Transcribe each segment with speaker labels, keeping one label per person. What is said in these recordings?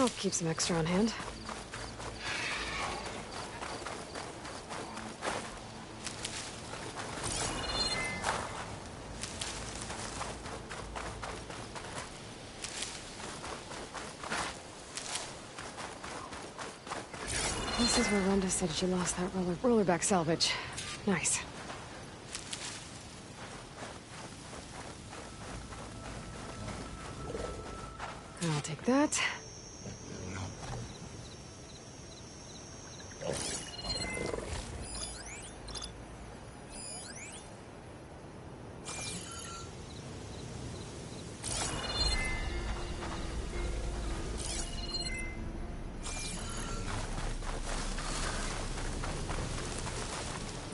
Speaker 1: I'll keep some extra on hand. This is where Rhonda said she lost that rollerback salvage. Nice. I'll take that.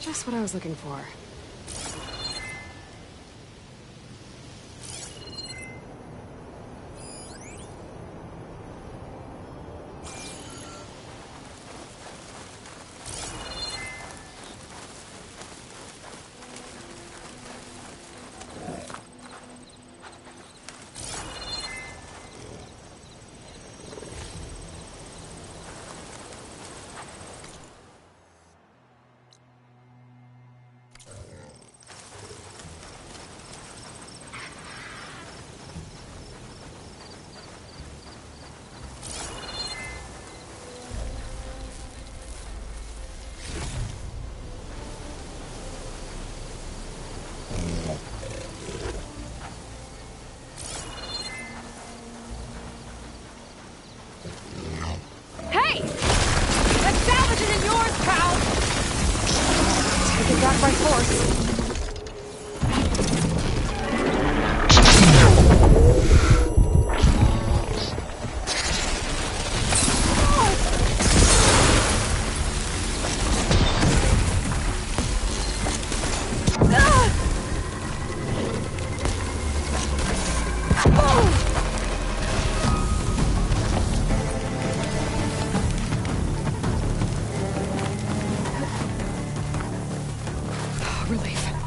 Speaker 1: Just what I was looking for.
Speaker 2: Hey! That salvage isn't yours, pal!
Speaker 1: Take it back by force. Relief.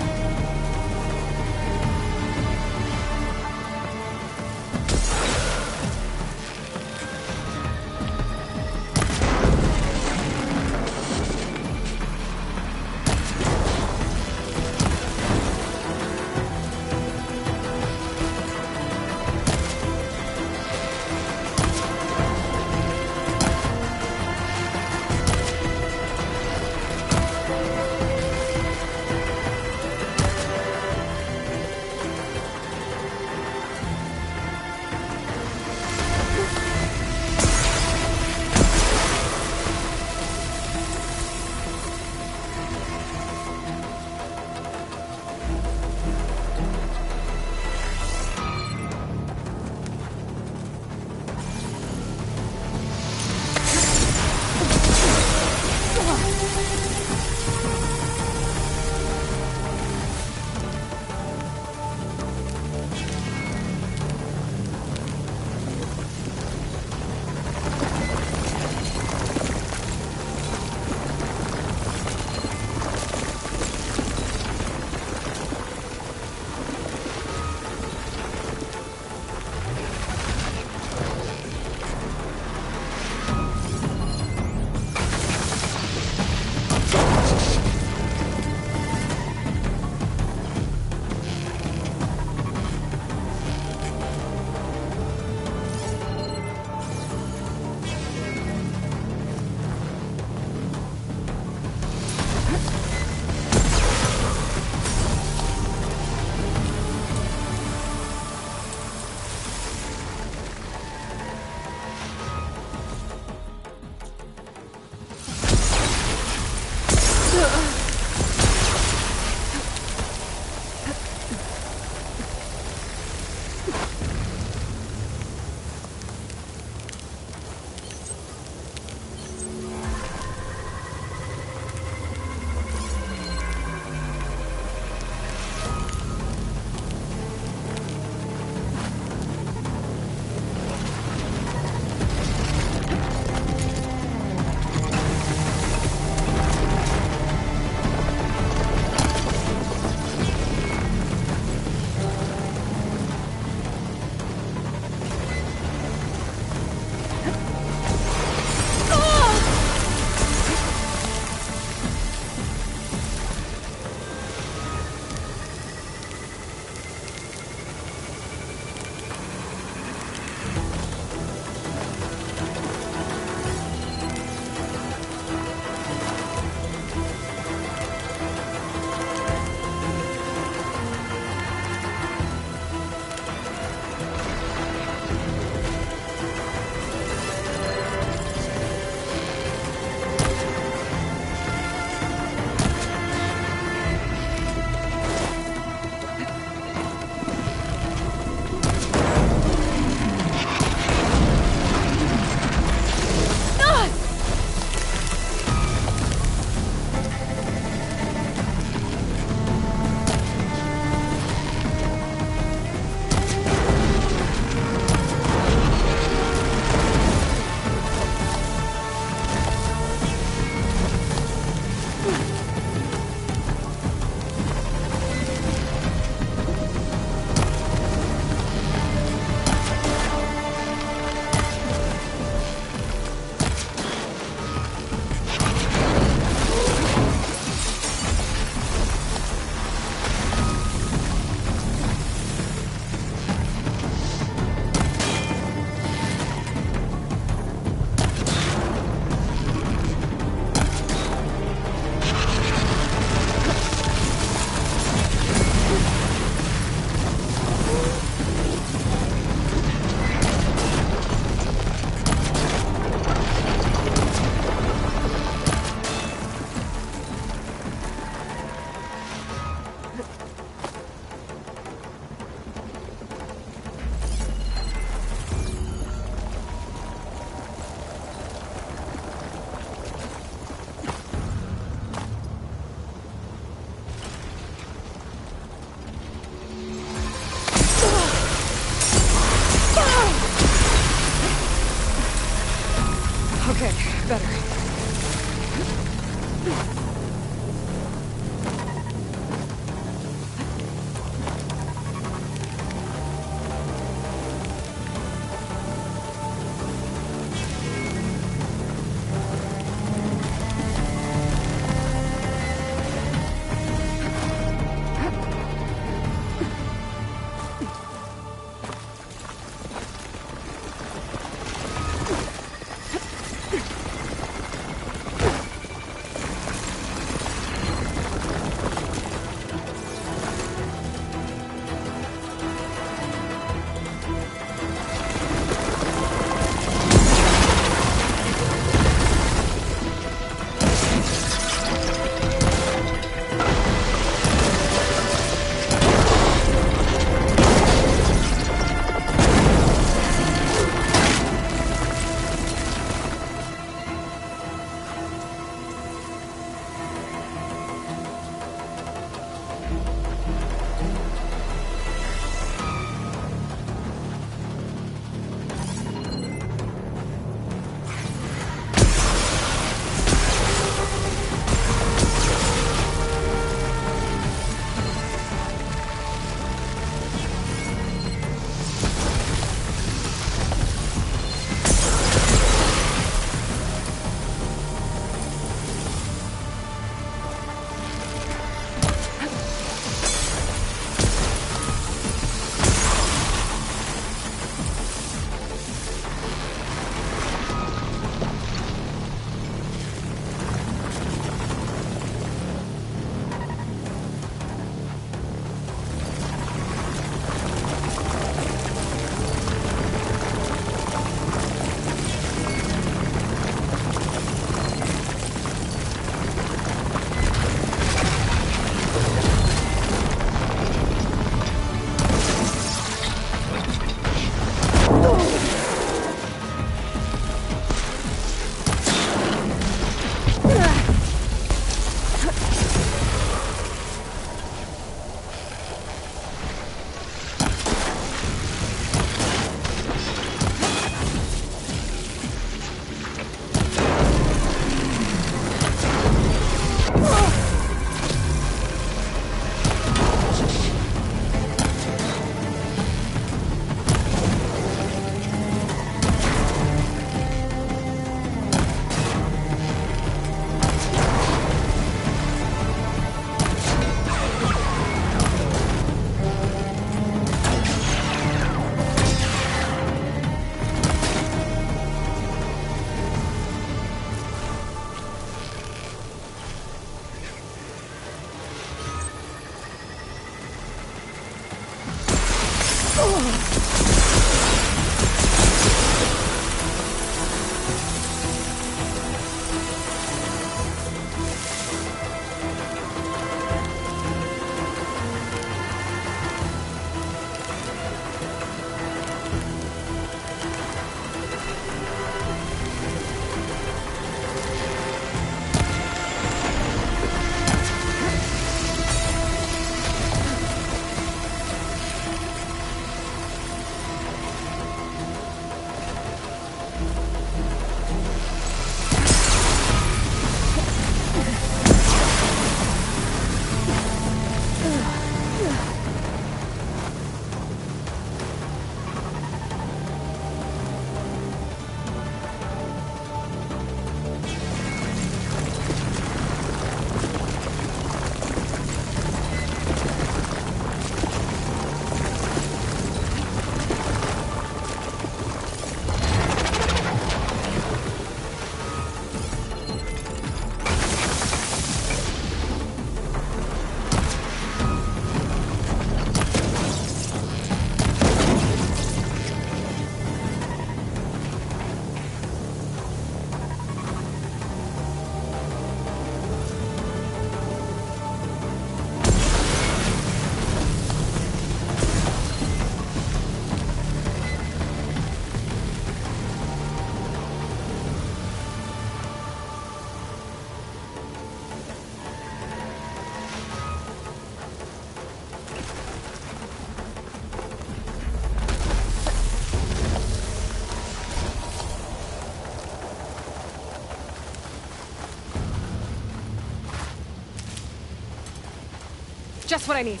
Speaker 1: Just what I need.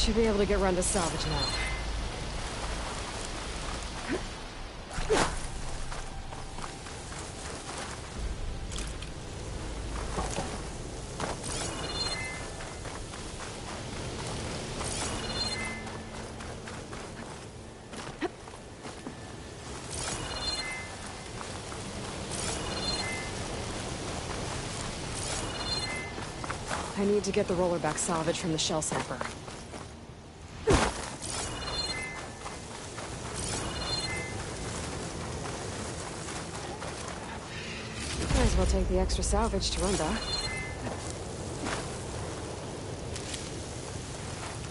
Speaker 1: Should be able to get run to salvage now. I need to get the rollerback salvage from the shell snapper. Might as well take the extra salvage to Runda.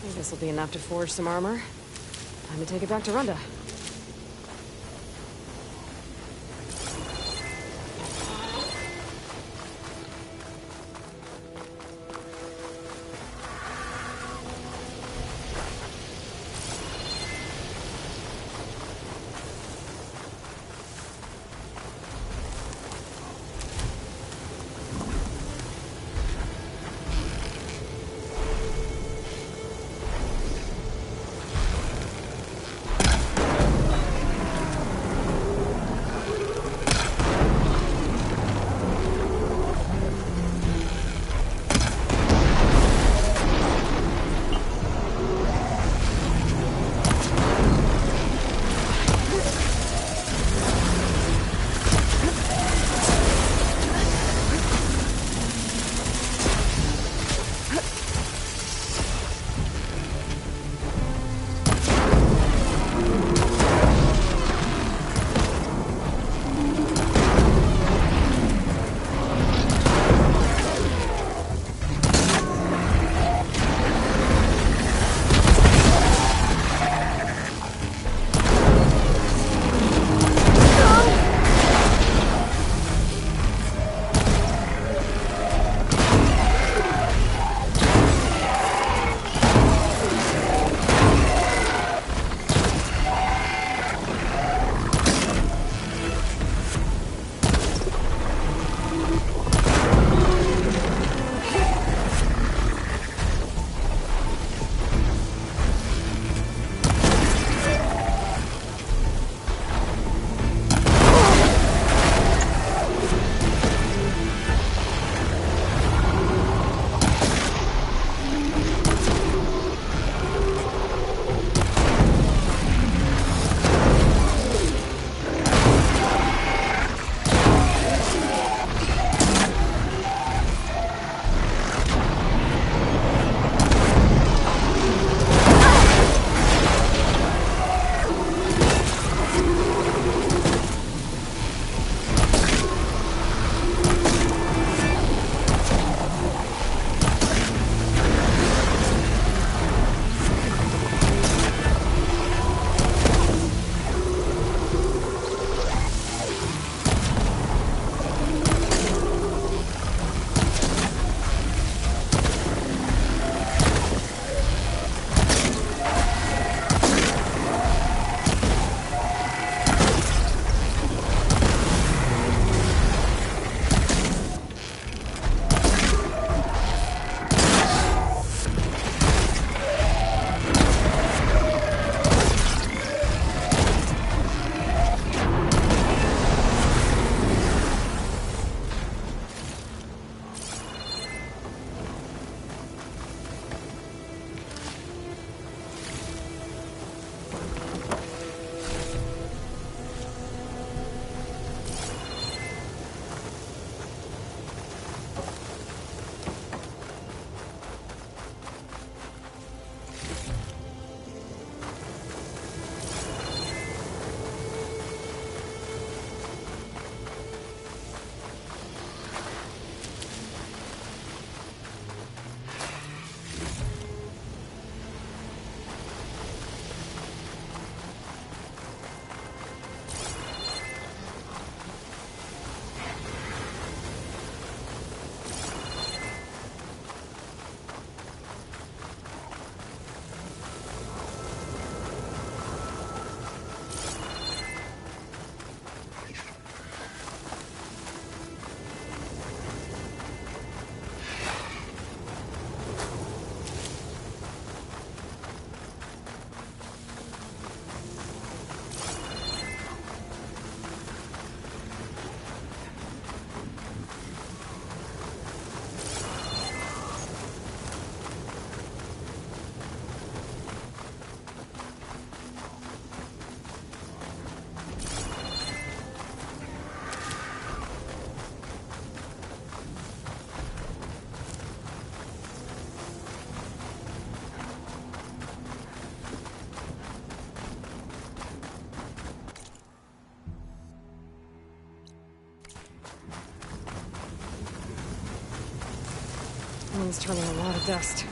Speaker 1: Maybe this will be enough to forge some armor. Time to take it back to Runda. One's turning a lot of dust.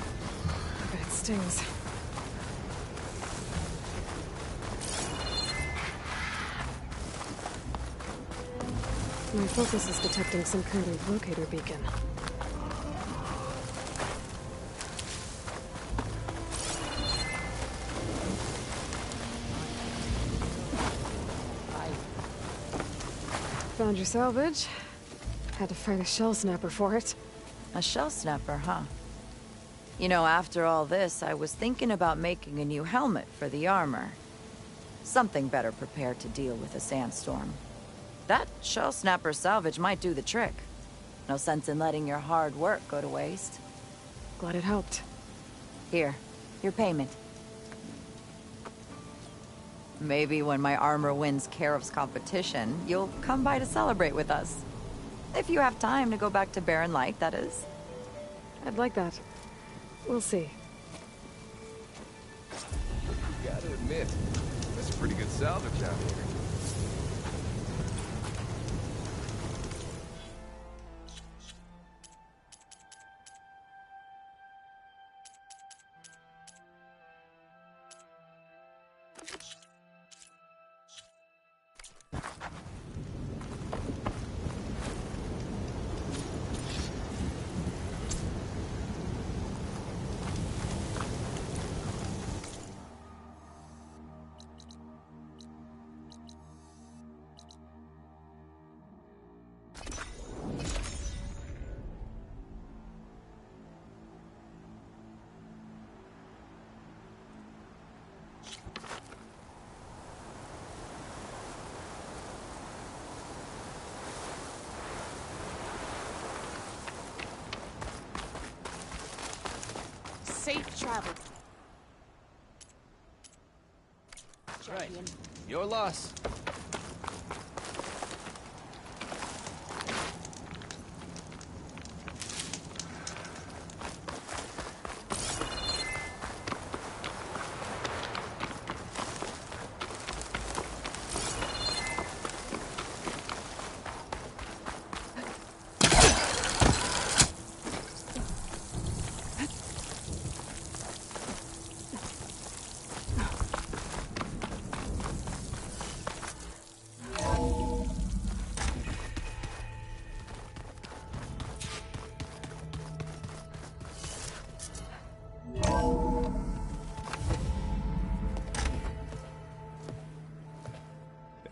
Speaker 1: I bet it stings. My focus is detecting some kind of locator beacon. Found your salvage. Had to fight a shell snapper for it.
Speaker 3: A shell snapper, huh? You know, after all this, I was thinking about making a new helmet for the armor. Something better prepared to deal with a sandstorm. That shell snapper salvage might do the trick. No sense in letting your hard work go to waste.
Speaker 1: Glad it helped.
Speaker 3: Here, your payment. Maybe when my armor wins Karev's competition, you'll come by to celebrate with us. If you have time to go back to Barren Light, that is.
Speaker 1: I'd like that. We'll see.
Speaker 4: Gotta admit, that's a pretty good salvage out here.
Speaker 2: Safe travel.
Speaker 4: Right. Your loss.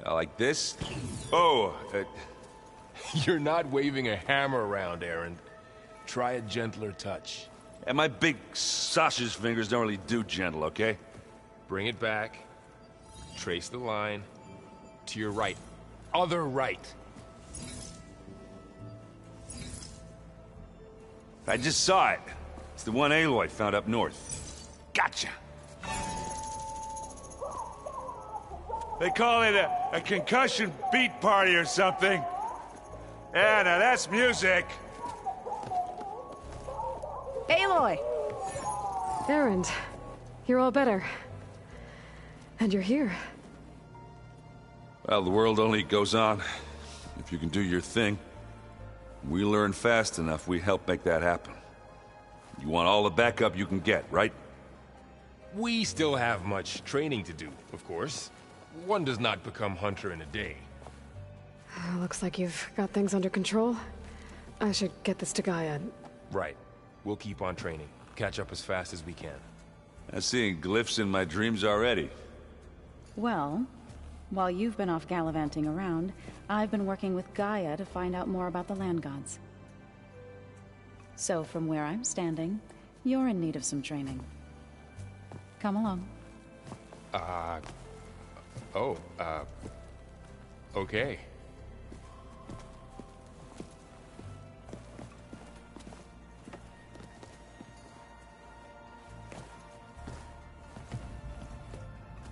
Speaker 5: Like this? Oh,
Speaker 4: You're not waving a hammer around, Aaron. Try a gentler touch.
Speaker 5: and my big sausage fingers don't really do gentle, okay?
Speaker 4: Bring it back. Trace the line. To your right. Other right.
Speaker 5: I just saw it. It's the one Aloy found up north. Gotcha! They call it a concussion beat party or something. Yeah, now that's music.
Speaker 3: Aloy!
Speaker 1: Erend, you're all better. And you're here.
Speaker 5: Well, the world only goes on if you can do your thing. We learn fast enough, we help make that happen. You want all the backup you can get, right?
Speaker 4: We still have much training to do, of course. One does not become hunter in a day.
Speaker 1: Looks like you've got things under control. I should get this to Gaia.
Speaker 4: Right. We'll keep on training. Catch up as fast as we can.
Speaker 5: I'm seeing glyphs in my dreams already.
Speaker 6: Well, while you've been off gallivanting around, I've been working with Gaia to find out more about the land gods. So from where I'm standing, you're in need of some training. Come along.
Speaker 4: Okay.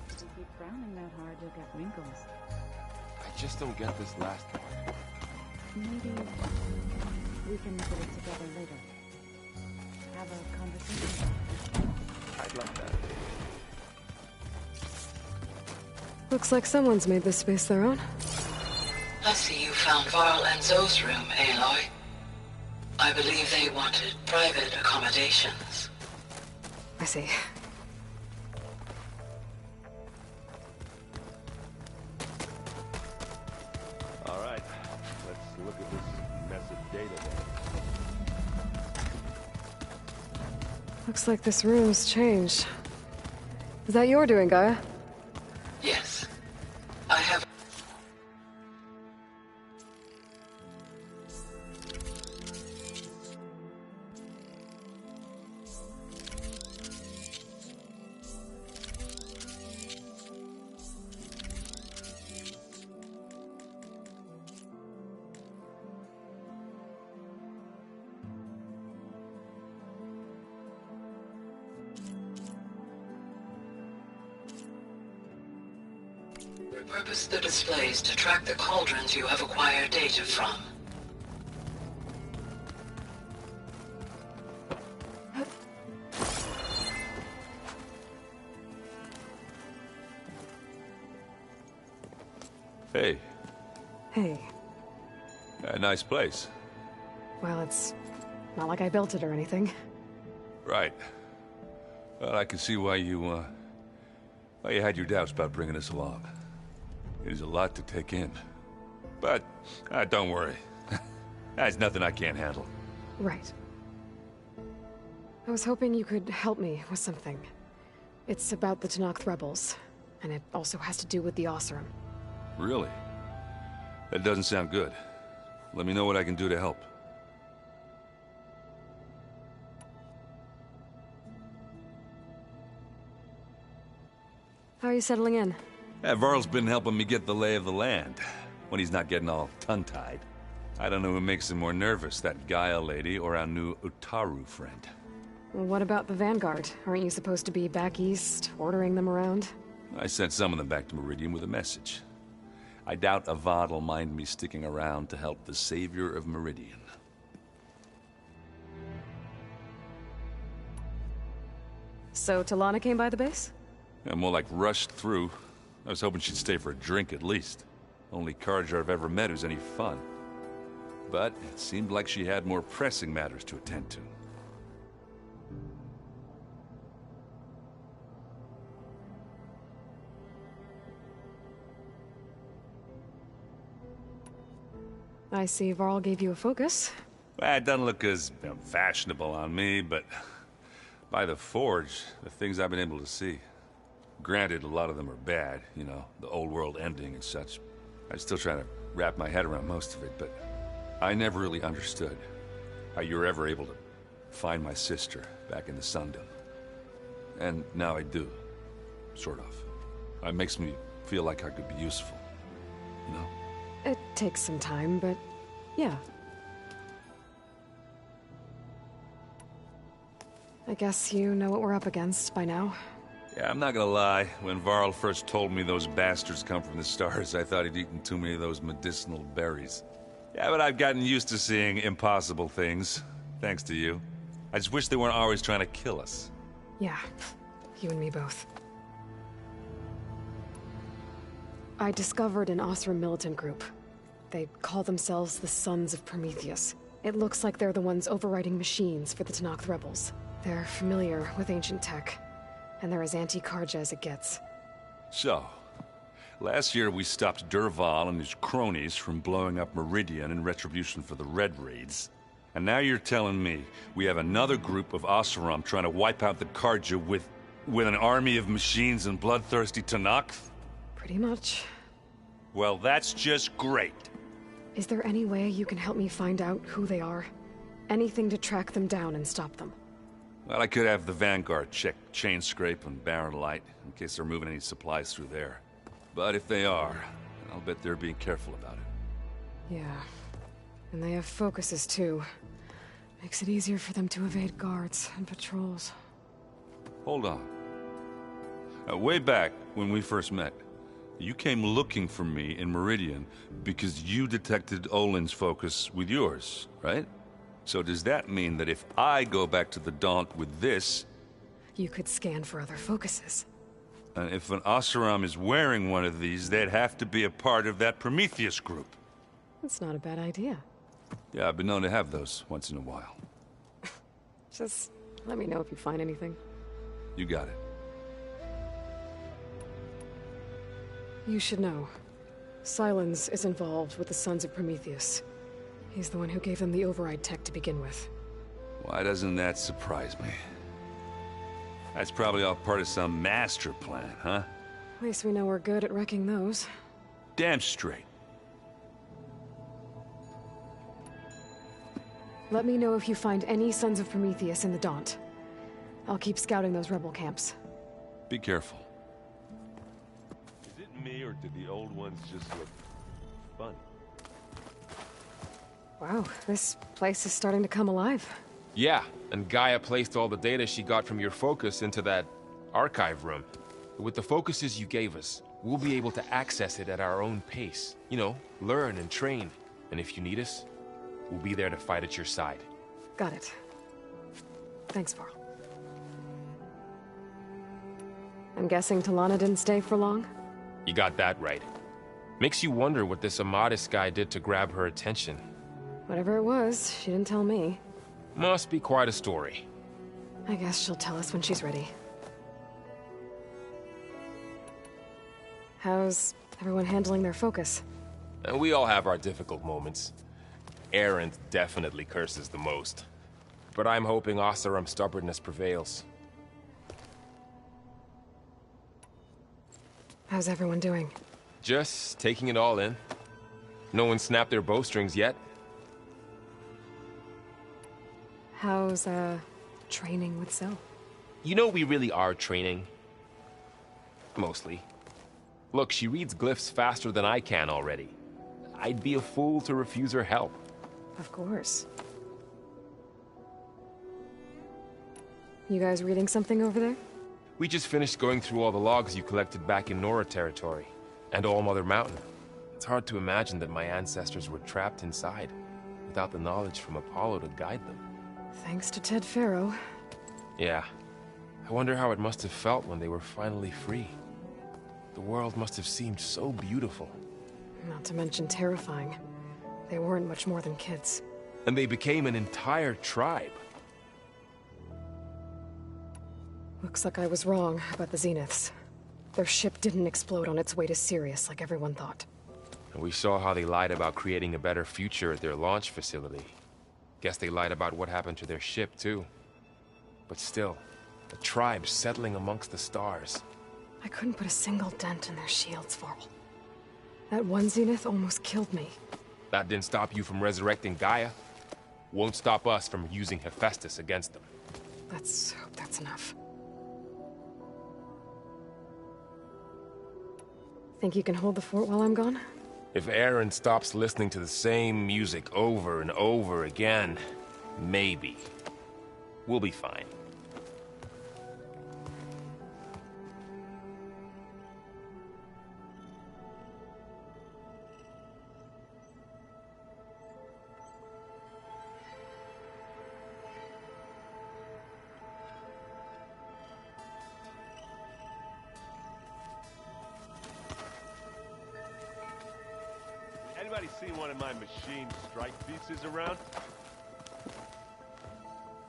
Speaker 6: If you keep frowning that hard, you'll get wrinkles.
Speaker 4: I just don't get this last part.
Speaker 6: Maybe we can put it together later. Have a conversation.
Speaker 4: I'd love that.
Speaker 1: Looks like someone's made this space their own.
Speaker 7: I see you found Varl and Zoe's room, Aloy. I believe they wanted private accommodations.
Speaker 1: I see.
Speaker 5: All right, let's look at this mess of data then.
Speaker 1: Looks like this room's changed. Is that your doing, Gaia?
Speaker 7: Yes. I have... Repurpose the displays to track the cauldrons you have acquired data from.
Speaker 5: Hey,
Speaker 1: Hey.
Speaker 5: a nice place.
Speaker 1: Well, it's not like I built it or anything.
Speaker 5: Right. Well, I can see why you had your doubts about bringing us along. It is a lot to take in. But, don't worry. That's nothing I can't handle.
Speaker 1: Right. I was hoping you could help me with something. It's about the Tenakth rebels, and it also has to do with the Oseram.
Speaker 5: Really? That doesn't sound good. Let me know what I can do to help.
Speaker 1: How are you settling in?
Speaker 5: Varl's been helping me get the lay of the land, when he's not getting all tongue-tied. I don't know who makes him more nervous, that Gaia lady or our new Utaru friend.
Speaker 1: Well, what about the Vanguard? Aren't you supposed to be back east, ordering them around?
Speaker 5: I sent some of them back to Meridian with a message. I doubt Avad will mind me sticking around to help the savior of Meridian.
Speaker 1: So Talana came by the base?
Speaker 5: Yeah, more like rushed through. I was hoping she'd stay for a drink at least. Only Carja I've ever met who's any fun. But it seemed like she had more pressing matters to attend to.
Speaker 1: I see Varl gave you a focus.
Speaker 5: Well, it doesn't look as fashionable on me, but by the Forge, the things I've been able to see. Granted, a lot of them are bad, you know, the old world ending and such. I'm still trying to wrap my head around most of it, but I never really understood how you were ever able to find my sister back in the Sundom. And now I do, sort of. It makes me feel like I could be useful, you know?
Speaker 1: It takes some time, but yeah. I guess you know what we're up against by now.
Speaker 5: Yeah, I'm not gonna lie. When Varl first told me those bastards come from the stars, I thought he'd eaten too many of those medicinal berries. Yeah, but I've gotten used to seeing impossible things, thanks to you. I just wish they weren't always trying to kill us.
Speaker 1: Yeah, you and me both. I discovered an Oseram militant group. They call themselves the Sons of Prometheus. It looks like they're the ones overriding machines for the Tenakth rebels. They're familiar with ancient tech, and they're as anti-Carja as it gets.
Speaker 5: So, last year we stopped Dervahl and his cronies from blowing up Meridian in retribution for the Red Raids. And now you're telling me we have another group of Oseram trying to wipe out the Carja with an army of machines and bloodthirsty Tenakth?
Speaker 1: Pretty much.
Speaker 5: Well, that's just great.
Speaker 1: Is there any way you can help me find out who they are? Anything to track them down and stop them.
Speaker 5: Well, I could have the Vanguard check Chain Scrape and Barren Light, in case they're moving any supplies through there. But if they are, I'll bet they're being careful about it.
Speaker 1: Yeah. And they have focuses, too. Makes it easier for them to evade guards and patrols.
Speaker 5: Hold on. Way back, when we first met, you came looking for me in Meridian because you detected Olin's focus with yours, right? So does that mean that if I go back to the Daunt with this...
Speaker 1: You could scan for other focuses.
Speaker 5: And if an Oseram is wearing one of these, they'd have to be a part of that Prometheus group.
Speaker 1: That's not a bad idea.
Speaker 5: Yeah, I've been known to have those once in a while.
Speaker 1: Just let me know if you find anything.
Speaker 5: You got it.
Speaker 1: You should know. Sylens is involved with the Sons of Prometheus. He's the one who gave them the override tech to begin with.
Speaker 5: Why doesn't that surprise me? That's probably all part of some master plan, huh?
Speaker 1: At least we know we're good at wrecking those.
Speaker 5: Damn straight.
Speaker 1: Let me know if you find any Sons of Prometheus in the Daunt. I'll keep scouting those rebel camps.
Speaker 5: Be careful.
Speaker 8: Is it me, or did the old ones just look fun?
Speaker 1: Wow, this place is starting to come alive.
Speaker 4: Yeah, and Gaia placed all the data she got from your focus into that archive room. With the focuses you gave us, we'll be able to access it at our own pace. You know, learn and train. And if you need us, we'll be there to fight at your side.
Speaker 1: Got it. Thanks, Varl. I'm guessing Talana didn't stay for long?
Speaker 4: You got that right. Makes you wonder what this Amadis guy did to grab her attention.
Speaker 1: Whatever it was, she didn't tell me.
Speaker 4: Must be quite a story.
Speaker 1: I guess she'll tell us when she's ready. How's everyone handling their focus?
Speaker 4: And we all have our difficult moments. Erend definitely curses the most. But I'm hoping Oseram's stubbornness prevails.
Speaker 1: How's everyone doing?
Speaker 4: Just taking it all in. No one snapped their bowstrings yet.
Speaker 1: How's, training with Zell?
Speaker 4: You know we really are training. Mostly. Look, she reads glyphs faster than I can already. I'd be a fool to refuse her help.
Speaker 1: Of course. You guys reading something over there?
Speaker 4: We just finished going through all the logs you collected back in Nora territory, and All Mother Mountain. It's hard to imagine that my ancestors were trapped inside, without the knowledge from Apollo to guide them.
Speaker 1: Thanks to Ted Faro.
Speaker 4: Yeah. I wonder how it must have felt when they were finally free. The world must have seemed so beautiful.
Speaker 1: Not to mention terrifying. They weren't much more than kids.
Speaker 4: And they became an entire tribe.
Speaker 1: Looks like I was wrong about the Zeniths. Their ship didn't explode on its way to Sirius like everyone thought.
Speaker 4: And we saw how they lied about creating a better future at their launch facility. Guess they lied about what happened to their ship, too. But still, a tribe settling amongst the stars.
Speaker 1: I couldn't put a single dent in their shields, Varl. That one Zenith almost killed me.
Speaker 4: That didn't stop you from resurrecting Gaia. Won't stop us from using Hephaestus against them.
Speaker 1: Let's hope that's enough. Think you can hold the fort while I'm gone?
Speaker 4: If Erend stops listening to the same music over and over again, maybe. We'll be fine.
Speaker 8: Anybody seen one of my machine strike pieces around?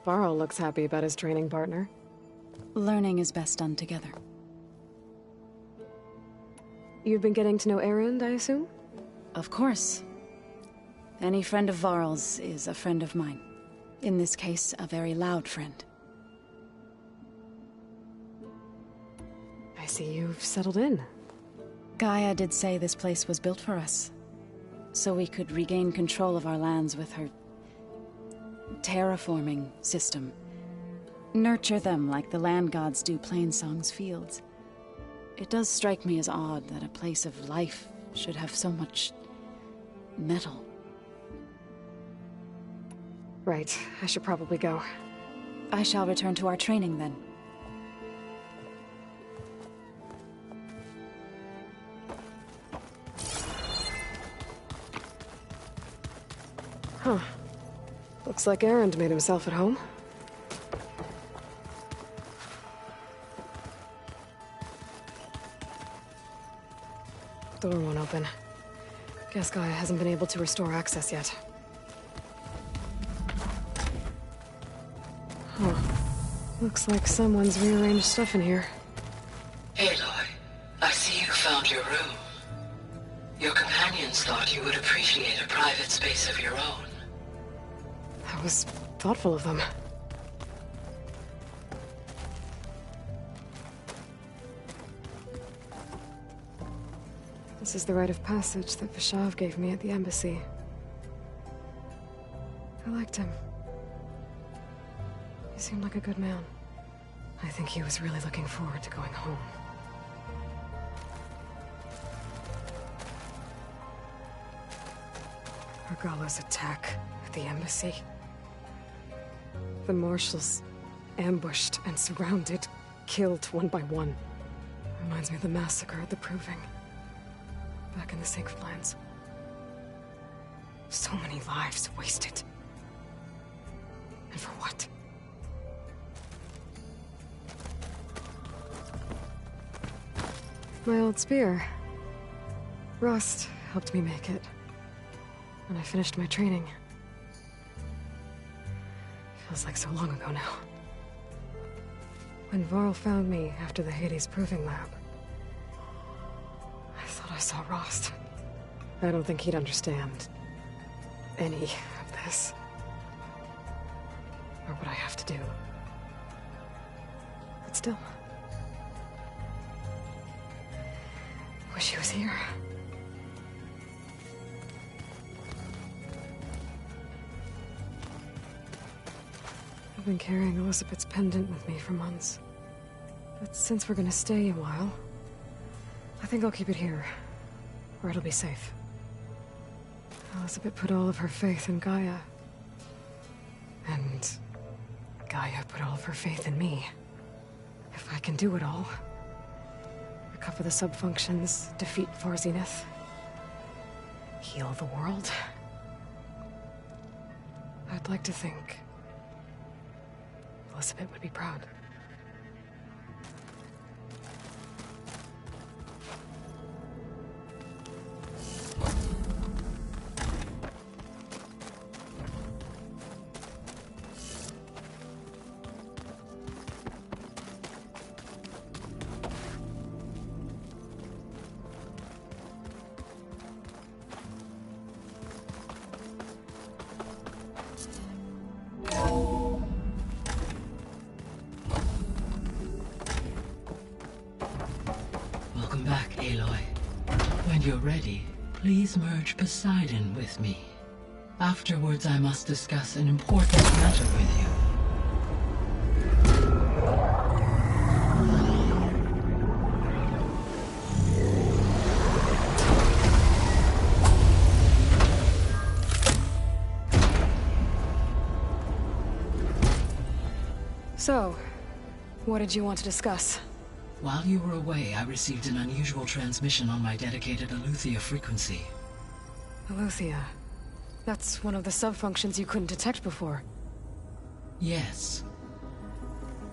Speaker 1: Varl looks happy about his training partner.
Speaker 6: Learning is best done together.
Speaker 1: You've been getting to know Erend, I assume?
Speaker 6: Of course. Any friend of Varl's is a friend of mine. In this case, a very loud friend.
Speaker 1: I see you've settled in.
Speaker 6: Gaia did say this place was built for us, so we could regain control of our lands with her terraforming system. Nurture them like the land gods do Plainsong's fields. It does strike me as odd that a place of life should have so much metal.
Speaker 1: Right, I should probably go.
Speaker 6: I shall return to our training then.
Speaker 1: Huh. Looks like Erend made himself at home. Door won't open. Guess Gaia hasn't been able to restore access yet. Looks like someone's rearranged stuff in here.
Speaker 7: Aloy, I see you found your room. Your companions thought you would appreciate a private space of your own.
Speaker 1: That was thoughtful of them. This is the rite of passage that Vishav gave me at the embassy. I liked him. He seemed like a good man. I think he was really looking forward to going home. Argala's attack at the embassy. The marshals ambushed and surrounded, killed one by one. Reminds me of the massacre at the Proving. Back in the Sacred Lands. So many lives wasted. And for what? My old spear. Rust helped me make it. And I finished my training. Feels like so long ago now. When Varl found me after the Hades Proving Lab, I thought I saw Rost. I don't think he'd understand any of this. Or what I have to do. But still. Wish he was here. I've been carrying Elizabeth's pendant with me for months. But since we're gonna stay a while, I think I'll keep it here, where it'll be safe. Elizabeth put all of her faith in Gaia. And Gaia put all of her faith in me. If I can do it all, recover the subfunctions, defeat Varzineth, heal the world, I'd like to think Elizabeth would be proud.
Speaker 7: Welcome back, Aloy. When you're ready, please merge Poseidon with me. Afterwards, I must discuss an important matter with you.
Speaker 1: So, what did you want to discuss?
Speaker 7: While you were away, I received an unusual transmission on my dedicated Eleuthia frequency.
Speaker 1: Eleuthia. That's one of the subfunctions you couldn't detect before.
Speaker 7: Yes.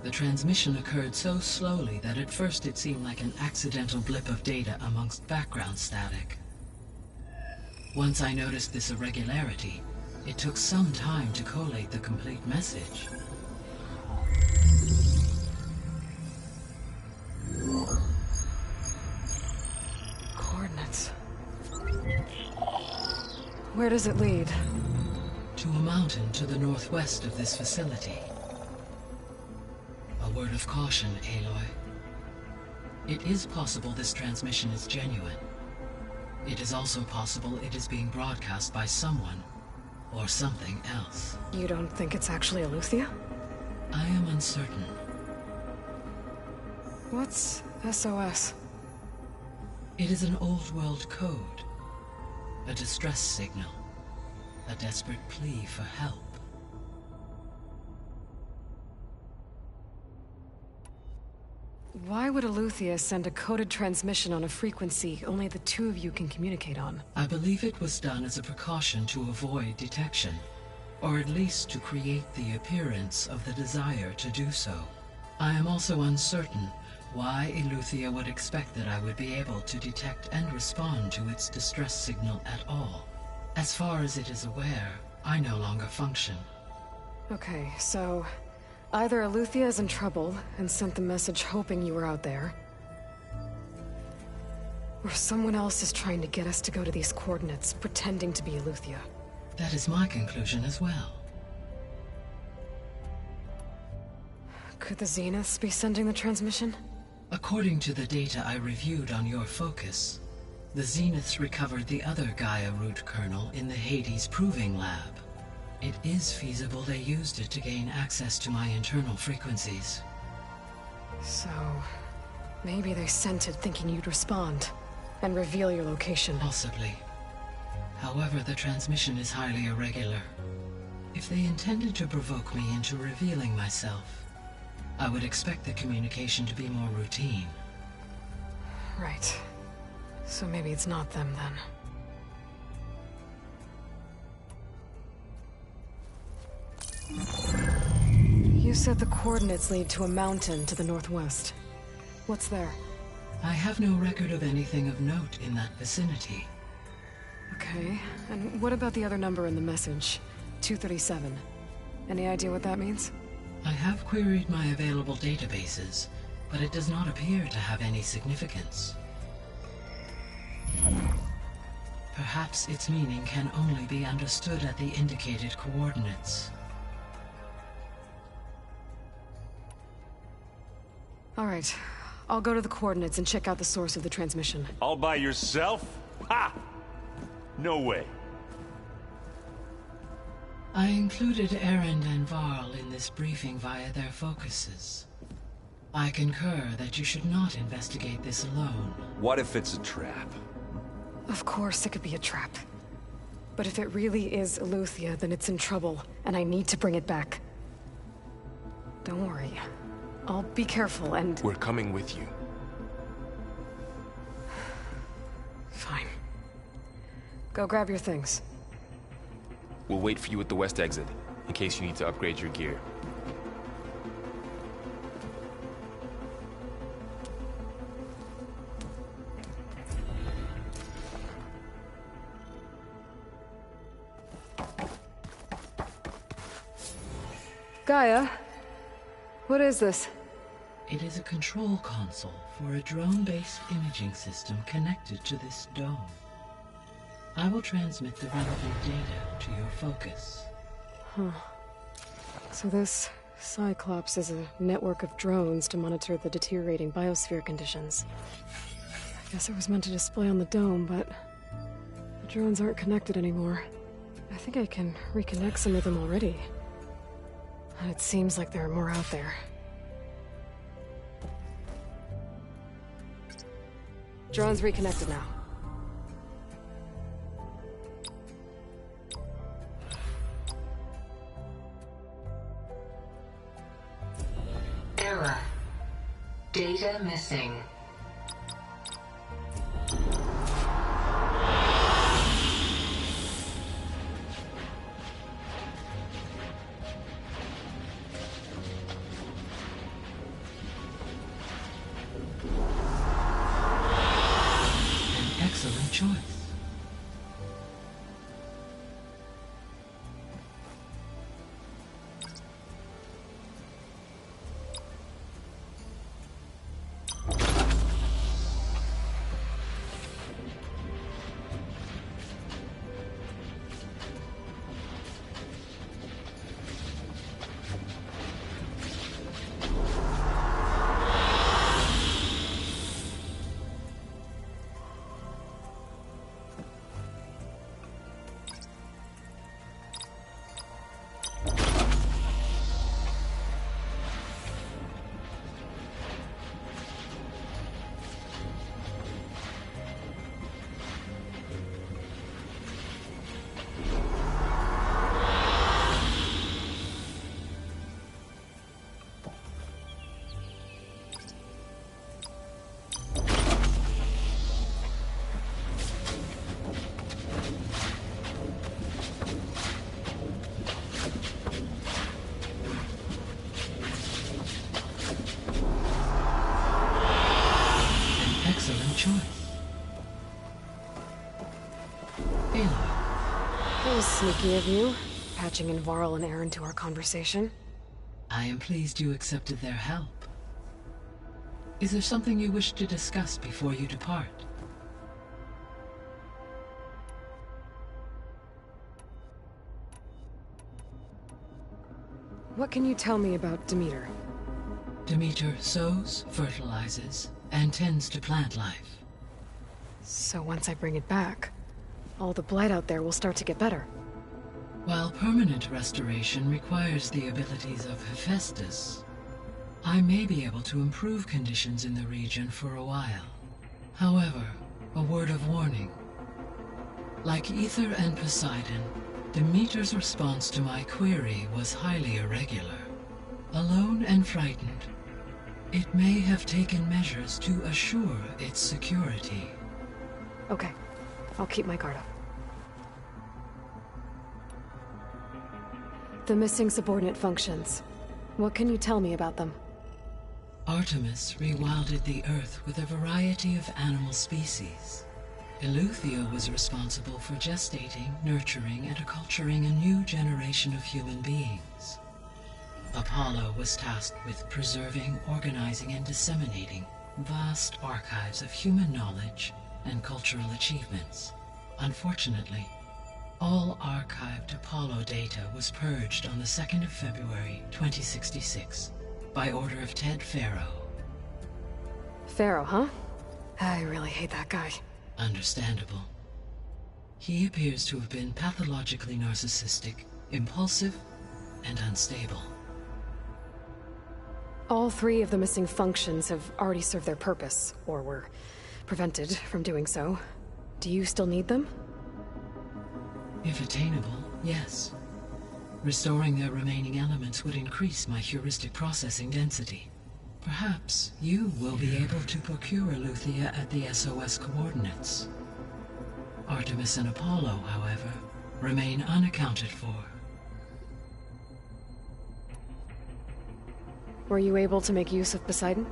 Speaker 7: The transmission occurred so slowly that at first it seemed like an accidental blip of data amongst background static. Once I noticed this irregularity, it took some time to collate the complete message.
Speaker 1: Coordinates. Where does it lead?
Speaker 7: To a mountain to the northwest of this facility. A word of caution, Aloy. It is possible this transmission is genuine. It is also possible it is being broadcast by someone or something else.
Speaker 1: You don't think it's actually Eleuthia?
Speaker 7: I am uncertain.
Speaker 1: What's SOS?
Speaker 7: It is an old world code. A distress signal. A desperate plea for help.
Speaker 1: Why would Eleuthia send a coded transmission on a frequency only the two of you can communicate on?
Speaker 7: I believe it was done as a precaution to avoid detection, or at least to create the appearance of the desire to do so. I am also uncertain why Eleuthia would expect that I would be able to detect and respond to its distress signal at all. As far as it is aware, I no longer function.
Speaker 1: Okay, so Either Eleuthia is in trouble and sent the message hoping you were out there, or someone else is trying to get us to go to these coordinates, pretending to be Eleuthia.
Speaker 7: That is my conclusion as well.
Speaker 1: Could the Zeniths be sending the transmission?
Speaker 7: According to the data I reviewed on your focus, the Zeniths recovered the other Gaia root kernel in the Hades Proving Lab. It is feasible they used it to gain access to my internal frequencies.
Speaker 1: So, maybe they sent it thinking you'd respond and reveal your location.
Speaker 7: Possibly. However, the transmission is highly irregular. If they intended to provoke me into revealing myself, I would expect the communication to be more routine.
Speaker 1: Right. So maybe it's not them then. You said the coordinates lead to a mountain to the northwest. What's there?
Speaker 7: I have no record of anything of note in that vicinity.
Speaker 1: Okay, and what about the other number in the message? 237. Any idea what that means?
Speaker 7: I have queried my available databases, but it does not appear to have any significance. Perhaps its meaning can only be understood at the indicated coordinates.
Speaker 1: All right, I'll go to the coordinates and check out the source of the transmission.
Speaker 8: All by yourself? Ha! No way.
Speaker 7: I included Erend and Varl in this briefing via their focuses. I concur that you should not investigate this alone.
Speaker 5: What if it's a trap?
Speaker 1: Of course it could be a trap. But if it really is Eleuthia, then it's in trouble, and I need to bring it back. Don't worry. I'll be careful and...
Speaker 4: We're coming with you.
Speaker 1: Fine. Go grab your things.
Speaker 4: We'll wait for you at the west exit, in case you need to upgrade your gear.
Speaker 1: Gaia? What is this?
Speaker 7: It is a control console for a drone-based imaging system connected to this dome. I will transmit the relevant data to your focus.
Speaker 1: Huh. So this Cyclops is a network of drones to monitor the deteriorating biosphere conditions. I guess it was meant to display on the dome, but the drones aren't connected anymore. I think I can reconnect some of them already. And it seems like there are more out there. Drone's reconnected now.
Speaker 9: Error. Data missing.
Speaker 7: Excellent choice. Excellent choice. Aloy.
Speaker 1: That was sneaky of you, patching in Varl and Erend to our conversation.
Speaker 7: I I am pleased you accepted their help. Is there something you wish to discuss before you depart?
Speaker 1: What can you tell me about Demeter?
Speaker 7: Demeter sows, fertilizes, and tends to plant life.
Speaker 1: So once I bring it back, all the blight out there will start to get better.
Speaker 7: While permanent restoration requires the abilities of Hephaestus, I may be able to improve conditions in the region for a while. However, a word of warning. Like Aether and Poseidon, Demeter's response to my query was highly irregular. Alone and frightened, it may have taken measures to assure its security.
Speaker 1: Okay, I'll keep my guard up. The missing subordinate functions. What can you tell me about them?
Speaker 7: Artemis rewilded the Earth with a variety of animal species. Eleuthia was responsible for gestating, nurturing, and acculturating a new generation of human beings. Apollo was tasked with preserving, organizing, and disseminating vast archives of human knowledge and cultural achievements. Unfortunately, all archived Apollo data was purged on the 2nd of February, 2066, by order of Ted Faro.
Speaker 1: Faro, huh? I really hate that guy.
Speaker 7: Understandable. He appears to have been pathologically narcissistic, impulsive, and unstable.
Speaker 1: All 3 of the missing functions have already served their purpose, or were prevented from doing so. Do you still need them?
Speaker 7: If attainable, yes. Restoring their remaining elements would increase my heuristic processing density. Perhaps you will be able to procure Eleuthia at the SOS coordinates. Artemis and Apollo, however, remain unaccounted for.
Speaker 1: Were you able to make use of Poseidon?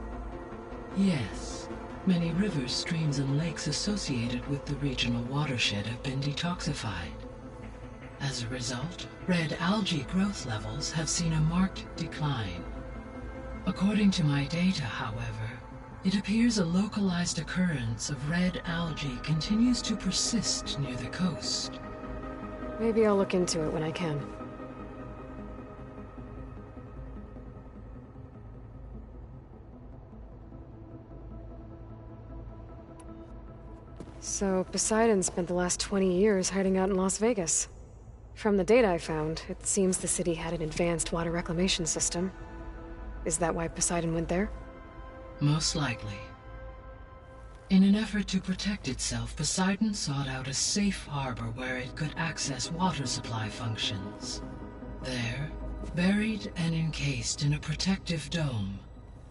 Speaker 7: Yes. Many rivers, streams, and lakes associated with the regional watershed have been detoxified. As a result, red algae growth levels have seen a marked decline. According to my data, however, it appears a localized occurrence of red algae continues to persist near the coast.
Speaker 1: Maybe I'll look into it when I can. So, Poseidon spent the last 20 years hiding out in Las Vegas. From the data I found, it seems the city had an advanced water reclamation system. Is that why Poseidon went there?
Speaker 7: Most likely. In an effort to protect itself, Poseidon sought out a safe harbor where it could access water supply functions. There, buried and encased in a protective dome,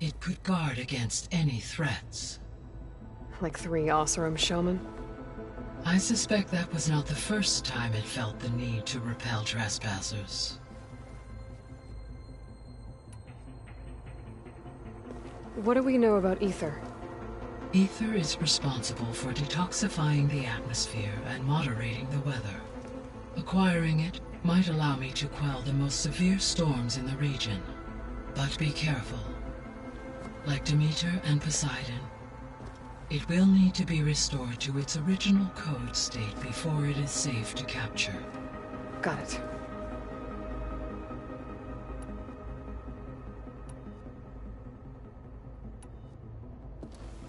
Speaker 7: it could guard against any threats.
Speaker 1: Like 3 Oseram showmen?
Speaker 7: I suspect that was not the first time it felt the need to repel trespassers.
Speaker 1: What do we know about Aether?
Speaker 7: Aether is responsible for detoxifying the atmosphere and moderating the weather. Acquiring it might allow me to quell the most severe storms in the region. But be careful. Like Demeter and Poseidon, it will need to be restored to its original code state before it is safe to capture.
Speaker 1: Got it.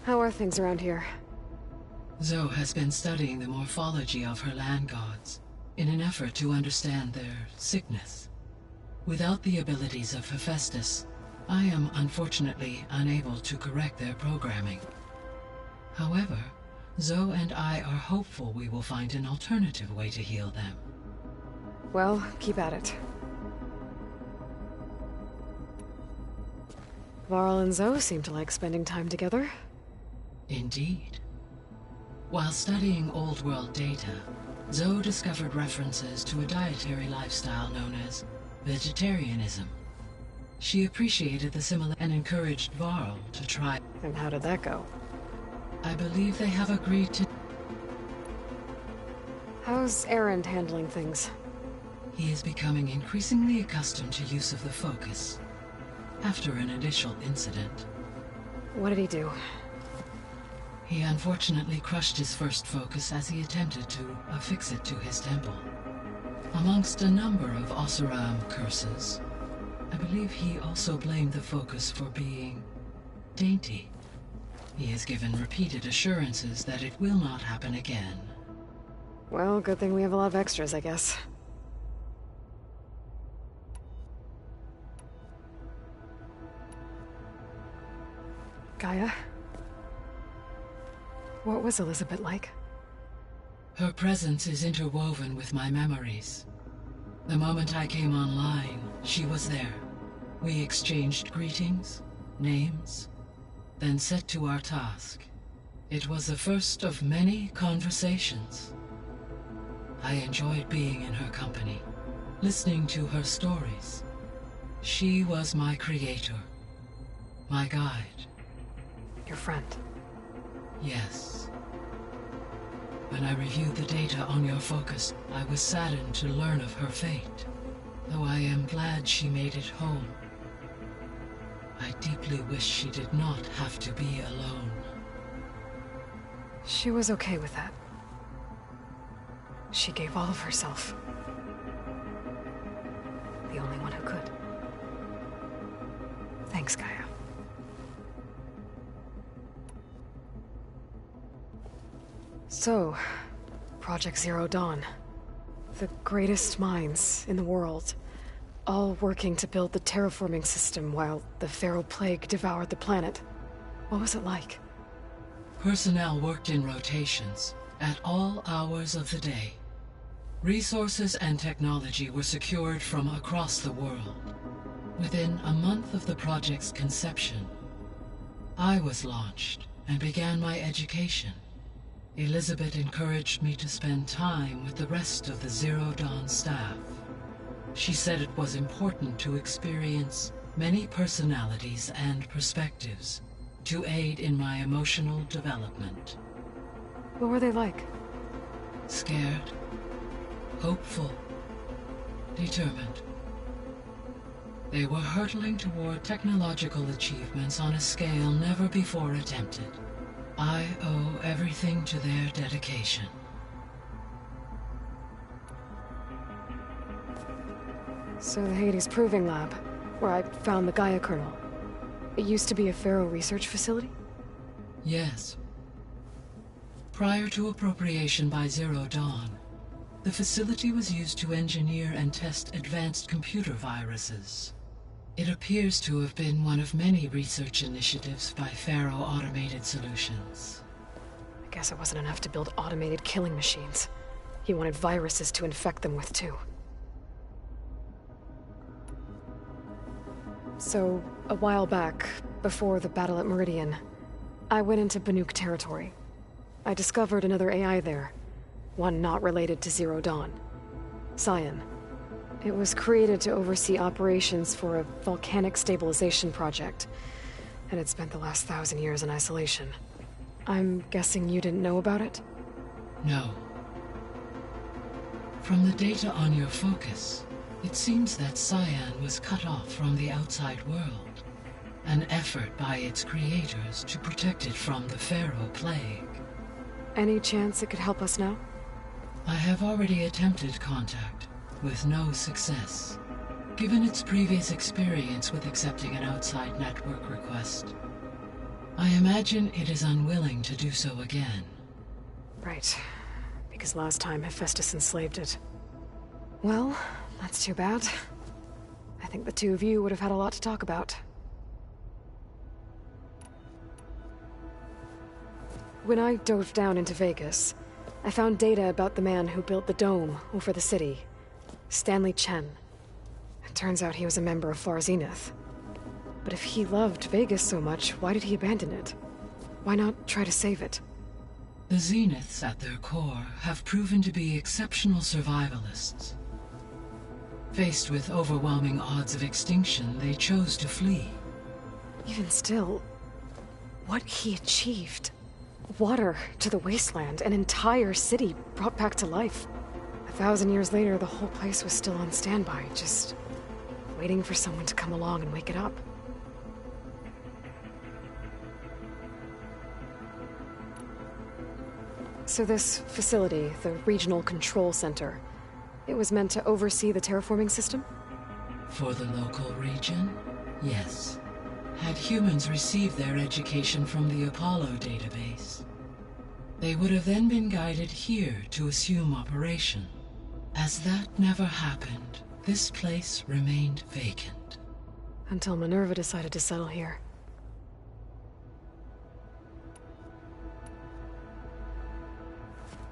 Speaker 1: How are things around here?
Speaker 7: Zoe has been studying the morphology of her land gods in an effort to understand their sickness. Without the abilities of Hephaestus, I am unfortunately unable to correct their programming. However, Zoe and I are hopeful we will find an alternative way to heal them.
Speaker 1: Well, keep at it. Varl and Zoe seem to like spending time together.
Speaker 7: Indeed. While studying Old World data, Zoe discovered references to a dietary lifestyle known as vegetarianism. She appreciated the similarity and encouraged Varl to try.
Speaker 1: And how did that go?
Speaker 7: I believe they have agreed to...
Speaker 1: How's Erend handling things?
Speaker 7: He is becoming increasingly accustomed to use of the focus. after an initial incident.
Speaker 1: What did he do?
Speaker 7: He unfortunately crushed his first focus as he attempted to affix it to his temple. Amongst a number of Oseram curses, I believe he also blamed the focus for being dainty. He has given repeated assurances that it will not happen again.
Speaker 1: Well, good thing we have a lot of extras, I guess. Gaia? What was Elizabeth like?
Speaker 7: Her presence is interwoven with my memories. The moment I came online, she was there. We exchanged greetings, names, then set to our task. It was the first of many conversations. I enjoyed being in her company, listening to her stories. She was my creator, my guide.
Speaker 1: Your friend?
Speaker 7: Yes. When I reviewed the data on your focus, I was saddened to learn of her fate, though I am glad she made it home. I deeply wish she did not have to be alone.
Speaker 1: She was okay with that. She gave all of herself. The only one who could. Thanks, Gaia. So, Project Zero Dawn. The greatest minds in the world, all working to build the terraforming system while the Pharaoh Plague devoured the planet. What was it like?
Speaker 7: Personnel worked in rotations, at all hours of the day. Resources and technology were secured from across the world. Within a month of the project's conception, I was launched and began my education. Elizabeth encouraged me to spend time with the rest of the Zero Dawn staff. She said it was important to experience many personalities and perspectives to aid in my emotional development.
Speaker 1: What were they like?
Speaker 7: Scared, hopeful, determined. They were hurtling toward technological achievements on a scale never before attempted. I owe everything to their dedication.
Speaker 1: So the Hades Proving Lab, where I found the Gaia kernel. It used to be a Pharaoh research facility?
Speaker 7: Yes. Prior to appropriation by Zero Dawn, the facility was used to engineer and test advanced computer viruses. It appears to have been one of many research initiatives by Pharaoh Automated Solutions.
Speaker 1: I guess it wasn't enough to build automated killing machines. He wanted viruses to infect them with, too. So, a while back, before the battle at Meridian, I went into Banuk territory. I discovered another AI there, one not related to Zero Dawn. Cyan. It was created to oversee operations for a volcanic stabilization project, and it spent the last 1,000 years in isolation. I'm guessing you didn't know about it?
Speaker 7: No. From the data on your focus, it seems that Cyan was cut off from the outside world, an effort by its creators to protect it from the Pharaoh Plague.
Speaker 1: Any chance it could help us now?
Speaker 7: I have already attempted contact, with no success. Given its previous experience with accepting an outside network request, I imagine it is unwilling to do so again.
Speaker 1: Right. Because last time Hephaestus enslaved it. Well, that's too bad. I think the two of you would have had a lot to talk about. When I dove down into Vegas, I found data about the man who built the dome over the city. Stanley Chen. It turns out he was a member of Far Zenith. But if he loved Vegas so much, why did he abandon it? Why not try to save it?
Speaker 7: The Zeniths at their core have proven to be exceptional survivalists. Faced with overwhelming odds of extinction, they chose to flee.
Speaker 1: Even still, what he achieved. Water to the wasteland, an entire city brought back to life. 1,000 years later, the whole place was still on standby, just waiting for someone to come along and wake it up. So this facility, the Regional Control Center, it was meant to oversee the terraforming system?
Speaker 7: For the local region, yes. Had humans received their education from the Apollo database, they would have then been guided here to assume operation. As that never happened, this place remained vacant.
Speaker 1: Until Minerva decided to settle here.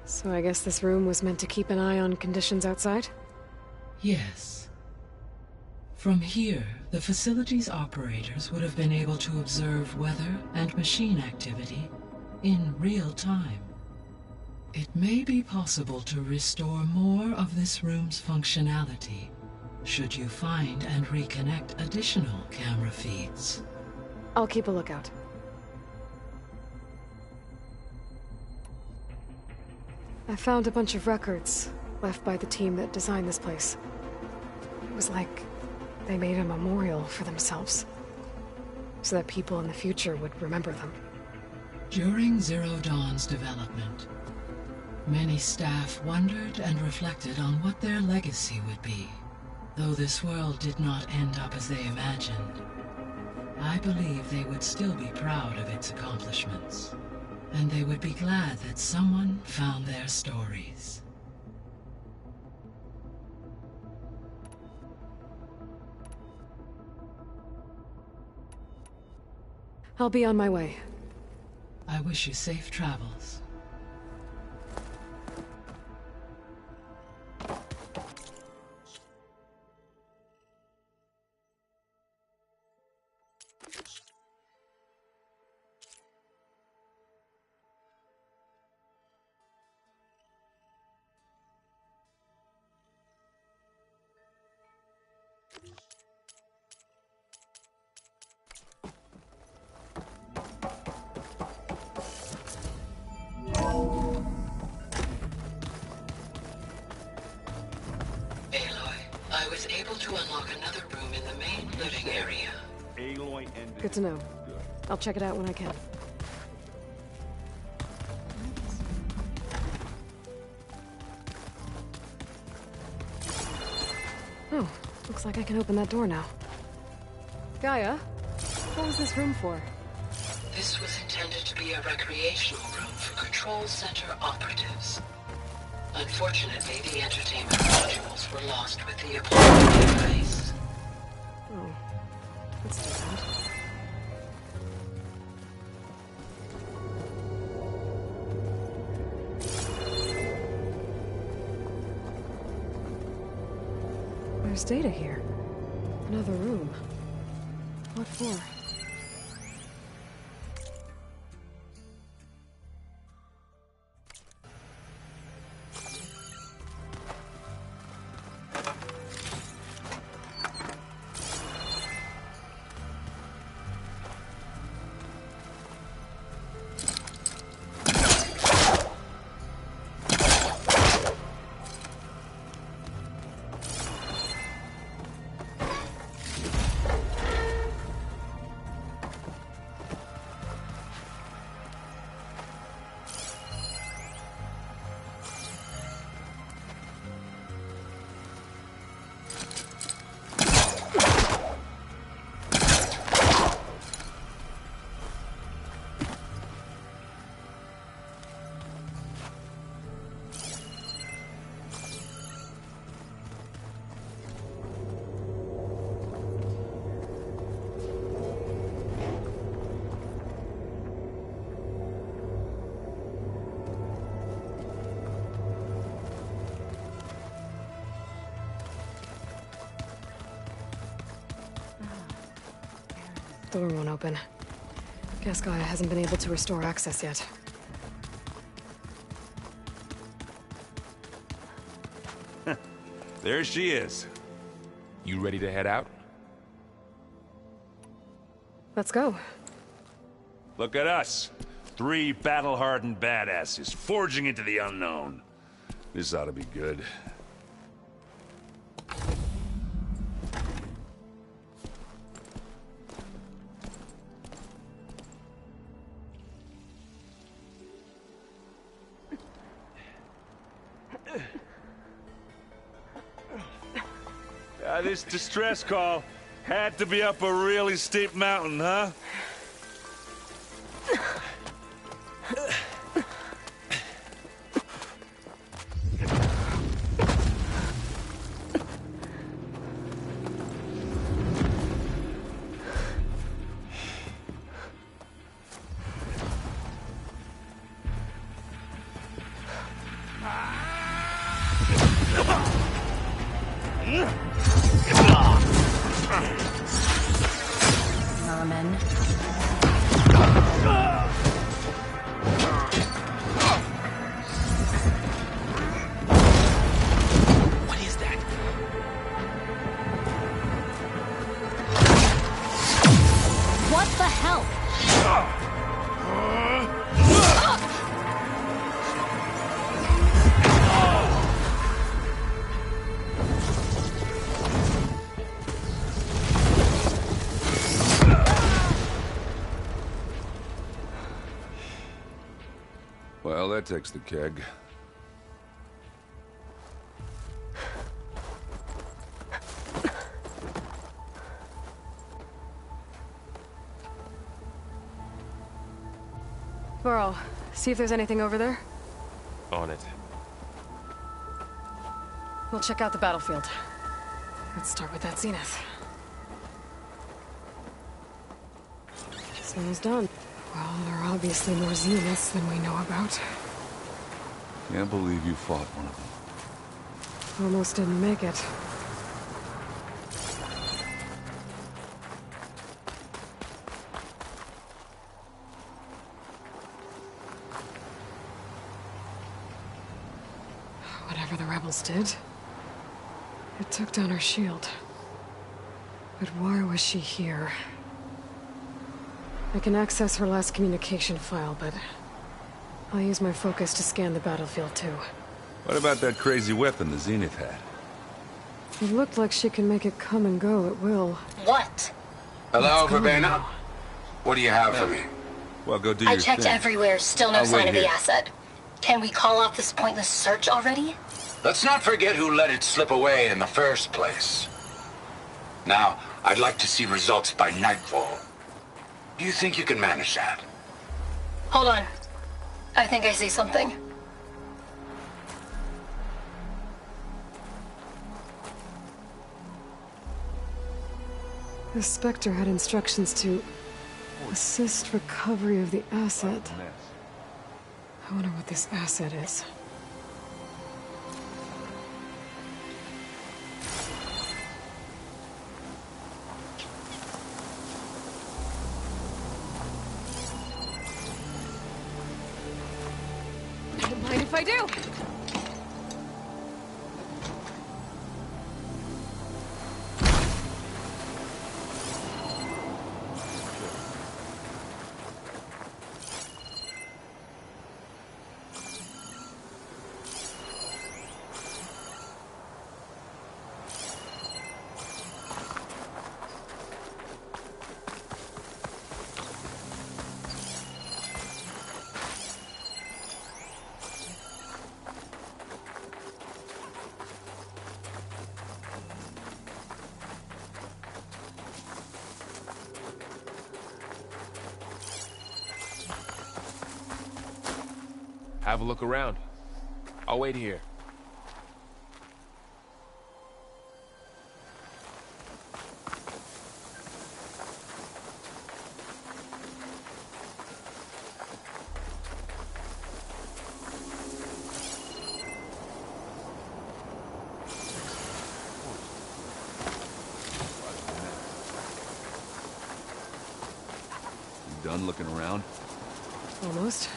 Speaker 1: So I guess this room was meant to keep an eye on conditions outside?
Speaker 7: Yes. From here, the facility's operators would have been able to observe weather and machine activity in real time. It may be possible to restore more of this room's functionality, should you find and reconnect additional camera feeds.
Speaker 1: I'll keep a lookout. I found a bunch of records left by the team that designed this place. It was like they made a memorial for themselves, so that people in the future would remember them.
Speaker 7: During Zero Dawn's development, many staff wondered and reflected on what their legacy would be. Though this world did not end up as they imagined, I believe they would still be proud of its accomplishments. And they would be glad that someone found their stories.
Speaker 1: I'll be on my way.
Speaker 7: I wish you safe travels. I was able to unlock another room in the main living area.
Speaker 8: Aloy and...
Speaker 1: Good to know. I'll check it out when I can. Oh, looks like I can open that door now. Gaia, what was this room for?
Speaker 7: This was intended to be a recreational room for Control Center operatives. Unfortunately, the entertainment modules were lost with the Apollo database.
Speaker 1: Oh, that's too bad. There's data here. Another room. What for? Door won't open. Guess Gaia hasn't been able to restore access yet.
Speaker 5: There she is.
Speaker 4: You ready to head out?
Speaker 1: Let's go.
Speaker 5: Look at us. 3 battle-hardened badasses forging into the unknown. This ought to be good. This distress call had to be up a really steep mountain, huh?
Speaker 2: Merman.
Speaker 4: What is that?
Speaker 2: What the hell?
Speaker 5: Well, that takes the keg.
Speaker 1: Burrow, see if there's anything over there.
Speaker 4: On it.
Speaker 1: We'll check out the battlefield. Let's start with that Zenith. Sounds done. Well, there are obviously more Zeniths than we know about.
Speaker 5: Can't believe you fought one of them.
Speaker 1: Almost didn't make it. Whatever the rebels did, it took down her shield. But why was she here? I can access her last communication file, but I'll use my focus to scan the battlefield too.
Speaker 5: What about that crazy weapon the Zenith had?
Speaker 1: It looked like she can make it come and go at will.
Speaker 10: What?
Speaker 11: Hello,
Speaker 1: It's gone
Speaker 11: Verbena?
Speaker 1: now.
Speaker 11: What do you have for me?
Speaker 5: Well, go do your
Speaker 10: I checked
Speaker 5: thing.
Speaker 10: everywhere, still no
Speaker 11: I'll
Speaker 10: sign
Speaker 11: wait
Speaker 10: of the
Speaker 11: here.
Speaker 10: asset. Can we call off this pointless search already?
Speaker 11: Let's not forget who let it slip away in the first place. Now, I'd like to see results by nightfall. Do you think you can manage that?
Speaker 10: Hold on. I think I see something.
Speaker 1: The Spectre had instructions to assist recovery of the asset. I wonder what this asset is.
Speaker 2: Don't mind if I do.
Speaker 4: Have a look around. I'll wait here.
Speaker 5: You done looking around?
Speaker 1: Almost.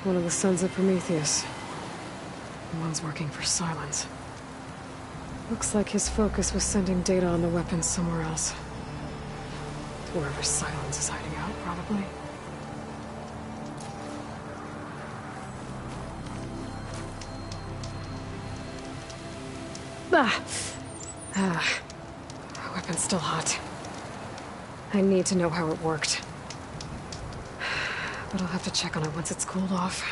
Speaker 1: One of the Sons of Prometheus. The one's working for Silence. Looks like his focus was sending data on the weapons somewhere else. To wherever Silence is hiding out, probably. Weapon's still hot. I need to know how it worked. But I'll have to check on it once it's cooled off.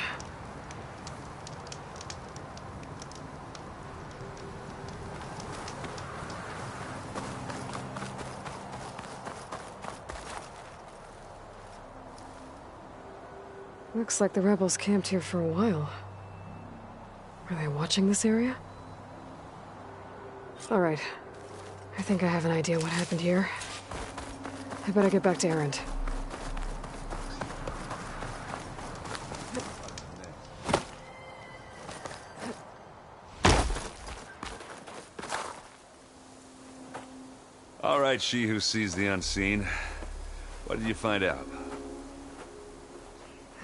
Speaker 1: Looks like the rebels camped here for a while. Are they watching this area? Alright. I think I have an idea what happened here. I better get back to Erend.
Speaker 5: All right, she who sees the unseen. What did you find out?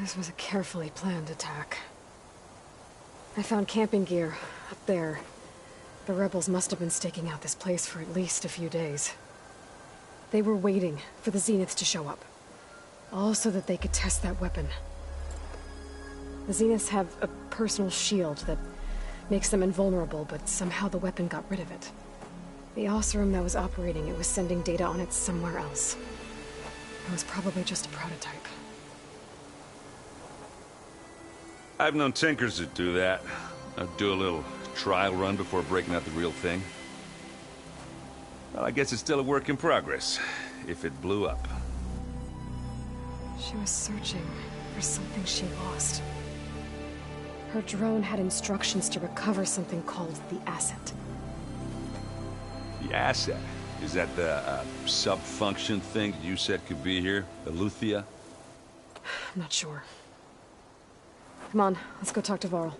Speaker 1: This was a carefully planned attack. I found camping gear up there. The rebels must have been staking out this place for at least a few days. They were waiting for the Zeniths to show up. All so that they could test that weapon. The Zeniths have a personal shield that makes them invulnerable, but somehow the weapon got rid of it. The Oseram that was operating it was sending data on it somewhere else. It was probably just a prototype.
Speaker 5: I've known tinkers that do that. I'd do a little trial run before breaking out the real thing. Well, I guess it's still a work in progress, if it blew up.
Speaker 1: She was searching for something she lost. Her drone had instructions to recover something called the Asset.
Speaker 5: The Asset? Is that the sub-function thing you said could be here? Eleuthia?
Speaker 1: I'm not sure. Come on, let's go talk to Varl.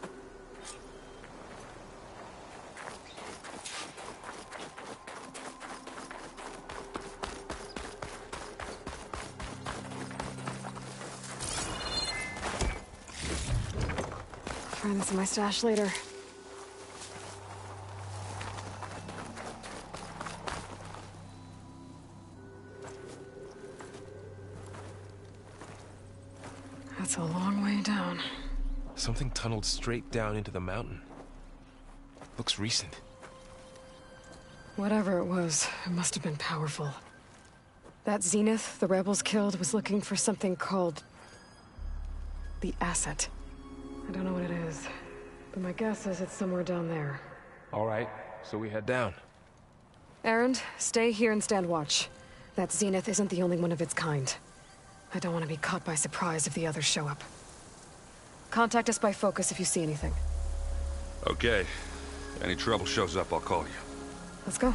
Speaker 1: Find this in my stash later. That's a long way down.
Speaker 4: Something tunneled straight down into the mountain. Looks recent.
Speaker 1: Whatever it was, it must have been powerful. That Zenith the rebels killed was looking for something called the Asset. I don't know what it is, but my guess is it's somewhere down there.
Speaker 4: All right, so we head down.
Speaker 1: Erend, stay here and stand watch. That Zenith isn't the only one of its kind. I don't want to be caught by surprise if the others show up. Contact us by focus if you see anything.
Speaker 5: Okay. Any trouble shows up, I'll call you.
Speaker 1: Let's go.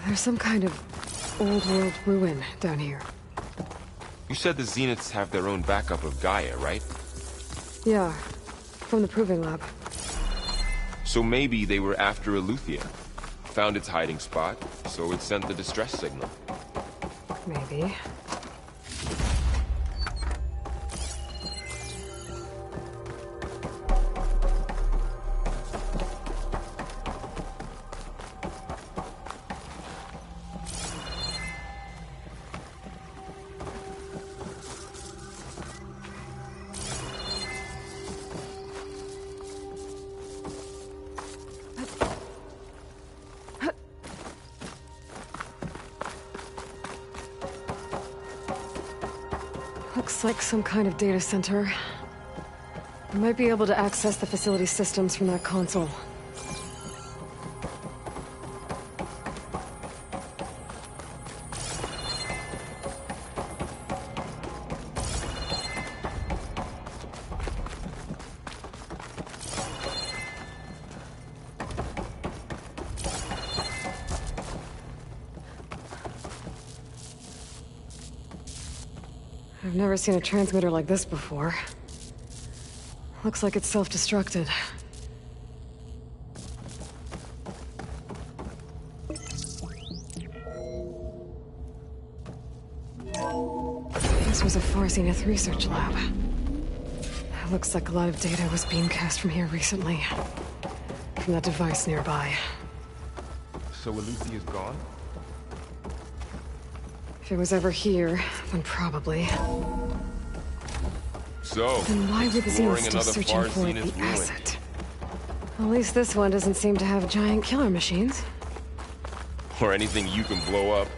Speaker 1: There's some kind of old-world ruin down here.
Speaker 4: You said the Zeniths have their own backup of Gaia, right?
Speaker 1: Yeah, from the Proving Lab.
Speaker 4: So maybe they were after Eleuthia. Found its hiding spot, so it sent the distress signal.
Speaker 1: Maybe. Looks like some kind of data center. I might be able to access the facility systems from that console. I've never seen a transmitter like this before. Looks like it's self-destructed. This was a Far Zenith research lab. Looks like a lot of data was beamcast from here recently. From that device nearby.
Speaker 4: So Eleuthia is gone?
Speaker 1: If it was ever here, then probably.
Speaker 4: So,
Speaker 1: Then why were the
Speaker 4: exploring
Speaker 1: Zeniths still
Speaker 4: another
Speaker 1: searching
Speaker 4: far
Speaker 1: for
Speaker 4: Zenith
Speaker 1: the
Speaker 4: ruin.
Speaker 1: asset? At least this one doesn't seem to have giant killer machines.
Speaker 4: Or anything you can blow up.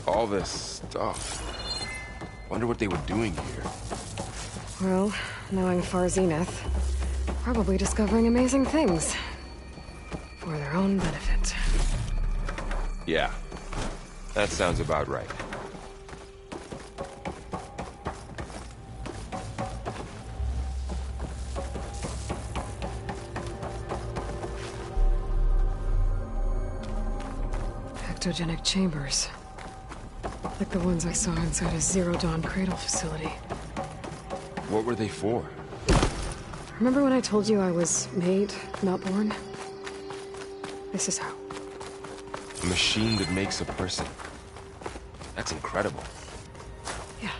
Speaker 4: All this stuff. Wonder what they were doing here.
Speaker 1: Well, knowing Far Zenith, probably discovering amazing things. For their own benefit.
Speaker 4: Yeah, that sounds about right.
Speaker 1: Ectogenic chambers. Like the ones I saw inside a Zero Dawn cradle facility.
Speaker 4: What were they for?
Speaker 1: Remember when I told you I was made, not born? This is how.
Speaker 4: A machine that makes a person. That's incredible.
Speaker 1: Yeah.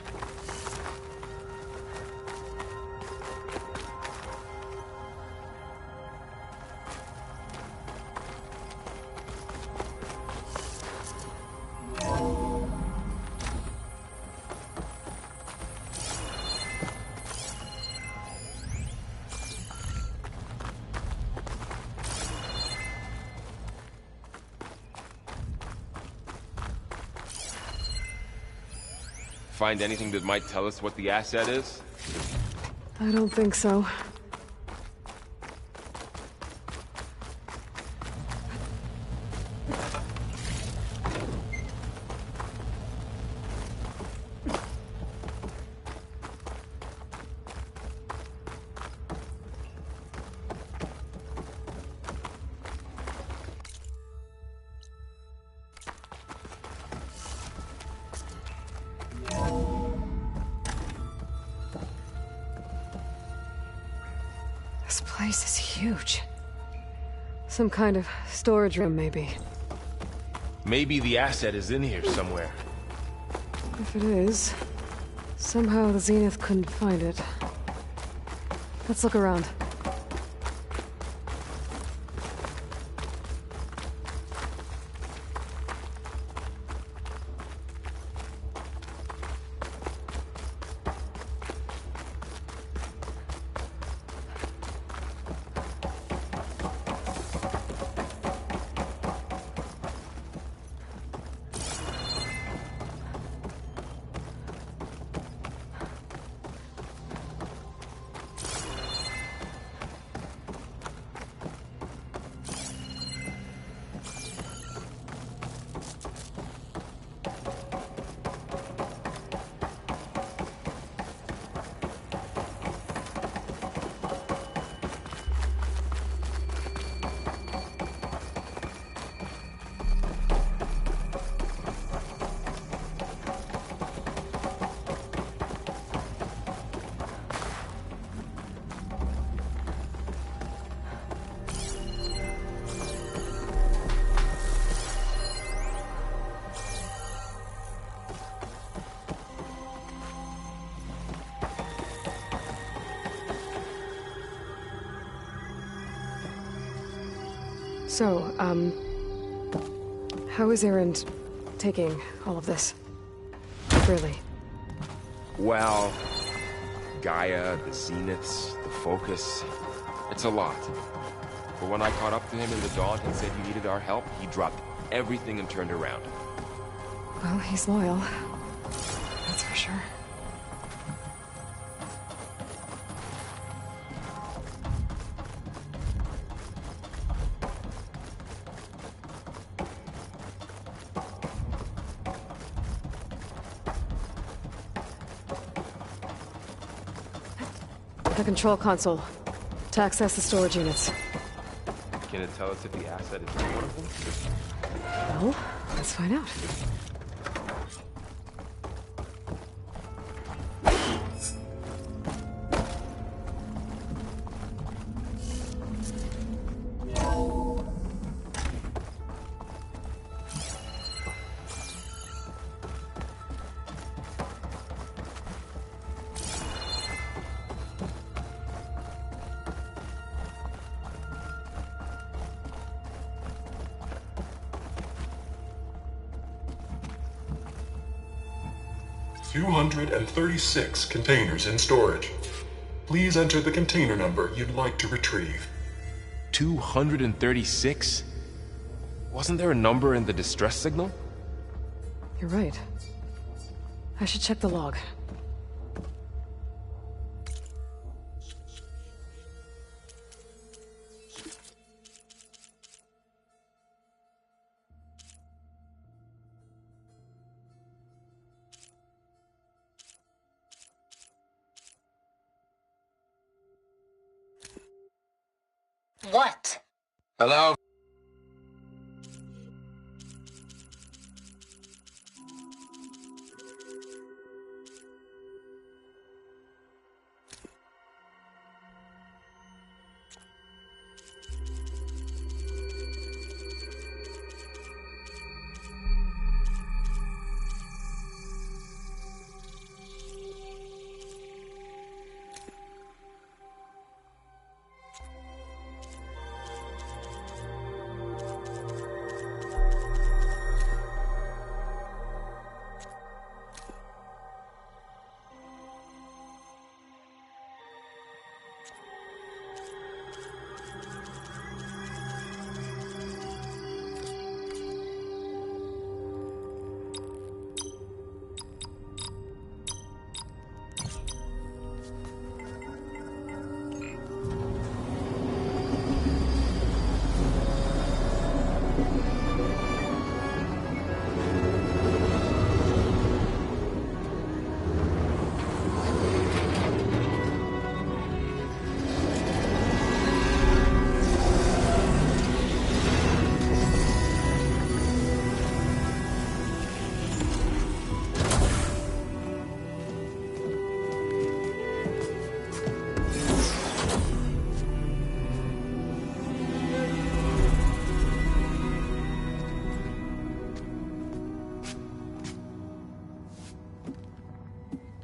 Speaker 4: Find anything that might tell us what the asset is?
Speaker 1: I don't think so. This place is huge. Some kind of storage room, maybe.
Speaker 4: Maybe the asset is in here somewhere.
Speaker 1: If it is, somehow the Zenith couldn't find it. Let's look around. So, how is Erend taking all of this? Really?
Speaker 4: Well, Gaia, the Zeniths, the Focus. It's a lot. But when I caught up to him in the dawn and said he needed our help, he dropped everything and turned around.
Speaker 1: Well, he's loyal. That's for sure. The control console. To access the storage units.
Speaker 4: Can it tell us if the asset is one of them?
Speaker 1: Well, let's find out.
Speaker 12: $236 containers in storage. Please enter the container number you'd like to retrieve.
Speaker 4: 236? Wasn't there a number in the distress signal?
Speaker 1: You're right. I should check the log.
Speaker 10: What?
Speaker 11: Hello?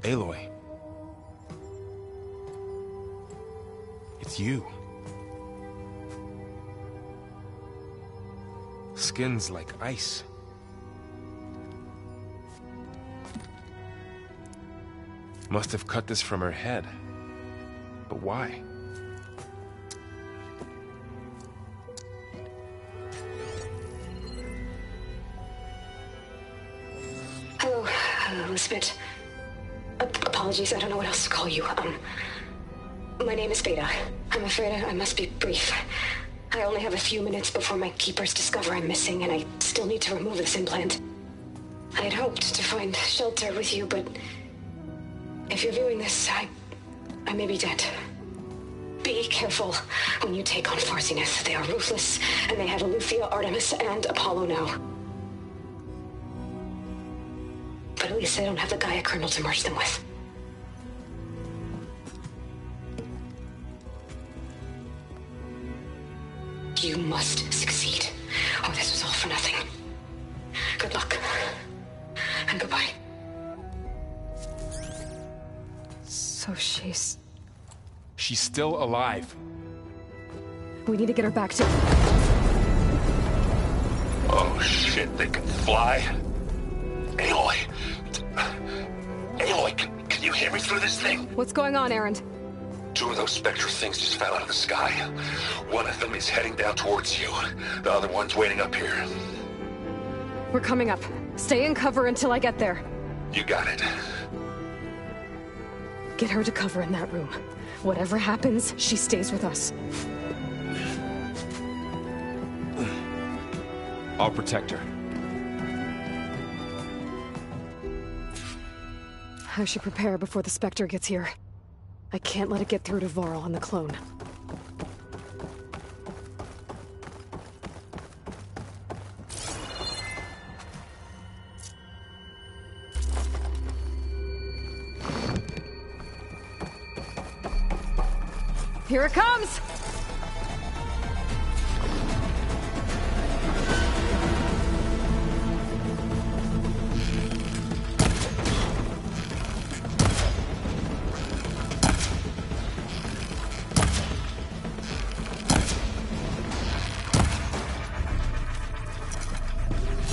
Speaker 4: Aloy. It's you. Skin's like ice. Must have cut this from her head. But why?
Speaker 13: Hello, Elizabeth. Apologies, I don't know what else to call you. My name is Beta. I'm afraid I must be brief. I only have a few minutes before my keepers discover I'm missing, and I still need to remove this implant. I had hoped to find shelter with you, but if you're viewing this, I may be dead. Be careful when you take on Far Zenith. They are ruthless, and they have Eleuthia, Artemis, and Apollo now. But at least they don't have the Gaia kernel to merge them with. You must succeed, or this was all for nothing. Good luck. And goodbye.
Speaker 1: So she's
Speaker 4: still alive.
Speaker 1: We need to get her back to...
Speaker 5: Oh shit, they can fly? Aloy! Aloy, can you hear me through this thing?
Speaker 1: What's going on, Erend?
Speaker 5: Two of those Spectre things just fell out of the sky. One of them is heading down towards you. The other one's waiting up here.
Speaker 1: We're coming up. Stay in cover until I get there.
Speaker 5: You got it.
Speaker 1: Get her to cover in that room. Whatever happens, she stays with us.
Speaker 4: I'll protect her.
Speaker 1: I should prepare before the Spectre gets here. I can't let it get through to Varl and the clone.
Speaker 2: Here it comes!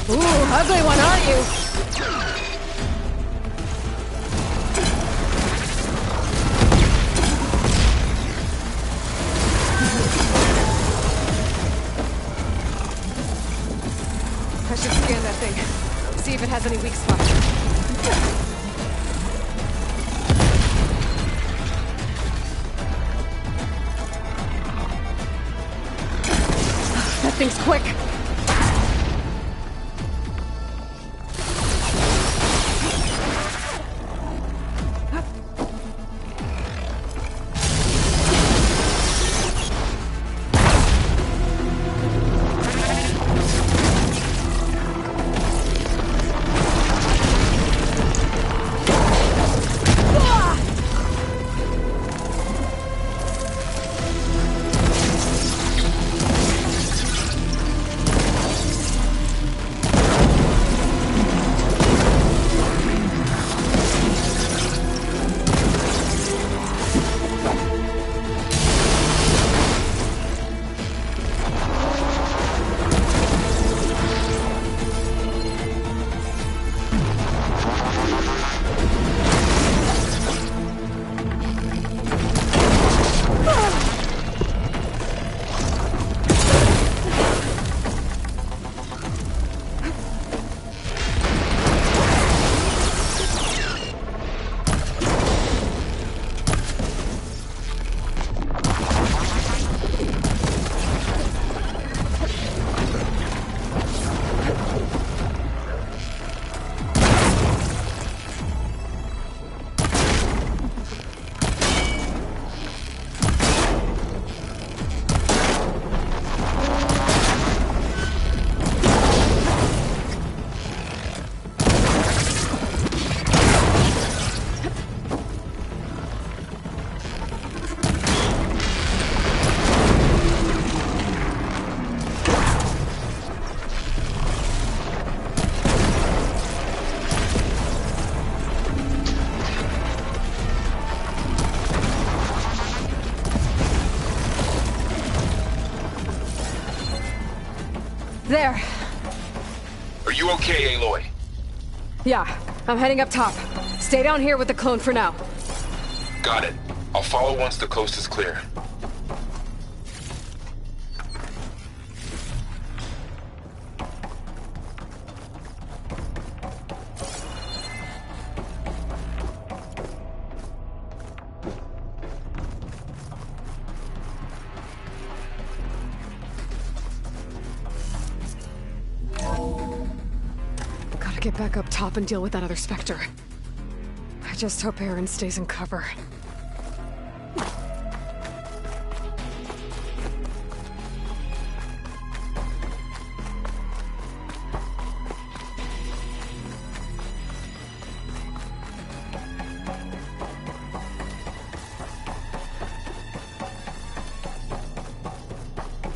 Speaker 1: Ooh, ugly one, aren't you?
Speaker 2: I should scan that thing. See if it has any weak spots.
Speaker 1: That thing's quick.
Speaker 2: There.
Speaker 11: Are you okay, Aloy?
Speaker 2: Yeah, I'm heading up top. Stay down here with the clone for now.
Speaker 11: Got it. I'll follow once the coast is clear.
Speaker 1: Get back up top and deal with that other Spectre. I just hope Erend stays in cover.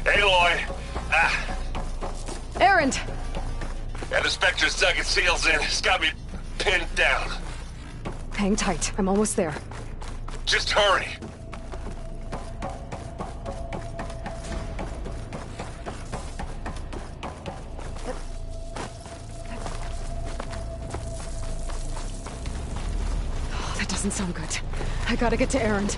Speaker 8: Aloy!
Speaker 1: Erend!
Speaker 8: Yeah, the Spectre's dug its heels in. It's got me pinned down.
Speaker 1: Hang tight. I'm almost there.
Speaker 8: Just hurry.
Speaker 1: Oh, that doesn't sound good. I gotta get to Erend.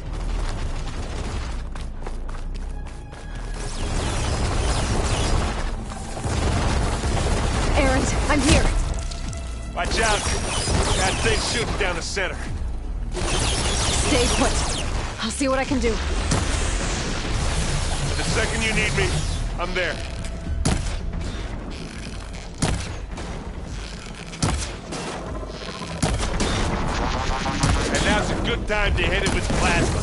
Speaker 1: I'm here.
Speaker 8: Watch out. That thing's shooting down the center.
Speaker 1: Stay put. I'll see what I can do.
Speaker 8: The second you need me, I'm there. And now's a good time to hit it with plasma.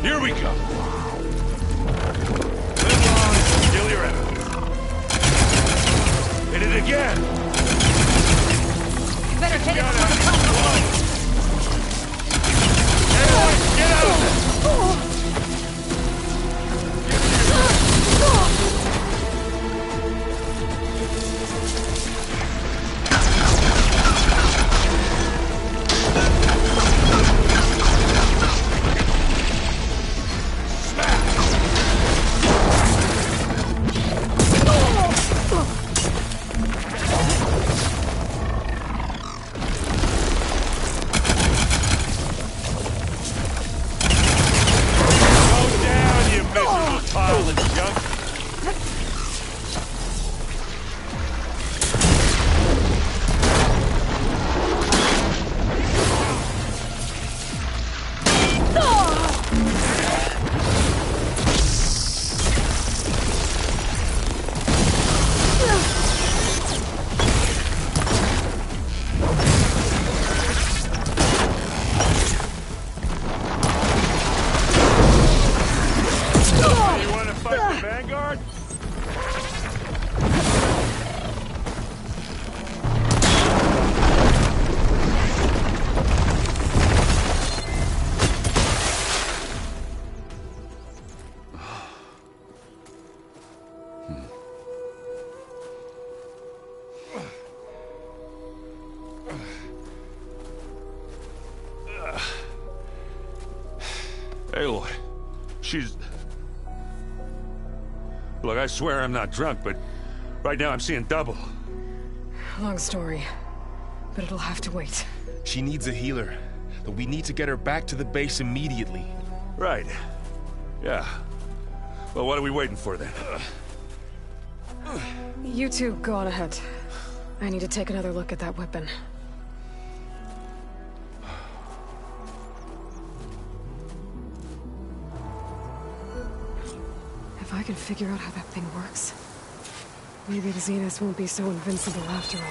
Speaker 8: Here we go. Live long, steal your enemies. Hit it again.
Speaker 2: You better hit it before the comes.
Speaker 8: Get out of there! Aloy, she's... Look, I swear I'm not drunk, but right now I'm seeing double.
Speaker 1: Long story, but it'll have to wait.
Speaker 4: She needs a healer, but we need to get her back to the base immediately.
Speaker 5: Right. Yeah. Well, what are we waiting for then?
Speaker 1: You two go on ahead. I need to take another look at that weapon. If I can figure out how that thing works, maybe the Zeniths won't be so invincible after all.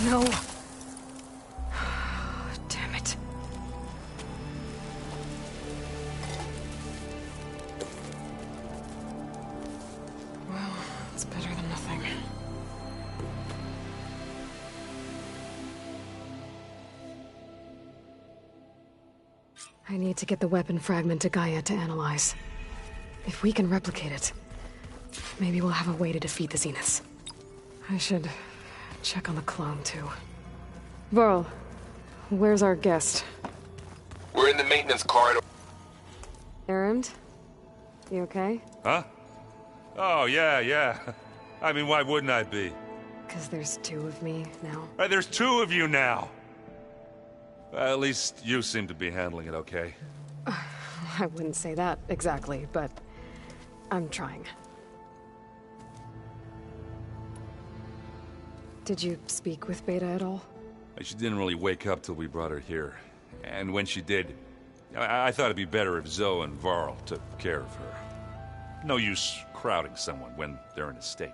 Speaker 1: No. Damn it. Well, it's better than nothing. I need to get the weapon fragment to Gaia to analyze. If we can replicate it, maybe we'll have a way to defeat the Zeniths. I should check on the clone, too. Varl, where's our guest?
Speaker 4: We're in the maintenance corridor.
Speaker 1: Erend? You okay?
Speaker 5: Huh? Oh, yeah. I mean, why wouldn't I be?
Speaker 1: Because there's two of me now.
Speaker 5: There's two of you now! At least you seem to be handling it okay.
Speaker 1: I wouldn't say that exactly, but I'm trying. Did you speak with Beta at all?
Speaker 5: She didn't really wake up till we brought her here. And when she did, I thought it'd be better if Zoe and Varl took care of her. No use crowding someone when they're in a state.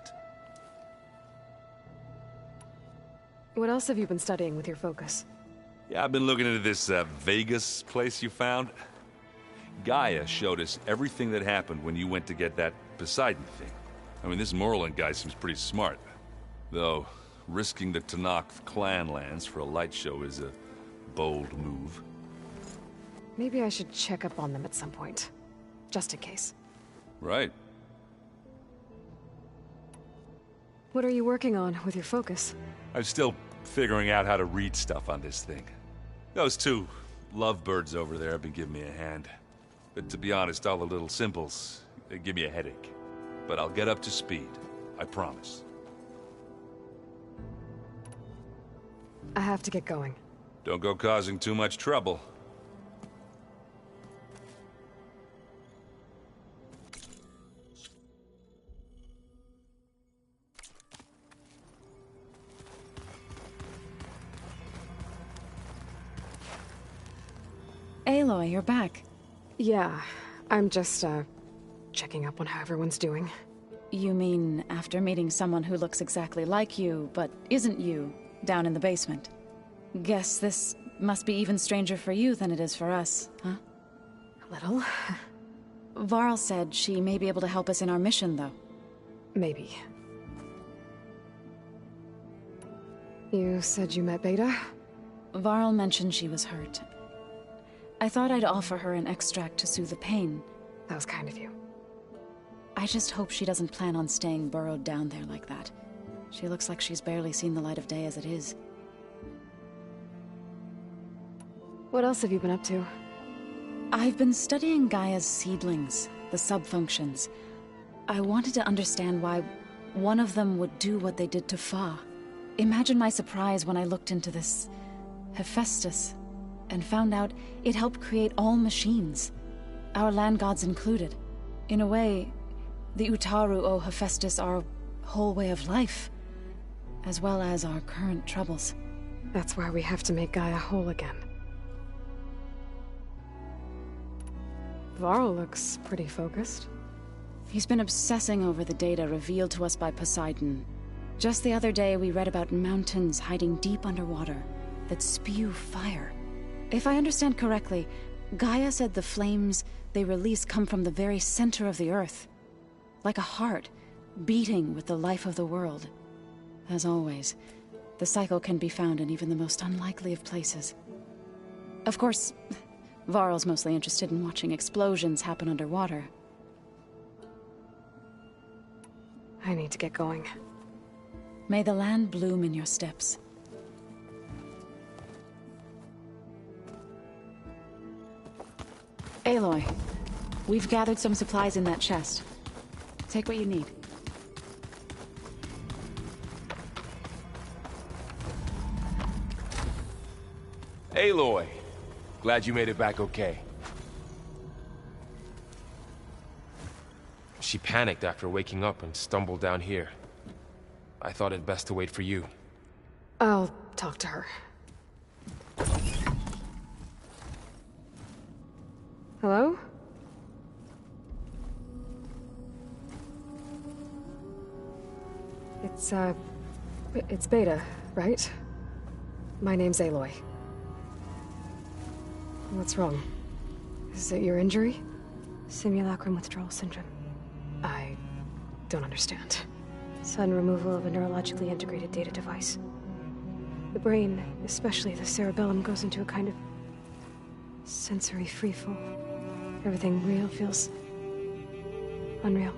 Speaker 1: What else have you been studying with your focus?
Speaker 5: Yeah, I've been looking into this Vegas place you found. Gaia showed us everything that happened when you went to get that Poseidon thing. I mean, this Morlund guy seems pretty smart. Though, risking the Tenakth clan lands for a light show is a bold move.
Speaker 1: Maybe I should check up on them at some point. Just in case.
Speaker 5: Right.
Speaker 1: What are you working on with your focus?
Speaker 5: I'm still figuring out how to read stuff on this thing. Those two lovebirds over there have been giving me a hand. But to be honest, all the little symbols, they give me a headache. But I'll get up to speed. I promise.
Speaker 1: I have to get going.
Speaker 5: Don't go causing too much trouble.
Speaker 6: Aloy, you're back.
Speaker 1: Yeah, I'm just, checking up on how everyone's doing.
Speaker 6: You mean after meeting someone who looks exactly like you, but isn't you, down in the basement? Guess this must be even stranger for you than it is for us, huh?
Speaker 1: A little.
Speaker 6: Varl said she may be able to help us in our mission, though.
Speaker 1: Maybe. You said you met Beta?
Speaker 6: Varl mentioned she was hurt. I thought I'd offer her an extract to soothe the pain.
Speaker 1: That was kind of you.
Speaker 6: I just hope she doesn't plan on staying burrowed down there like that. She looks like she's barely seen the light of day as it is.
Speaker 1: What else have you been up to?
Speaker 6: I've been studying Gaia's seedlings, the subfunctions. I wanted to understand why one of them would do what they did to Fa. Imagine my surprise when I looked into this Hephaestus and found out it helped create all machines, our land gods included. In a way, the Utaru owe Hephaestus our whole way of life, as well as our current troubles.
Speaker 1: That's why we have to make Gaia whole again. Varl looks pretty focused.
Speaker 6: He's been obsessing over the data revealed to us by Poseidon. Just the other day, we read about mountains hiding deep underwater that spew fire. If I understand correctly, Gaia said the flames they release come from the very center of the Earth. Like a heart, beating with the life of the world. As always, the cycle can be found in even the most unlikely of places. Of course, Varl's mostly interested in watching explosions happen underwater.
Speaker 1: I need to get going.
Speaker 6: May the land bloom in your steps. Aloy, we've gathered some supplies in that chest. Take what you need.
Speaker 4: Aloy, glad you made it back okay. She panicked after waking up and stumbled down here. I thought it best to wait for you.
Speaker 1: I'll talk to her. Hello? It's Beta, right? My name's Aloy. What's wrong? Is it your injury?
Speaker 13: Simulacrum withdrawal syndrome.
Speaker 1: I don't understand.
Speaker 13: Sudden removal of a neurologically integrated data device. The brain, especially the cerebellum, goes into a kind of
Speaker 1: Sensory freefall. Everything real feels unreal.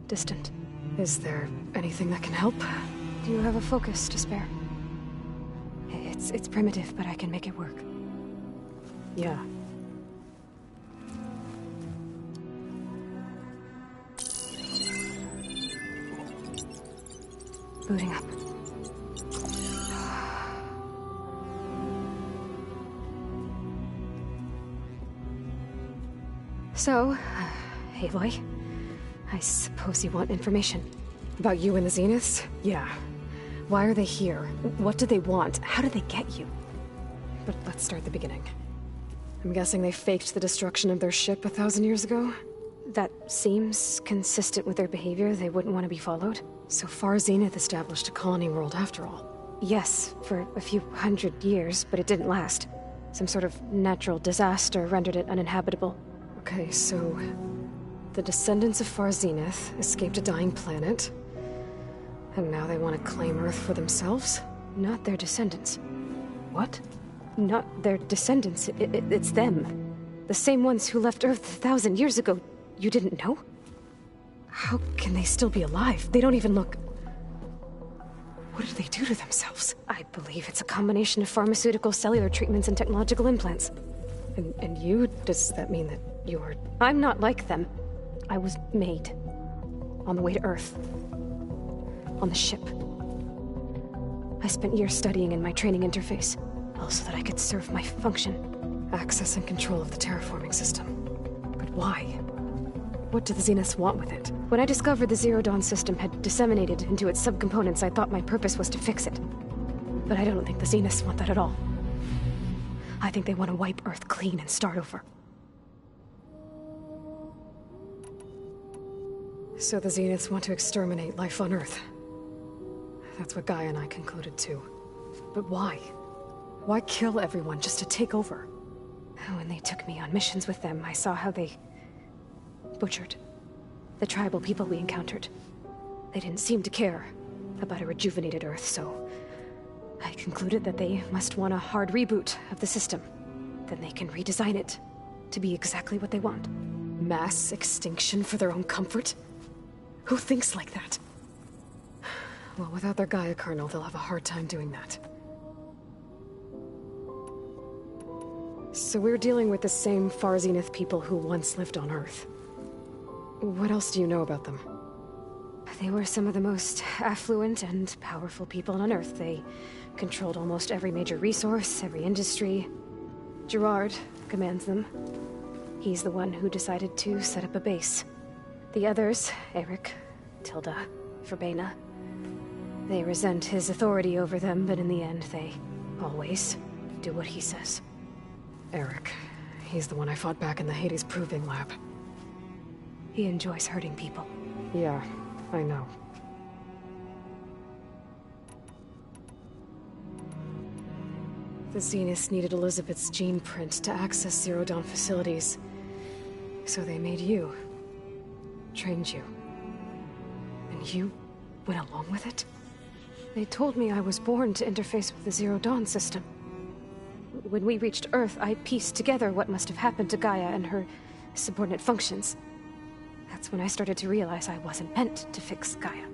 Speaker 1: Distant. Is there anything that can help? Do you have a focus to spare? It's primitive, but I can make it work. Yeah. Booting up. So, Aloy, I suppose you want information. About you and the Zeniths? Yeah. Why are they here? What do they want? How do they get you? But let's start at the beginning. I'm guessing they faked the destruction of their ship 1,000 years ago? That seems consistent with their behavior. They wouldn't want to be followed. So Far Zenith established a colony world after all. Yes, for a few hundred years, but it didn't last. Some sort of natural disaster rendered it uninhabitable. Okay, so the descendants of Far Zenith escaped a dying planet, and now they want to claim Earth for themselves? Not their descendants. What? Not their descendants. It's them. The same ones who left Earth 1,000 years ago. You didn't know? How can they still be alive? They don't even look... What did they do to themselves? I believe it's a combination of pharmaceutical, cellular treatments, and technological implants. And you? Does that mean that you're... I'm not like them. I was made. On the way to Earth. On the ship. I spent years studying in my training interface, all so that I could serve my function. Access and control of the terraforming system. But why? What do the Zeniths want with it? When I discovered the Zero Dawn system had disseminated into its subcomponents, I thought my purpose was to fix it. But I don't think the Zeniths want that at all. I think they want to wipe Earth clean and start over. So the Zeniths want to exterminate life on Earth. That's what Gaia and I concluded too. But why? Why kill everyone just to take over? When they took me on missions with them, I saw how they... butchered the tribal people we encountered. They didn't seem to care about a rejuvenated Earth, so I concluded that they must want a hard reboot of the system. Then they can redesign it to be exactly what they want. Mass extinction for their own comfort? Who thinks like that? Well, without their Gaia kernel, they'll have a hard time doing that. So we're dealing with the same Far Zenith people who once lived on Earth. What else do you know about them? They were some of the most affluent and powerful people on Earth. They controlled almost every major resource, every industry. Gerard commands them. He's the one who decided to set up a base. The others, Eric, Tilda, Verbena, they resent his authority over them, but in the end, they always do what he says. Eric, he's the one I fought back in the Hades Proving Lab. He enjoys hurting people. Yeah, I know. The Zeniths needed Elizabeth's gene print to access Zero Dawn facilities. So they made you. Trained you. And you went along with it? They told me I was born to interface with the Zero Dawn system. When we reached Earth, I pieced together what must have happened to Gaia and her subordinate functions. That's when I started to realize I wasn't meant to fix Gaia.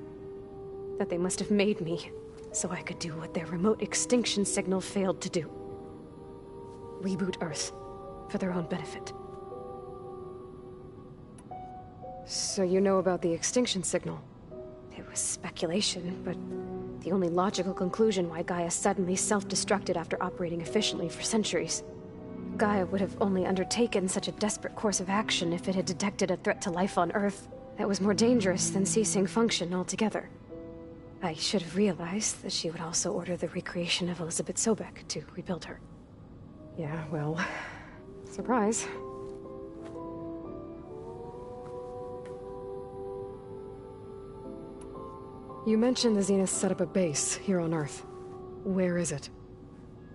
Speaker 1: That they must have made me so I could do what their remote extinction signal failed to do. Reboot Earth for their own benefit. So you know about the extinction signal? It was speculation, but the only logical conclusion why Gaia suddenly self-destructed after operating efficiently for centuries. Gaia would have only undertaken such a desperate course of action if it had detected a threat to life on Earth that was more dangerous than ceasing function altogether. I should have realized that she would also order the recreation of Elizabeth Sobek to rebuild her. Yeah, well, surprise. You mentioned the Zeniths set up a base here on Earth. Where is it?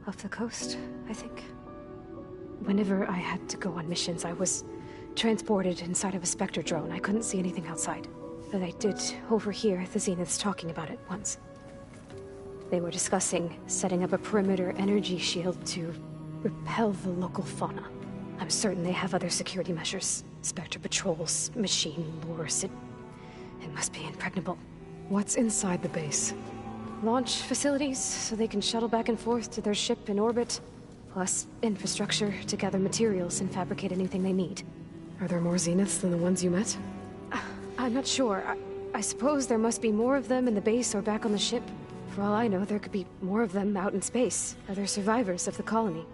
Speaker 1: Off the coast, I think. Whenever I had to go on missions, I was transported inside of a Spectre drone. I couldn't see anything outside. But I did overhear the Zeniths talking about it once. They were discussing setting up a perimeter energy shield to repel the local fauna. I'm certain they have other security measures. Spectre patrols, machine lures. It must be impregnable. What's inside the base? Launch facilities, so they can shuttle back and forth to their ship in orbit. Plus, infrastructure to gather materials and fabricate anything they need. Are there more Zeniths than the ones you met? I'm not sure. I suppose there must be more of them in the base or back on the ship. For all I know, there could be more of them out in space. Other survivors of the colony.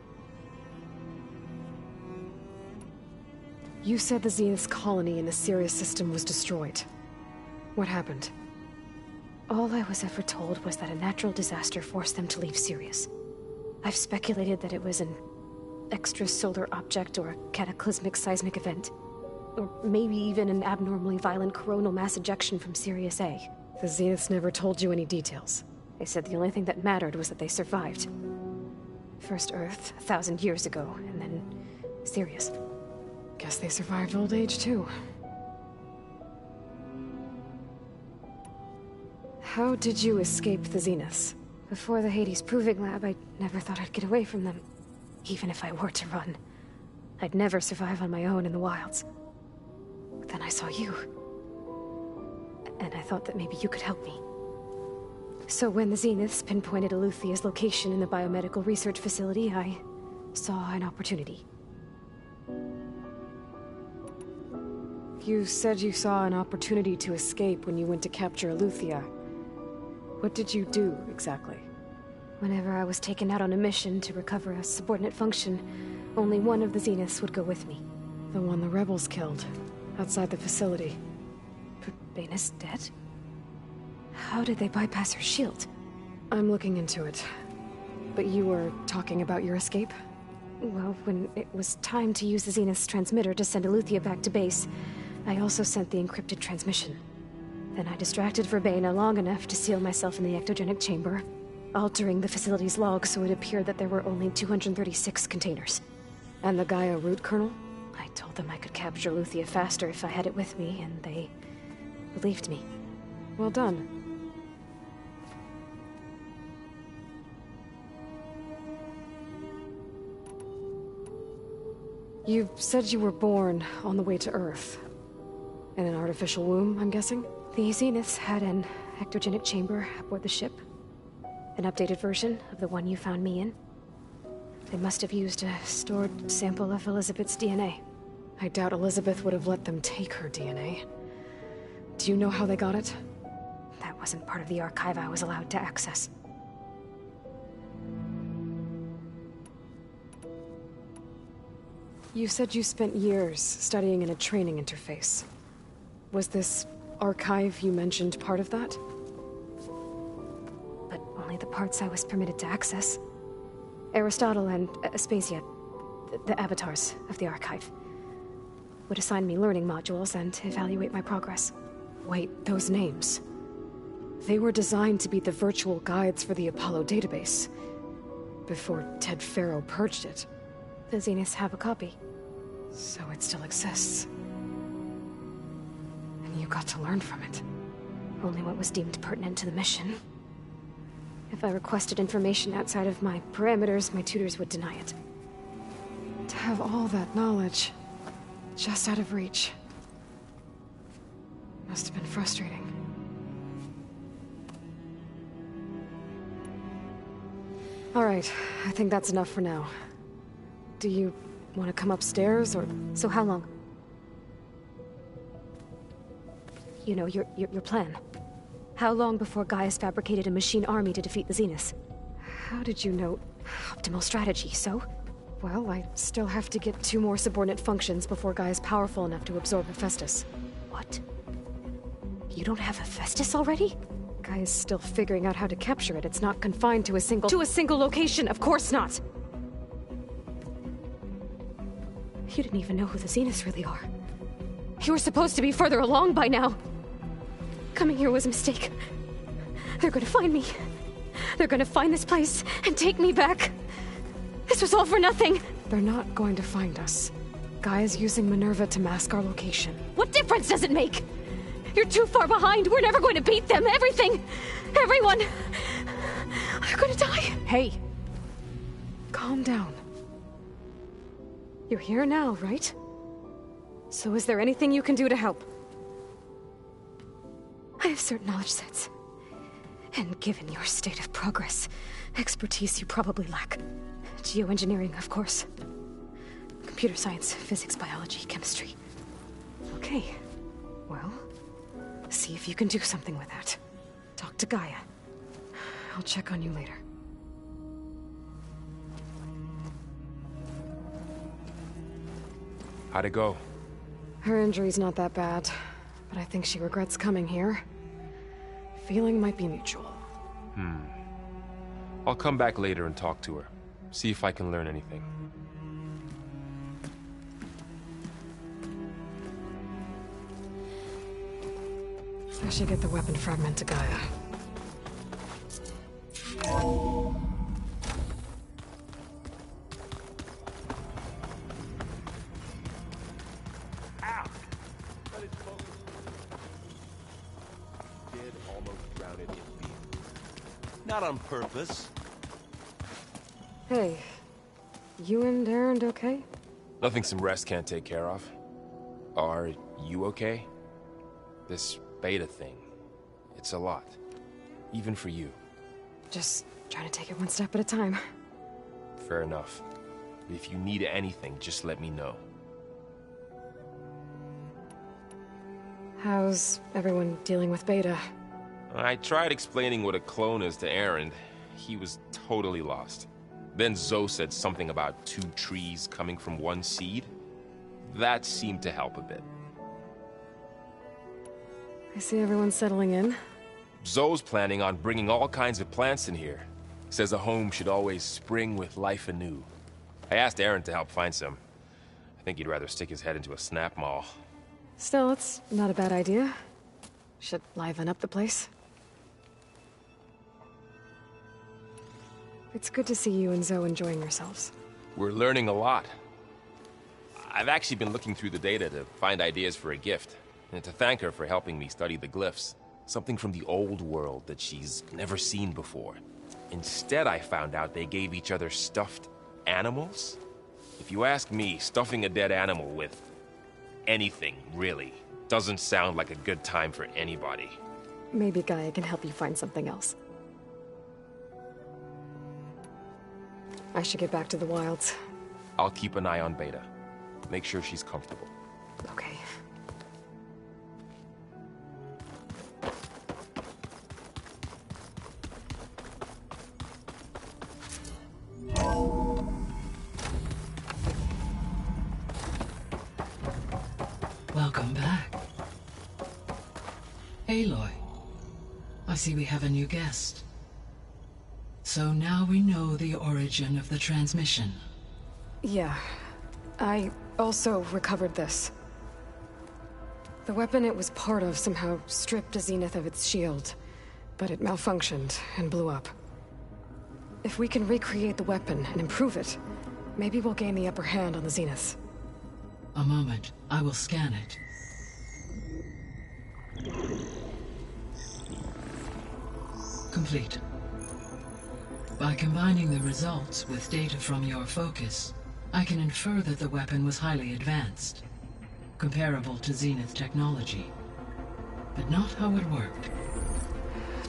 Speaker 1: You said the Zenith's colony in the Sirius system was destroyed. What happened? All I was ever told was that a natural disaster forced them to leave Sirius. I've speculated that it was an extrasolar object or a cataclysmic seismic event. Or maybe even an abnormally violent coronal mass ejection from Sirius A. The Zeniths never told you any details. They said the only thing that mattered was that they survived. First Earth, 1,000 years ago, and then Sirius. Guess they survived old age, too. How did you escape the Zeniths? Before the Hades Proving Lab, I never thought I'd get away from them. Even if I were to run. I'd never survive on my own in the wilds. But then I saw you. And I thought that maybe you could help me. So when the Zeniths pinpointed Eluthia's location in the biomedical research facility, I saw an opportunity. You said you saw an opportunity to escape when you went to capture Eluthia. What did you do, exactly? Whenever I was taken out on a mission to recover a subordinate function, only one of the Zeniths would go with me. The one the rebels killed, outside the facility. But Baina's dead? How did they bypass her shield? I'm looking into it. But you were talking about your escape? Well, when it was time to use the Zenith's transmitter to send Eluthia back to base, I also sent the encrypted transmission. Then I distracted Verbena long enough to seal myself in the ectogenic chamber, altering the facility's log so it appeared that there were only 236 containers. And the Gaia root kernel? I told them I could capture Eluthia faster if I had it with me, and they believed me. Well done. You said you were born on the way to Earth. In an artificial womb, I'm guessing? The Zeniths had an ectogenic chamber aboard the ship. An updated version of the one you found me in. They must have used a stored sample of Elizabeth's DNA. I doubt Elizabeth would have let them take her DNA. Do you know how they got it? That wasn't part of the archive I was allowed to access. You said you spent years studying in a training interface. Was this archive you mentioned part of that? But only the parts I was permitted to access. Aristotle and Aspasia, the avatars of the archive, would assign me learning modules and evaluate my progress. Wait, those names. They were designed to be the virtual guides for the Apollo database, before Ted Faro purged it. The Zeniths have a copy. So it still exists. And you got to learn from it. Only what was deemed pertinent to the mission. If I requested information outside of my parameters, my tutors would deny it. To have all that knowledge, just out of reach, must have been frustrating. All right, I think that's enough for now. Do you want to come upstairs, or... So how long? You know, your plan. How long before Gaius fabricated a machine army to defeat the Zeniths? How did you know? Optimal strategy, so? Well, I still have to get 2 more subordinate functions before Gaia's powerful enough to absorb Hephaestus. What? You don't have Hephaestus already? Gaia's still figuring out how to capture it. It's not confined to a single location, of course not! You didn't even know who the Zeniths really are. You were supposed to be further along by now. Coming here was a mistake. They're gonna find me. They're gonna find this place and take me back. This was all for nothing. They're not going to find us. Gaia's using Minerva to mask our location. What difference does it make? You're too far behind. We're never going to beat them. Everything. Everyone. They're gonna die. Hey. Calm down. You're here now, right? So is there anything you can do to help? I have certain knowledge sets. And given your state of progress, expertise you probably lack. Geoengineering, of course. Computer science, physics, biology, chemistry. Okay. Well, see if you can do something with that. Talk to Gaia. I'll check on you later.
Speaker 4: How'd it go?
Speaker 1: Her injury's not that bad, but I think she regrets coming here. Feeling might be mutual.
Speaker 4: I'll come back later and talk to her. See if I can learn anything.
Speaker 1: I should get the weapon fragment to Gaia.
Speaker 8: Not on purpose.
Speaker 1: Hey, you and Erend okay?
Speaker 4: Nothing some rest can't take care of. Are you okay? This beta thing, it's a lot. Even for you.
Speaker 1: Just trying to take it one step at a time.
Speaker 4: Fair enough. If you need anything, just let me know.
Speaker 1: How's everyone dealing with Beta?
Speaker 4: I tried explaining what a clone is to Erend. He was totally lost. Then Zoe said something about 2 trees coming from 1 seed. That seemed to help a bit.
Speaker 1: I see everyone settling in.
Speaker 4: Zoe's planning on bringing all kinds of plants in here. Says a home should always spring with life anew. I asked Erend to help find some. I think he'd rather stick his head into a snap mall.
Speaker 1: Still, it's not a bad idea. Should liven up the place. It's good to see you and Zoe enjoying yourselves.
Speaker 4: We're learning a lot. I've actually been looking through the data to find ideas for a gift, and to thank her for helping me study the glyphs. Something from the old world that she's never seen before. Instead, I found out they gave each other stuffed animals. If you ask me, stuffing a dead animal with anything, really, doesn't sound like a good time for anybody.
Speaker 1: Maybe Gaia can help you find something else. I should get back to the wilds.
Speaker 4: I'll keep an eye on Beta. Make sure she's comfortable.
Speaker 1: Okay.
Speaker 7: Welcome back. Aloy, I see we have a new guest. So now we know the origin of the transmission.
Speaker 1: Yeah. I also recovered this. The weapon it was part of somehow stripped a Zenith of its shield, but it malfunctioned and blew up. If we can recreate the weapon and improve it, maybe we'll gain the upper hand on the Zeniths.
Speaker 7: A moment. I will scan it. Complete. By combining the results with data from your focus, I can infer that the weapon was highly advanced, comparable to Zenith technology, but not how it worked.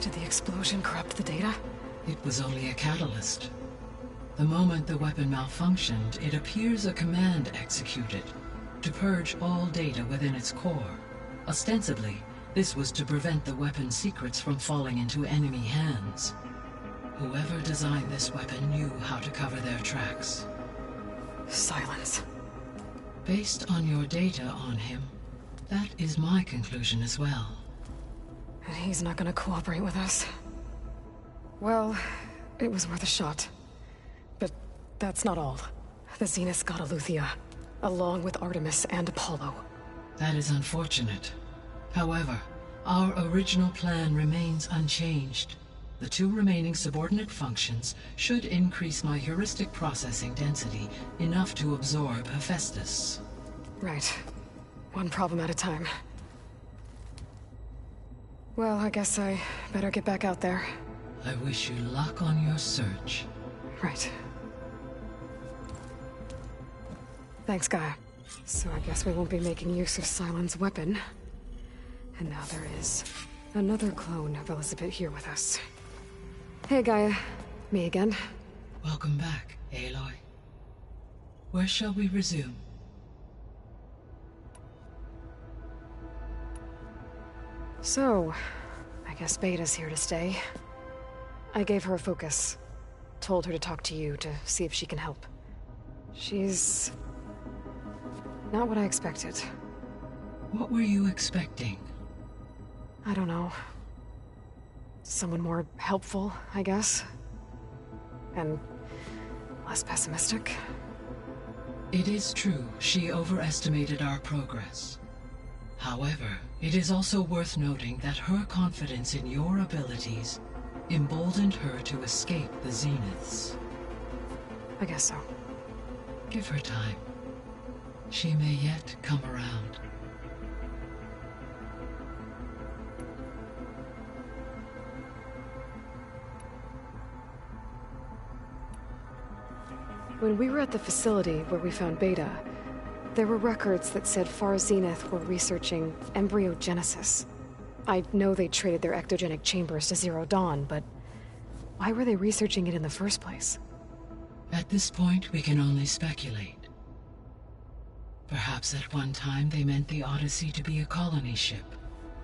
Speaker 1: Did the explosion corrupt the data?
Speaker 7: It was only a catalyst. The moment the weapon malfunctioned, it appears a command executed to purge all data within its core. Ostensibly, this was to prevent the weapon's secrets from falling into enemy hands. Whoever designed this weapon knew how to cover their tracks.
Speaker 1: Silence.
Speaker 7: Based on your data on him, that is my conclusion as well.
Speaker 1: And he's not gonna cooperate with us. Well, it was worth a shot. But that's not all. The Zeniths got Eleuthia, along with Artemis and Apollo.
Speaker 7: That is unfortunate. However, our original plan remains unchanged. The 2 remaining subordinate functions should increase my heuristic processing density enough to absorb Hephaestus.
Speaker 1: Right. One problem at a time. Well, I guess I better get back out there.
Speaker 7: I wish you luck on your search.
Speaker 1: Right. Thanks, Gaia. So I guess we won't be making use of Sylens' weapon. And now there is another clone of Elizabeth here with us. Hey, Gaia. Me again.
Speaker 7: Welcome back, Aloy. Where shall we resume?
Speaker 1: So, I guess Beta's here to stay. I gave her a focus. Told her to talk to you to see if she can help. She's... not what I expected.
Speaker 7: What were you expecting?
Speaker 1: I don't know. Someone more helpful, I guess. And less pessimistic.
Speaker 7: It is true, she overestimated our progress. However, it is also worth noting that her confidence in your abilities emboldened her to escape the Zeniths.
Speaker 1: I guess so.
Speaker 7: Give her time. She may yet come around.
Speaker 1: When we were at the facility where we found Beta, there were records that said Far Zenith were researching embryogenesis. I know they traded their ectogenic chambers to Zero Dawn, but why were they researching it in the first place?
Speaker 7: At this point, we can only speculate. Perhaps at one time they meant the Odyssey to be a colony ship,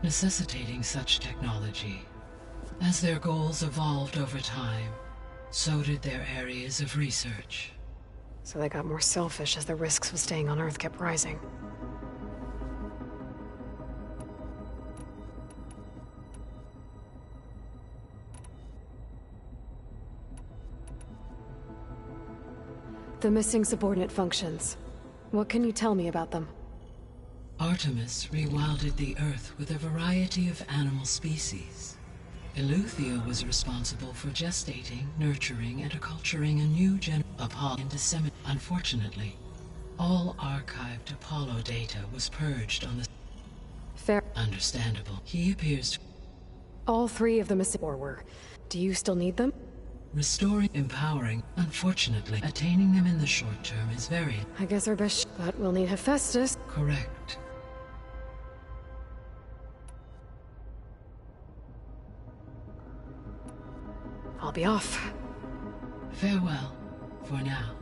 Speaker 7: necessitating such technology. As their goals evolved over time, so did their areas of research.
Speaker 1: So they got more selfish as the risks of staying on Earth kept rising. The missing subordinate functions. What can you tell me about them?
Speaker 7: Artemis rewilded the Earth with a variety of animal species. Eleuthia was responsible for gestating, nurturing, and acculturating a new gen of Apollo and disseminate. Unfortunately, all archived Apollo data was purged on the...
Speaker 1: Fair.
Speaker 7: Understandable. He appears to...
Speaker 1: All three of the missing were. Do you still need them?
Speaker 7: Restoring, empowering. Unfortunately, attaining them in the short term is very...
Speaker 1: I guess our best but we'll need Hephaestus.
Speaker 7: Correct.
Speaker 1: I'll be off.
Speaker 7: Farewell, for now.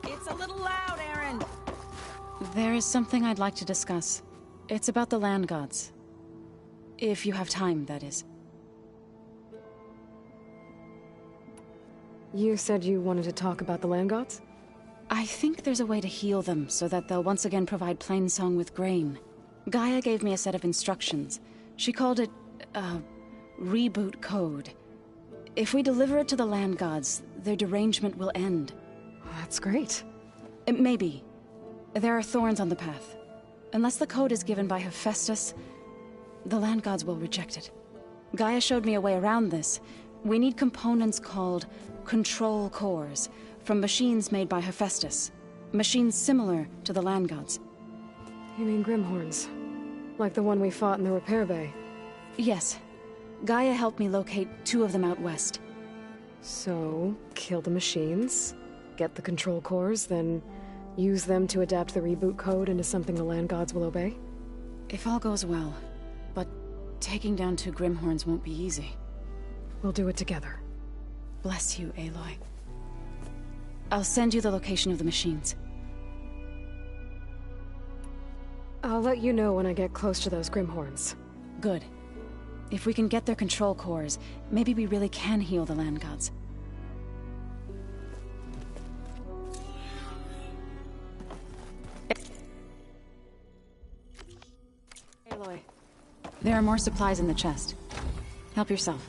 Speaker 3: It's a little loud, Aaron.
Speaker 6: There is something I'd like to discuss. It's about the land gods. If you have time, that is.
Speaker 1: You said you wanted to talk about the land gods?
Speaker 6: I think there's a way to heal them so that they'll once again provide Plainsong with grain. Gaia gave me a set of instructions. She called it, reboot code. If we deliver it to the land gods, their derangement will end.
Speaker 1: That's great.
Speaker 6: Maybe. There are thorns on the path. Unless the code is given by Hephaestus, the land gods will reject it. Gaia showed me a way around this. We need components called control cores, from machines made by Hephaestus. Machines similar to the land gods.
Speaker 1: You mean Grimhorns? Like the one we fought in the repair bay?
Speaker 6: Yes. Gaia helped me locate 2 of them out west.
Speaker 1: So, kill the machines, get the control cores, then use them to adapt the reboot code into something the land gods will obey?
Speaker 6: If all goes well. But taking down 2 Grimhorns won't be easy.
Speaker 1: We'll do it together.
Speaker 6: Bless you, Aloy. I'll send you the location of the machines.
Speaker 1: I'll let you know when I get close to those Grimhorns.
Speaker 6: Good. If we can get their control cores, maybe we really can heal the land gods.
Speaker 1: Aloy.
Speaker 6: There are more supplies in the chest. Help yourself.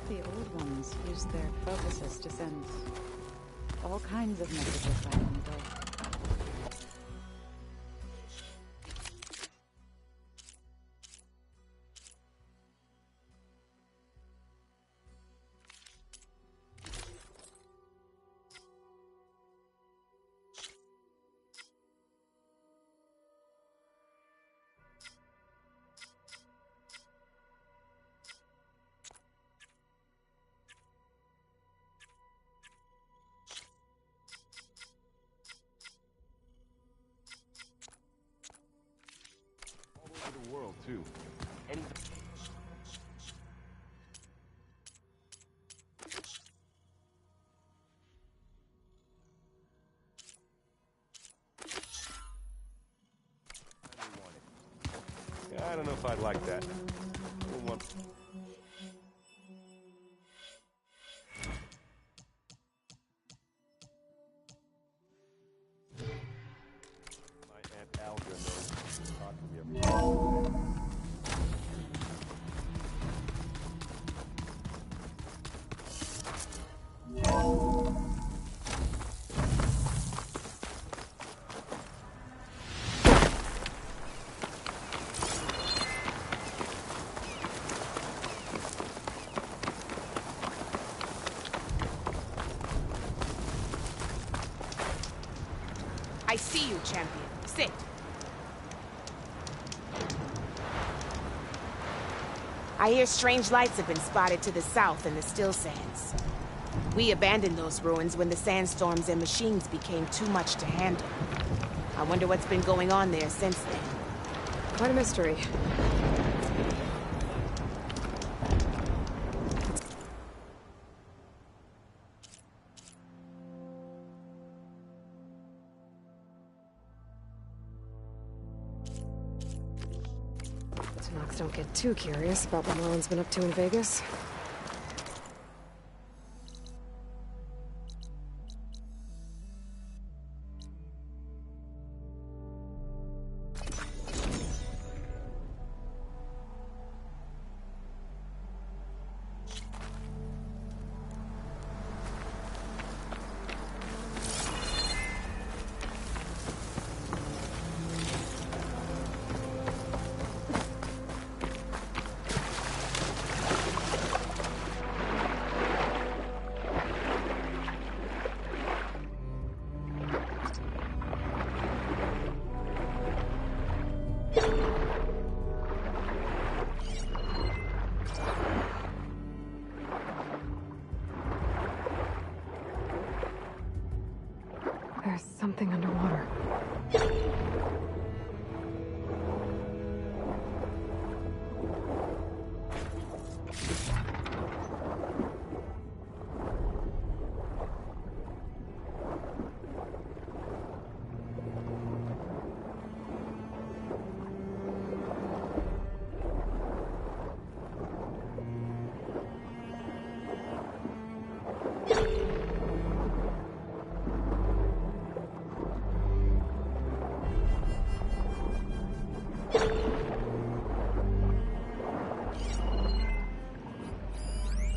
Speaker 6: The old ones used their focuses to send all kinds of messages back in the day.
Speaker 8: too. Any... I don't know if I'd like that. My Aunt Alga knows to talk to me every day.
Speaker 14: I see you, champion. Sit. I hear strange lights have been spotted to the south in the Still Sands. We abandoned those ruins when the sandstorms and machines became too much to handle. I wonder what's been going on there since then.
Speaker 1: Quite a mystery. Tanox don't get too curious about what Merlin's been up to in Vegas. There's something underwater.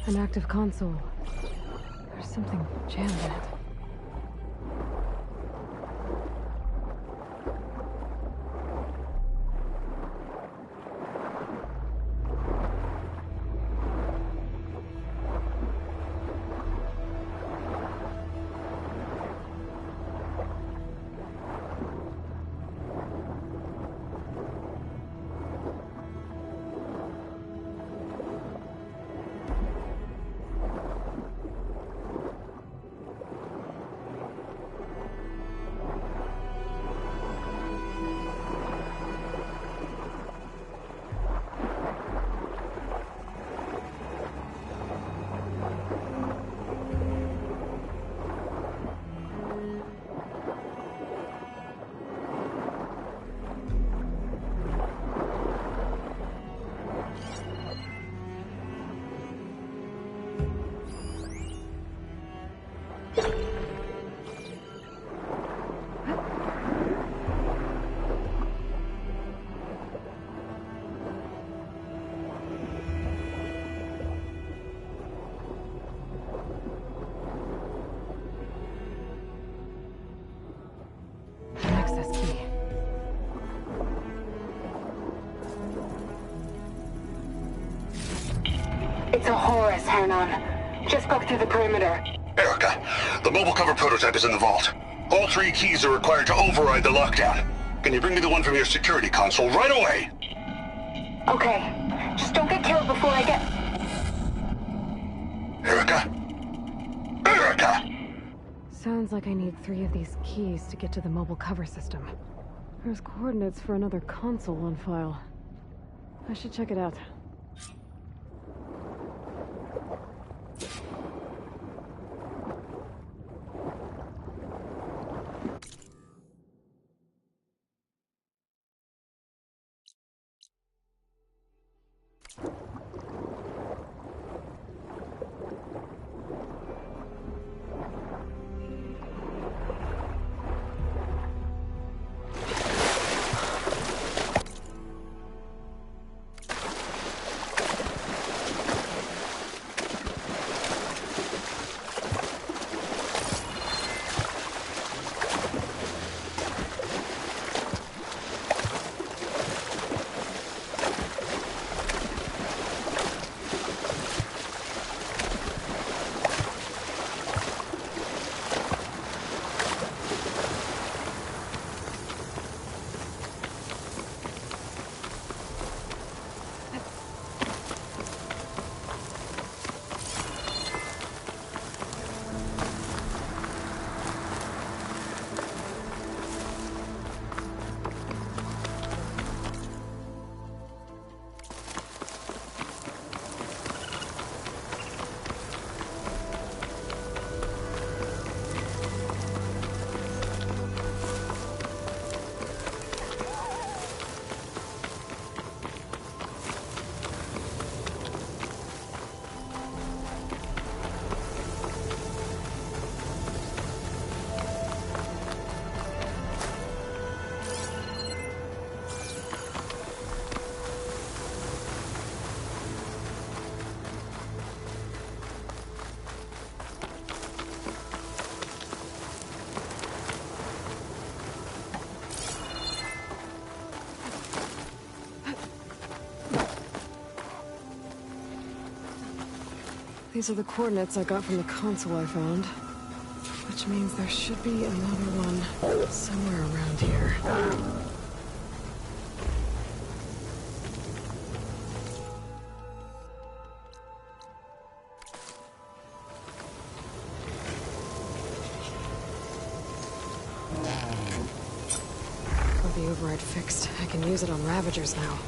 Speaker 1: An active console. There's something jammed in it.
Speaker 13: It's a Horus, Hernon. Just broke through the perimeter.
Speaker 11: Erica, the mobile cover prototype is in the vault. All 3 keys are required to override the lockdown. Can you bring me the one from your security console right away?
Speaker 13: Okay. Just don't get killed before I get...
Speaker 11: Erica? Erica!
Speaker 1: Sounds like I need 3 of these keys to get to the mobile cover system. There's coordinates for another console on file. I should check it out. These are the coordinates I got from the console I found. Which means there should be another one somewhere around here. With the override fixed, I can use it on Ravagers now.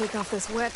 Speaker 1: shake off this wet.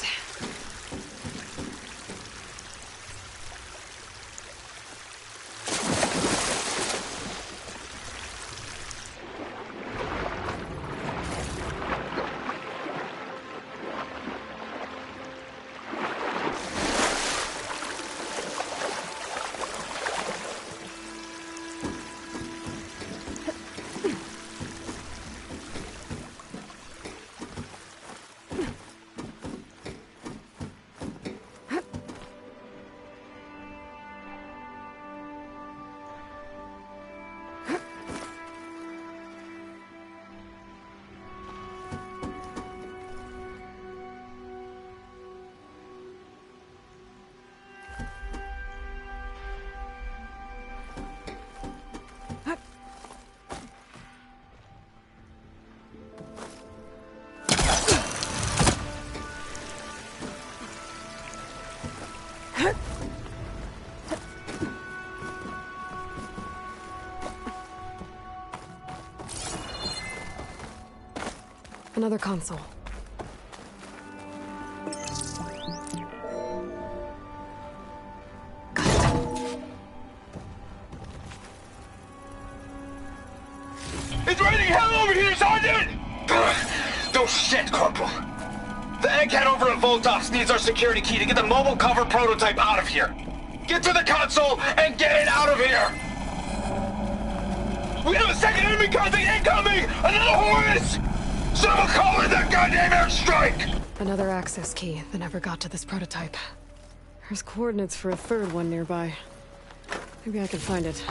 Speaker 1: Another console.
Speaker 11: It's raining hell over here, Sergeant! No shit, Corporal. The egghead over at Voltos needs our security key to get the mobile cover prototype out of here. Get to the console and get it out of here! We have a second enemy contact incoming! Another Horus! Someone call in that goddamn airstrike!
Speaker 1: Another access key that never got to this prototype. There's coordinates for a third one nearby. Maybe I can find it.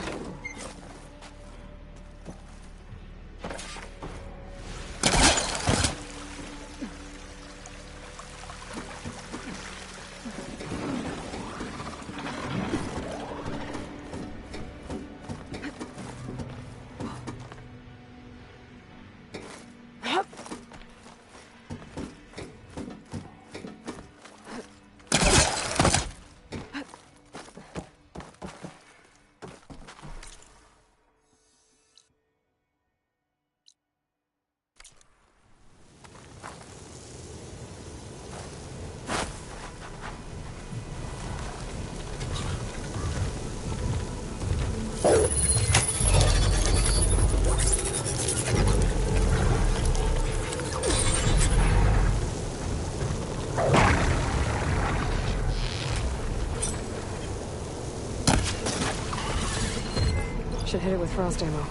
Speaker 1: Should hit it with frost ammo.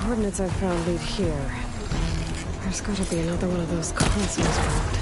Speaker 1: coordinates I've found lead here. There's gotta be another one of those consoles around.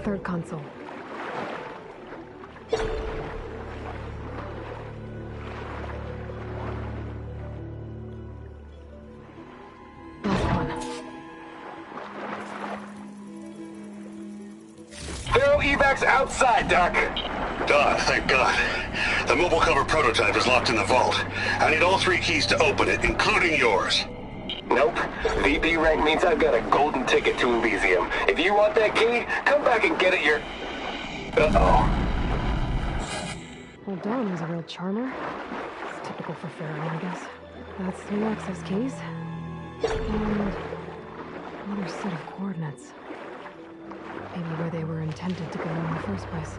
Speaker 1: Third console. Last one.
Speaker 11: Thero evacs outside, Doc. Thank God. The mobile cover prototype is locked in the vault. I need all 3 keys to open it, including yours. Nope. VP rank means I've got a golden ticket to Elysium. If you want that key, come back and get it your... Uh-oh.
Speaker 1: Well, Dawn was a real charmer. It's typical for Pharaoh, I guess. That's 3 access keys. And another set of coordinates. Maybe where they were intended to go in the first place.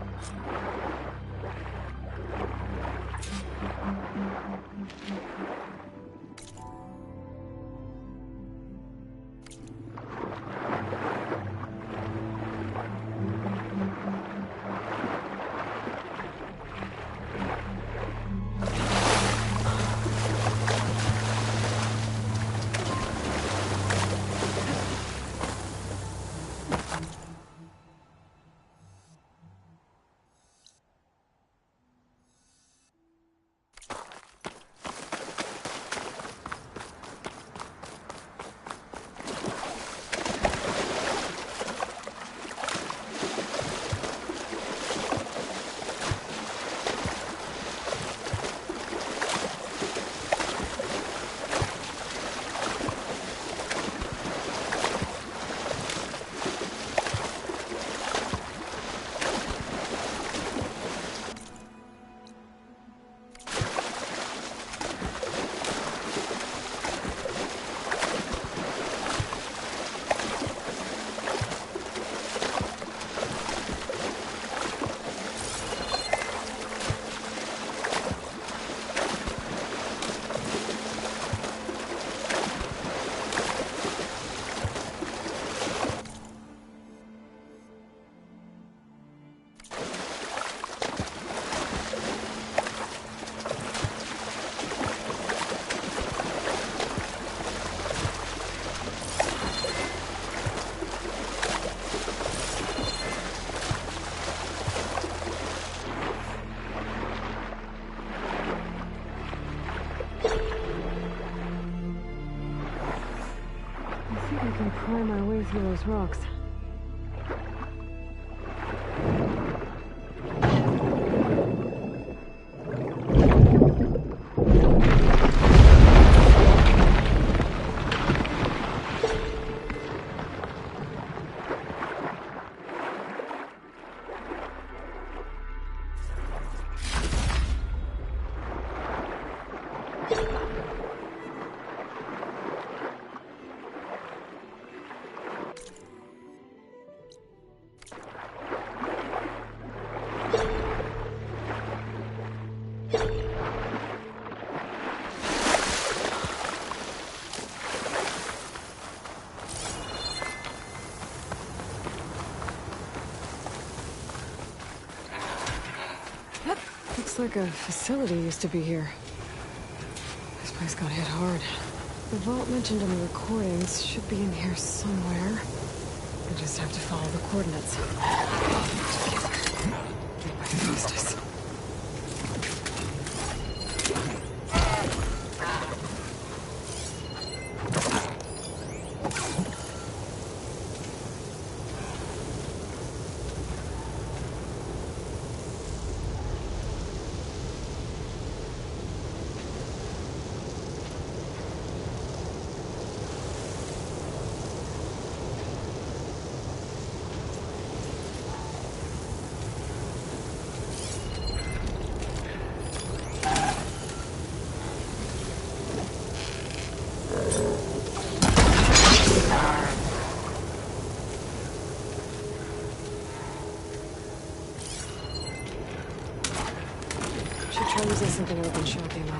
Speaker 1: Climb our way through those rocks. Looks like a facility used to be here. This place got hit hard. The vault mentioned in the recordings should be in here somewhere. I just have to follow the coordinates. Made by Hephaestus. Try using something other than shock ammo.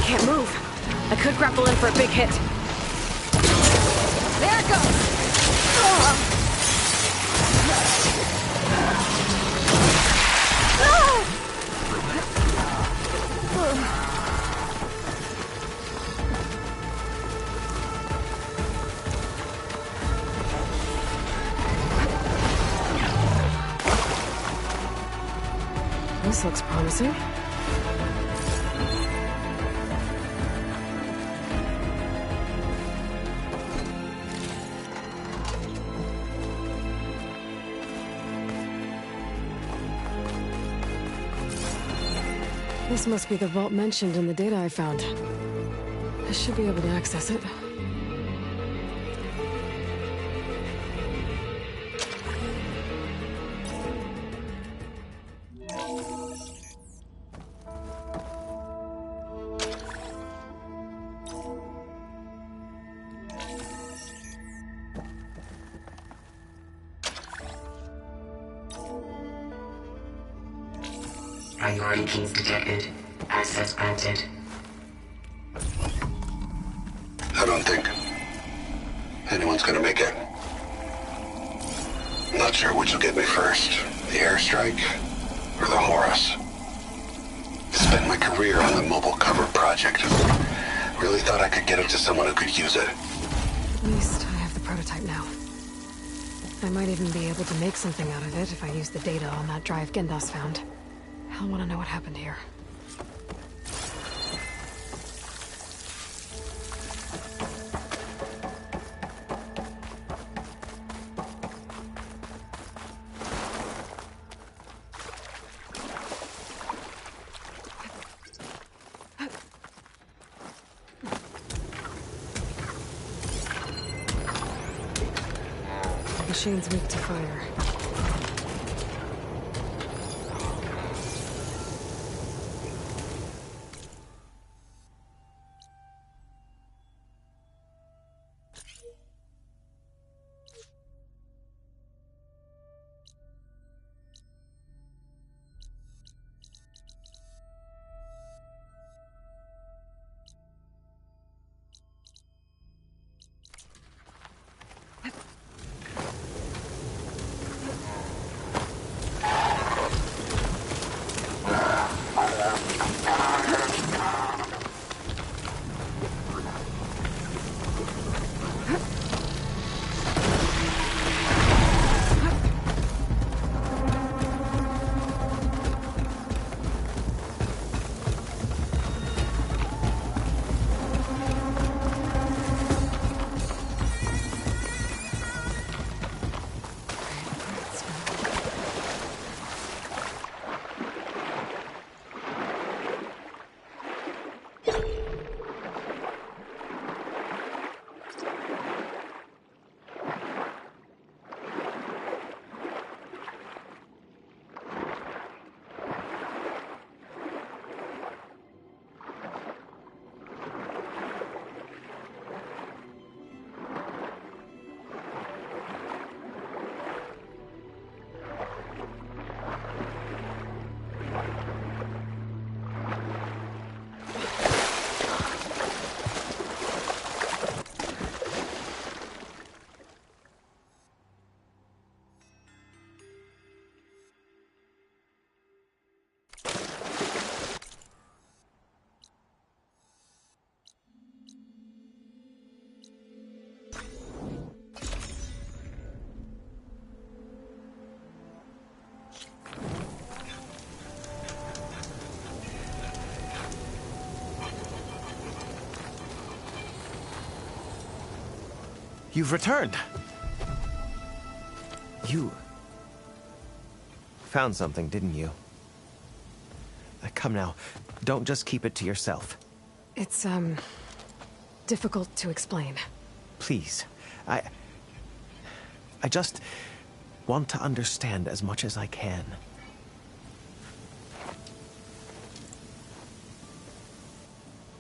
Speaker 1: Can't move. I could grapple in for a big hit.
Speaker 2: There it goes!
Speaker 1: This looks promising. This must be the vault mentioned in the data I found. I should be able to access it.
Speaker 9: Priority keys detected. Access granted.
Speaker 15: I don't think anyone's gonna make it. I'm not sure which will get me first. The airstrike or the Horus. Spent my career on the mobile cover project. Really thought I could get it to someone who could use it.
Speaker 1: At least I have the prototype now. I might even be able to make something out of it if I use the data on that drive Gendas found. I want to know what happened here. Machine's weak to fire.
Speaker 16: You've returned. You found something, didn't you? Come now, don't just keep it to yourself.
Speaker 1: It's, difficult to explain.
Speaker 16: Please, I just want to understand as much as I can.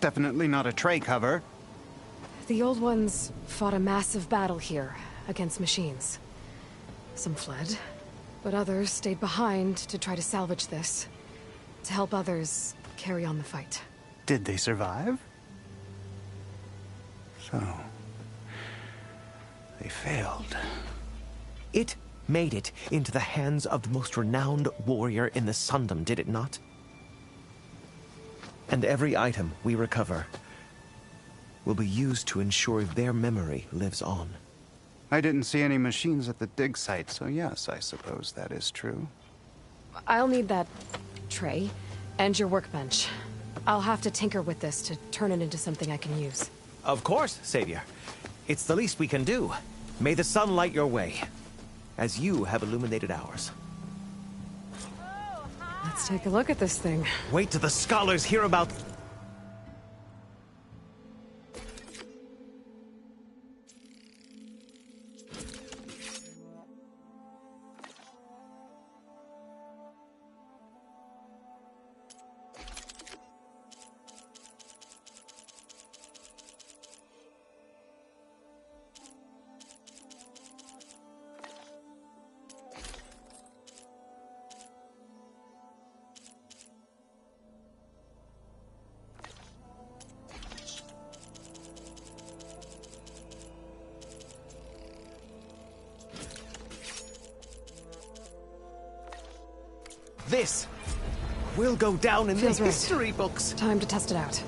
Speaker 17: Definitely not a tray cover.
Speaker 1: The Old Ones fought a massive battle here against machines. Some fled, but others stayed behind to try to salvage this, to help others carry on the fight.
Speaker 17: Did they survive? So, they failed.
Speaker 16: It made it into the hands of the most renowned warrior in the Sundom, did it not? And every item we recover will be used to ensure their memory lives on.
Speaker 17: I didn't see any machines at the dig site, so yes, I suppose that is true.
Speaker 1: I'll need that tray and your workbench. I'll have to tinker with this to turn it into something I can use.
Speaker 16: Of course, Savior. It's the least we can do. May the sun light your way, as you have illuminated ours.
Speaker 1: Let's take a look at this thing.
Speaker 16: Wait till the scholars hear about... This will go down in the history books.
Speaker 1: Time to test it out.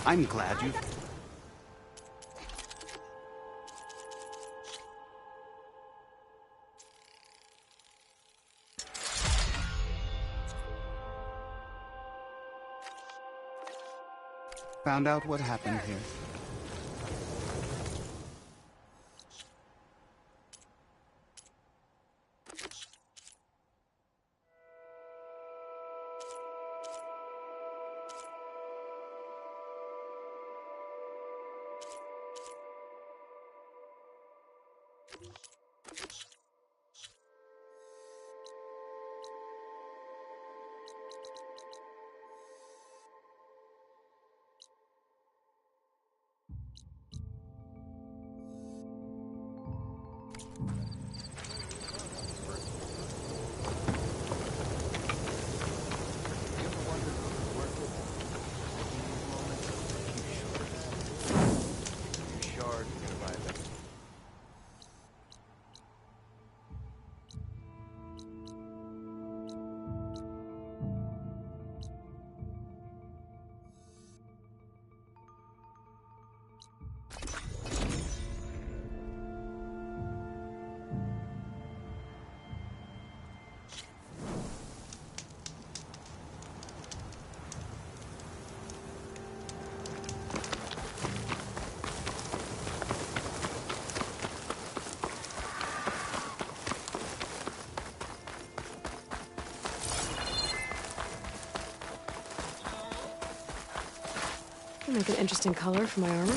Speaker 17: I'm glad you... found out what happened here.
Speaker 1: Make an interesting color for my armor.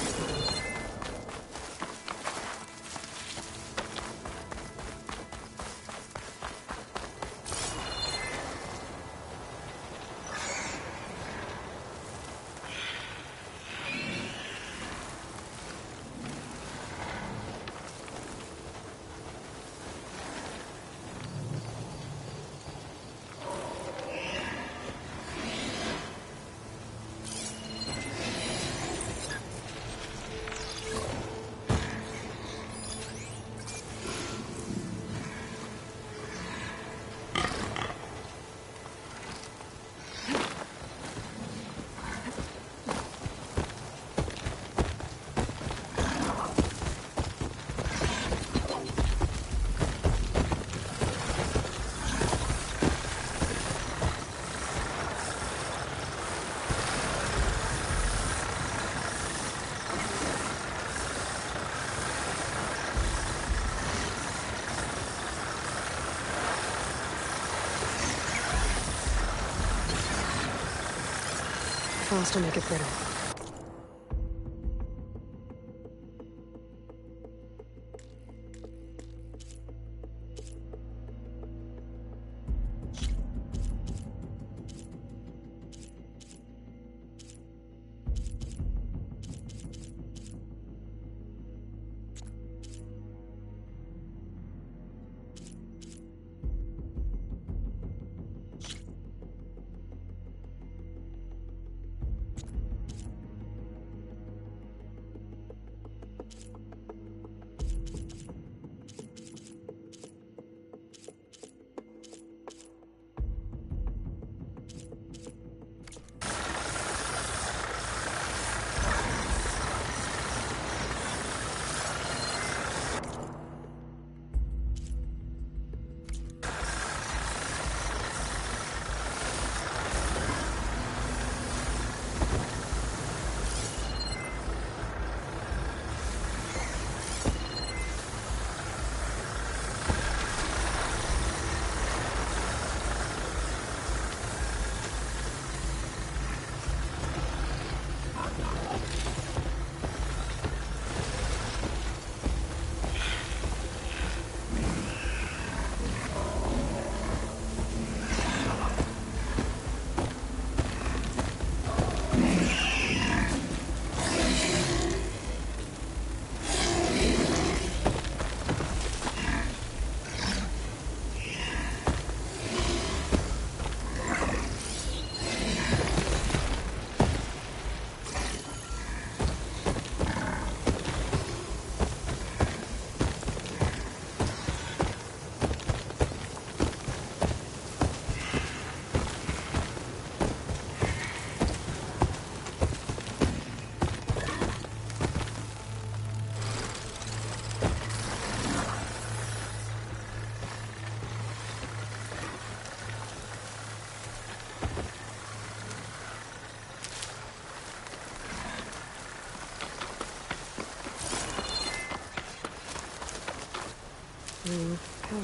Speaker 1: Frost will make it brittle.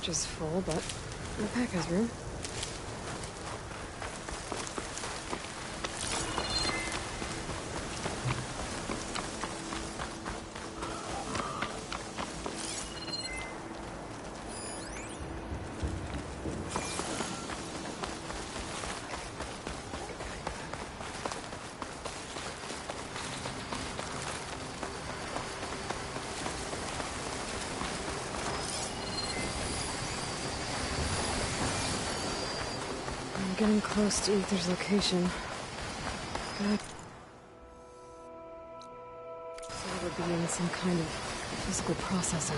Speaker 1: Pouch is full, but the pack has room. Getting close to Ether's location. Good. So it would be in some kind of physical processor.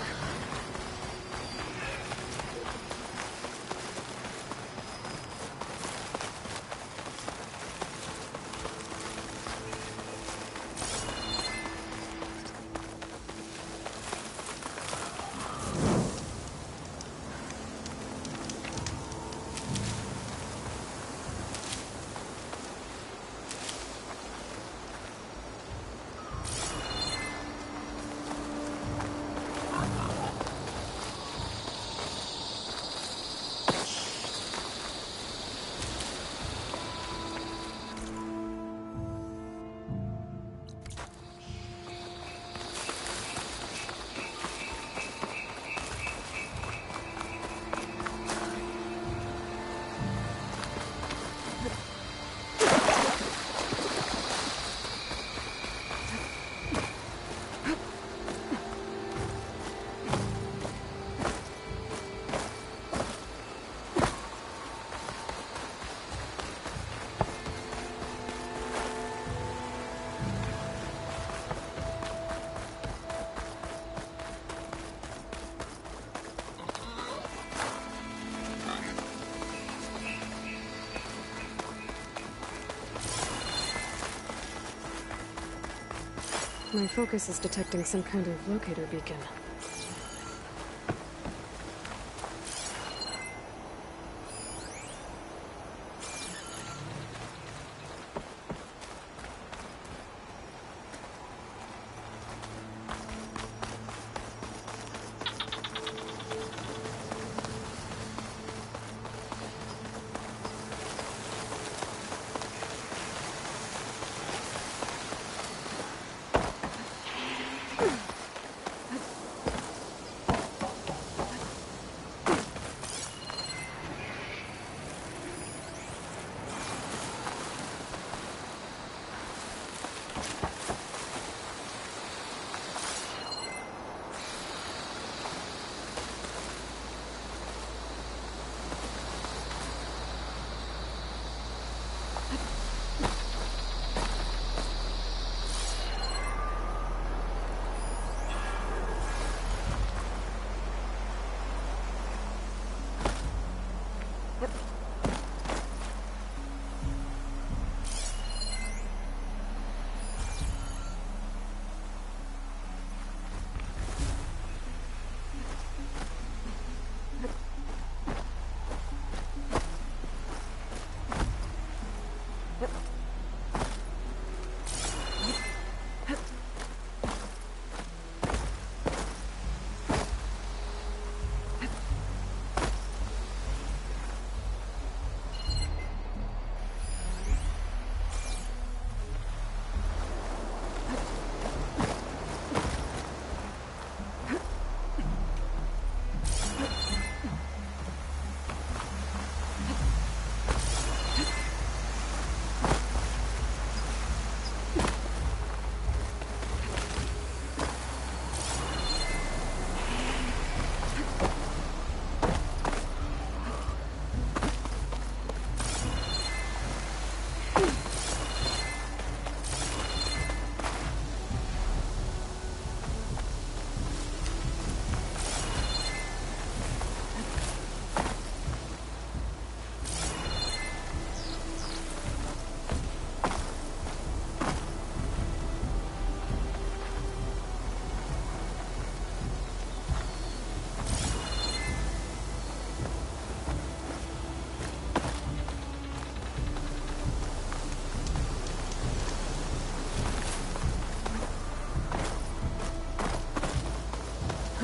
Speaker 1: My focus is detecting some kind of locator beacon.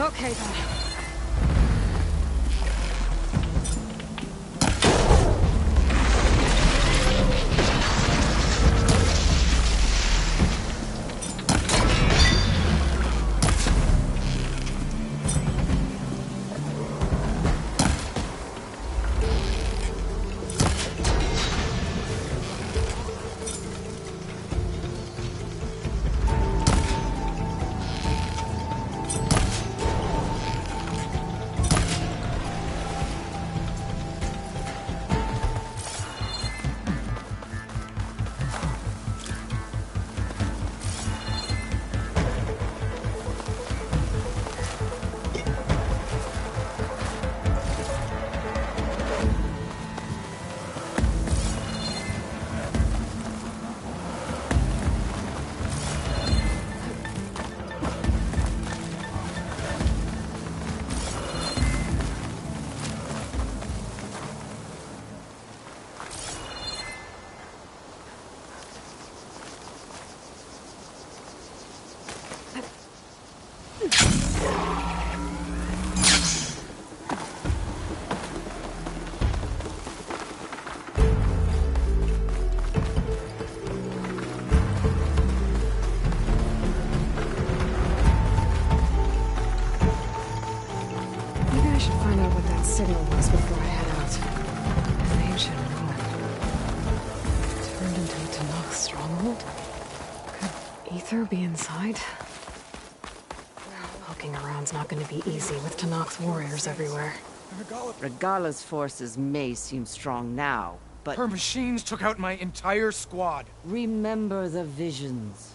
Speaker 1: Okay, then. cold. Could Ether be inside? Poking around's not gonna be easy with Tenakth's warriors everywhere.
Speaker 18: Regala's forces may seem strong now, but...
Speaker 19: Her machines took out my entire squad.
Speaker 18: Remember the visions.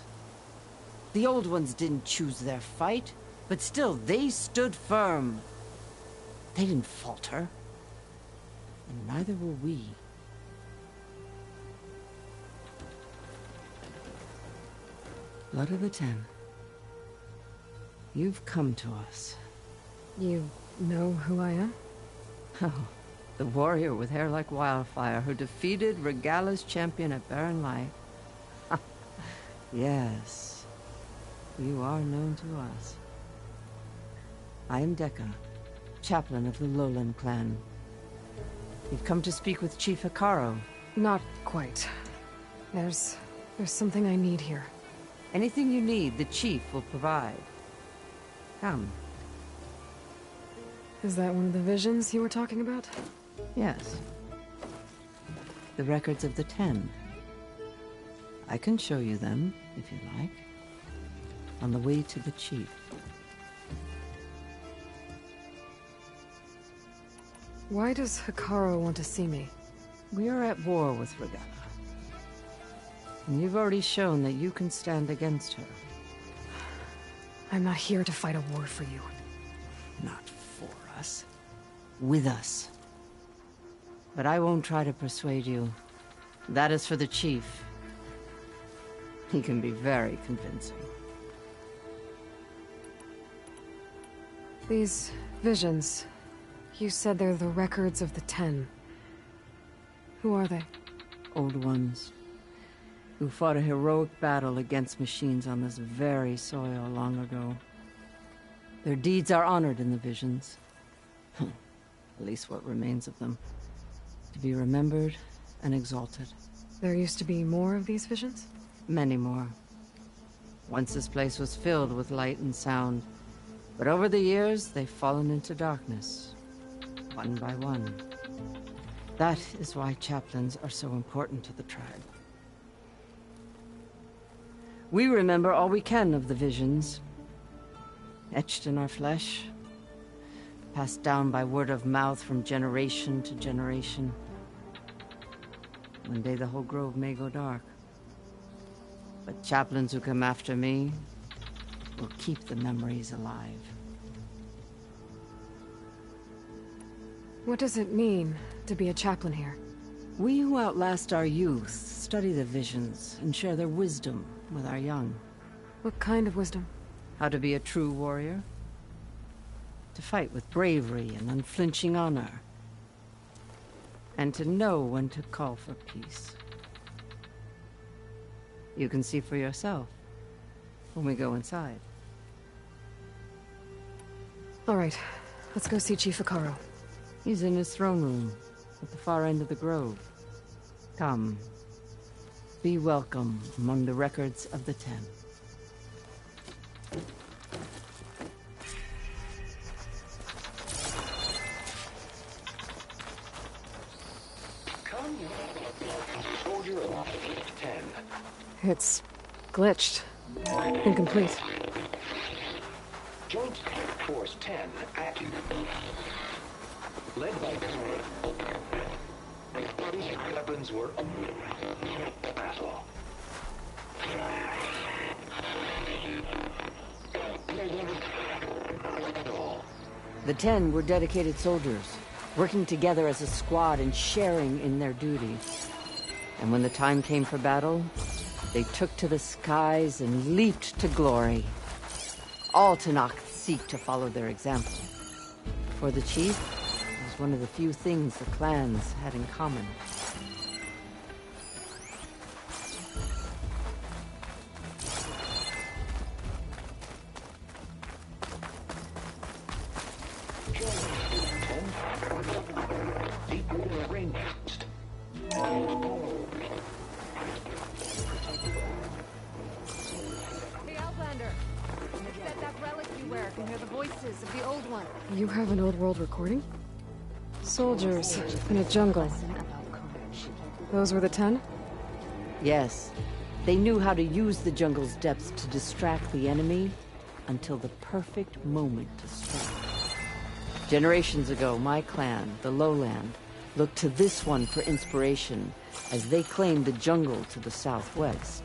Speaker 18: The old ones didn't choose their fight, but still, they stood firm. They didn't falter. And neither will we. Blood of the Ten. You've come to us.
Speaker 1: You know who I am?
Speaker 18: Oh, the warrior with hair like wildfire who defeated Regala's champion at Barren Light. Yes, you are known to us. I am Dekka, chaplain of the Lowland clan. You've come to speak with Chief Hekarro.
Speaker 1: Not quite. There's something I need here.
Speaker 18: Anything you need, the Chief will provide. Come.
Speaker 1: Is that one of the visions you were talking about?
Speaker 18: Yes. The records of the Ten. I can show you them, if you like. On the way to the Chief.
Speaker 1: Why does Hekarro want to see me?
Speaker 18: We are at war with Regala. And you've already shown that you can stand against her.
Speaker 1: I'm not here to fight a war for you.
Speaker 18: Not for us. With us. But I won't try to persuade you. That is for the Chief. He can be very convincing.
Speaker 1: These visions... You said they're the records of the Ten. Who are they?
Speaker 18: Old ones. Who fought a heroic battle against machines on this very soil long ago. Their deeds are honored in the visions. At least what remains of them. To be remembered and exalted.
Speaker 1: There used to be more of these visions?
Speaker 18: Many more. Once this place was filled with light and sound. But over the years, they've fallen into darkness. One by one. That is why chaplains are so important to the tribe. We remember all we can of the visions. Etched in our flesh. Passed down by word of mouth from generation to generation. One day the whole grove may go dark. But chaplains who come after me will keep the memories alive.
Speaker 1: What does it mean to be a chaplain here?
Speaker 18: We who outlast our youth study the visions and share their wisdom with our young.
Speaker 1: What kind of wisdom?
Speaker 18: How to be a true warrior. To fight with bravery and unflinching honor. And to know when to call for peace. You can see for yourself when we go inside.
Speaker 1: All right, let's go see Chief Hekarro.
Speaker 18: He's in his throne room, at the far end of the grove. Come. Be welcome among the records of the Ten.
Speaker 15: Come, soldier of 10.
Speaker 1: It's glitched. Incomplete.
Speaker 15: Joint Force 10 active. Led by weapons were battle.
Speaker 18: The Ten were dedicated soldiers, working together as a squad and sharing in their duty. And when the time came for battle, they took to the skies and leaped to glory. All Tenakth seek to follow their example. For the Chief, one of the few things the clans had in common.
Speaker 2: Hey, Outlander! It's that relic you wear can hear the voices of the old one.
Speaker 1: You have an old world recording? Soldiers in a jungle. Those were the 10?
Speaker 18: Yes. They knew how to use the jungle's depths to distract the enemy until the perfect moment to strike. Generations ago, my clan, the Lowland, looked to this one for inspiration as they claimed the jungle to the southwest.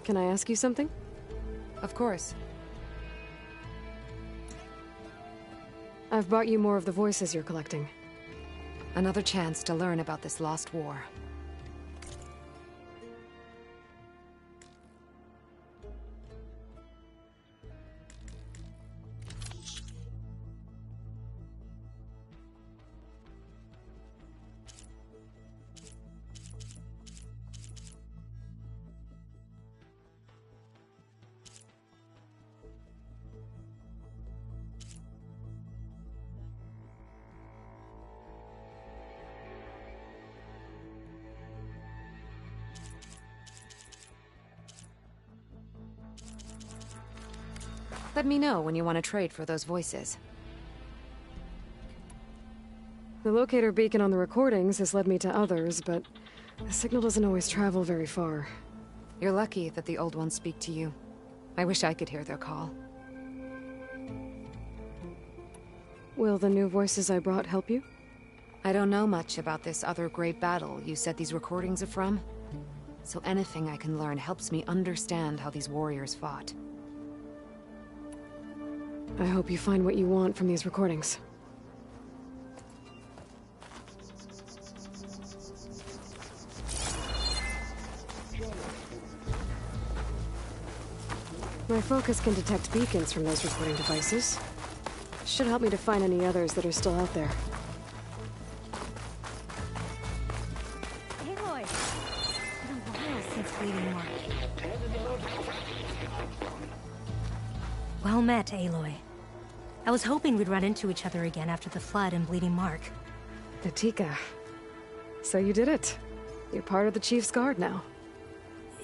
Speaker 1: Can I ask you something?
Speaker 2: Of course.
Speaker 1: I've brought you more of the voices you're collecting.
Speaker 2: Another chance to learn about this lost war. Let me know when you want to trade for those voices.
Speaker 1: The locator beacon on the recordings has led me to others, but the signal doesn't always travel very far.
Speaker 2: You're lucky that the old ones speak to you. I wish I could hear their call.
Speaker 1: Will the new voices I brought help you?
Speaker 2: I don't know much about this other great battle you said these recordings are from, so anything I can learn helps me understand how these warriors fought.
Speaker 1: I hope you find what you want from these recordings. My focus can detect beacons from those recording devices. Should help me to find any others that are still out there.
Speaker 20: Aloy! It's been a while since Bleeding Mark. Well met, Aloy. I was hoping we'd run into each other again after the flood in Bleeding Mark.
Speaker 1: Natika. So you did it. You're part of the Chief's Guard now.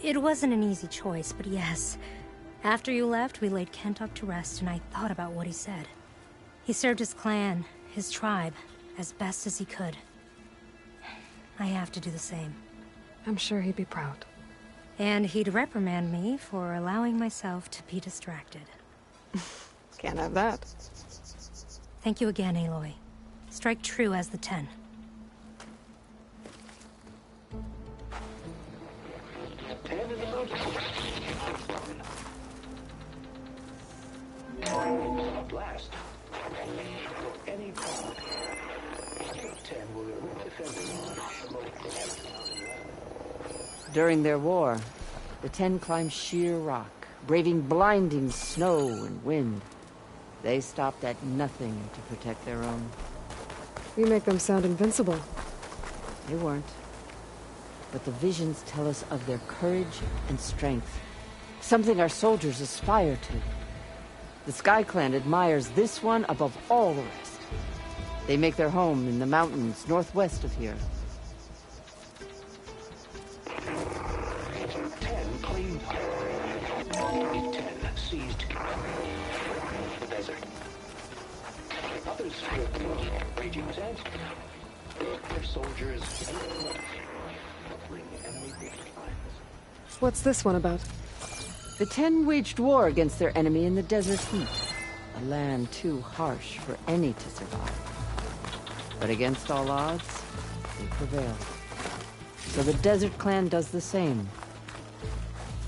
Speaker 20: It wasn't an easy choice, but yes. After you left, we laid Kentuck to rest, and I thought about what he said. He served his clan, his tribe, as best as he could. I have to do the same.
Speaker 1: I'm sure he'd be proud.
Speaker 20: And he'd reprimand me for allowing myself to be distracted.
Speaker 1: Can't have that.
Speaker 20: Thank you again, Aloy. Strike true as the 10.
Speaker 21: Blast. Any problem. 10 will defend.
Speaker 18: During their war, the 10 climbed sheer rock, braving blinding snow and wind. They stopped at nothing to protect their own.
Speaker 1: You make them sound invincible.
Speaker 18: They weren't. But the visions tell us of their courage and strength. Something our soldiers aspire to. The Sky Clan admires this one above all the rest. They make their home in the mountains northwest of here.
Speaker 21: 10 claimed. 10 seized the desert. Others feel raging sands. Their soldiers bring enemy lines.
Speaker 1: What's this one about?
Speaker 18: The 10 waged war against their enemy in the desert heat. A land too harsh for any to survive. But against all odds, they prevailed. So the Desert Clan does the same.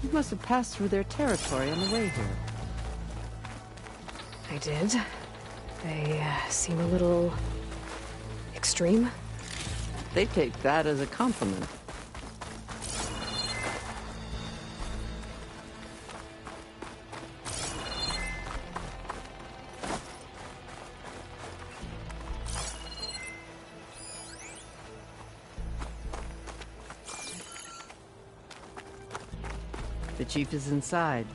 Speaker 18: You must have passed through their territory on the way here.
Speaker 1: I did. They seem a little... extreme?
Speaker 18: They take that as a compliment. The chief is inside.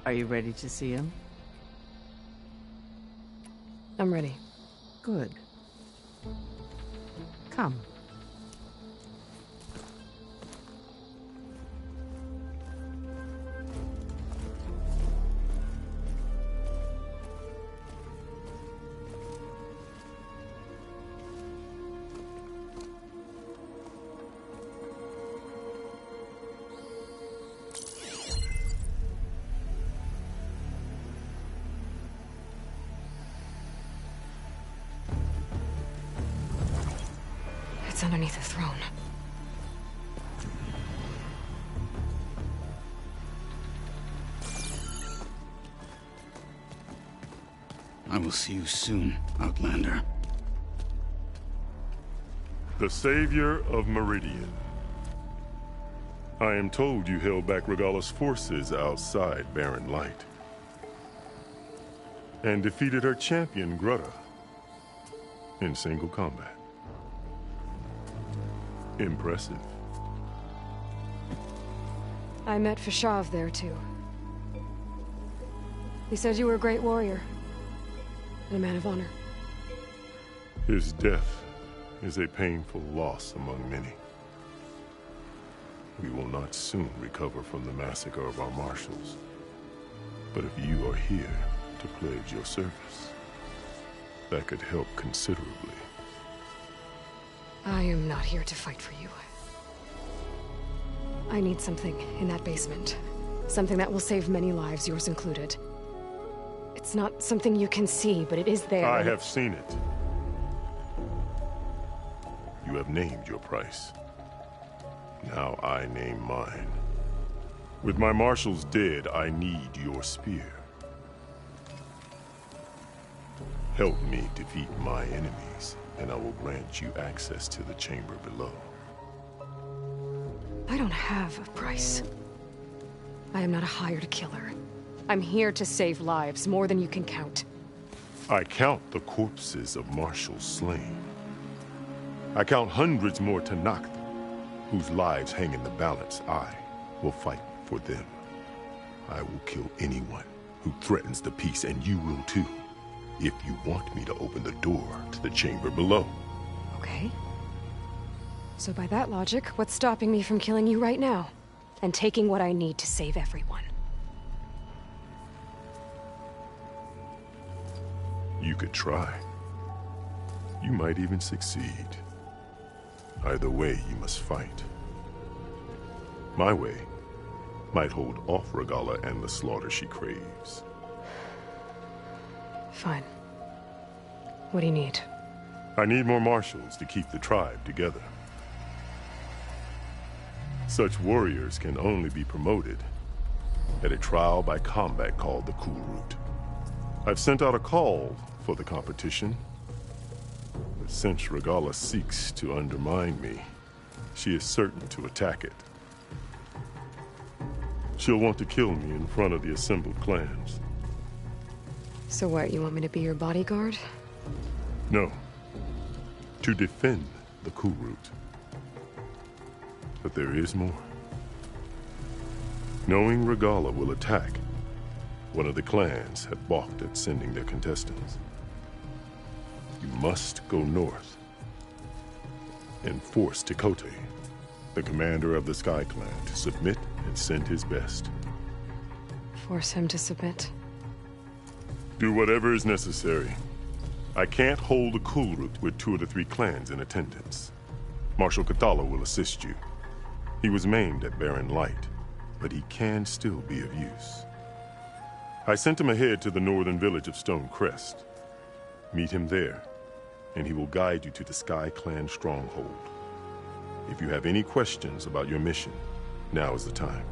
Speaker 18: Are you ready to see him?
Speaker 1: I'm ready.
Speaker 18: Good. Come.
Speaker 1: What's underneath the throne?
Speaker 12: I will see you soon, Outlander.
Speaker 8: The Savior of Meridian. I am told you held back Regalla's forces outside Barren Light. And defeated her champion, Grudda, in single combat. Impressive.
Speaker 1: I met Fashav there, too. He said you were a great warrior. And a man of honor.
Speaker 8: His death is a painful loss among many. We will not soon recover from the massacre of our marshals. But if you are here to pledge your service, that could help considerably.
Speaker 1: I am not here to fight for you. I need something in that basement. Something that will save many lives, yours included. It's not something you can see, but it is there.
Speaker 8: I have seen it. You have named your price. Now I name mine. With my marshals dead, I need your spear. Help me defeat my enemies, and I will grant you access to the chamber below.
Speaker 1: I don't have a price. I am not a hired killer. I'm here to save lives, more than you can count.
Speaker 8: I count the corpses of marshals slain. I count hundreds more Tenakth, whose lives hang in the balance. I will fight for them. I will kill anyone who threatens the peace, and you will too, if you want me to open the door to the chamber below.
Speaker 1: Okay. So by that logic, what's stopping me from killing you right now? And taking what I need to save everyone?
Speaker 8: You could try. You might even succeed. Either way, you must fight. My way might hold off Regalla and the slaughter she craves.
Speaker 1: Fine. What do you need?
Speaker 8: I need more marshals to keep the tribe together. Such warriors can only be promoted at a trial by combat called the Kulrut. I've sent out a call for the competition, but since Regalla seeks to undermine me, she is certain to attack it. She'll want to kill me in front of the assembled clans.
Speaker 1: So what, you want me to be your bodyguard?
Speaker 8: No. To defend the Kulrut. But there is more. Knowing Regalla will attack, one of the clans had balked at sending their contestants. You must go north and force Tekotteh, the commander of the Sky Clan, to submit and send his best.
Speaker 1: Force him to submit?
Speaker 8: Do whatever is necessary. I can't hold a Kulrut with 2 of the 3 clans in attendance. Marshal Kotallo will assist you. He was maimed at Barren Light, but he can still be of use. I sent him ahead to the northern village of Stone Crest. Meet him there, and he will guide you to the Sky Clan stronghold. If you have any questions about your mission, now is the time.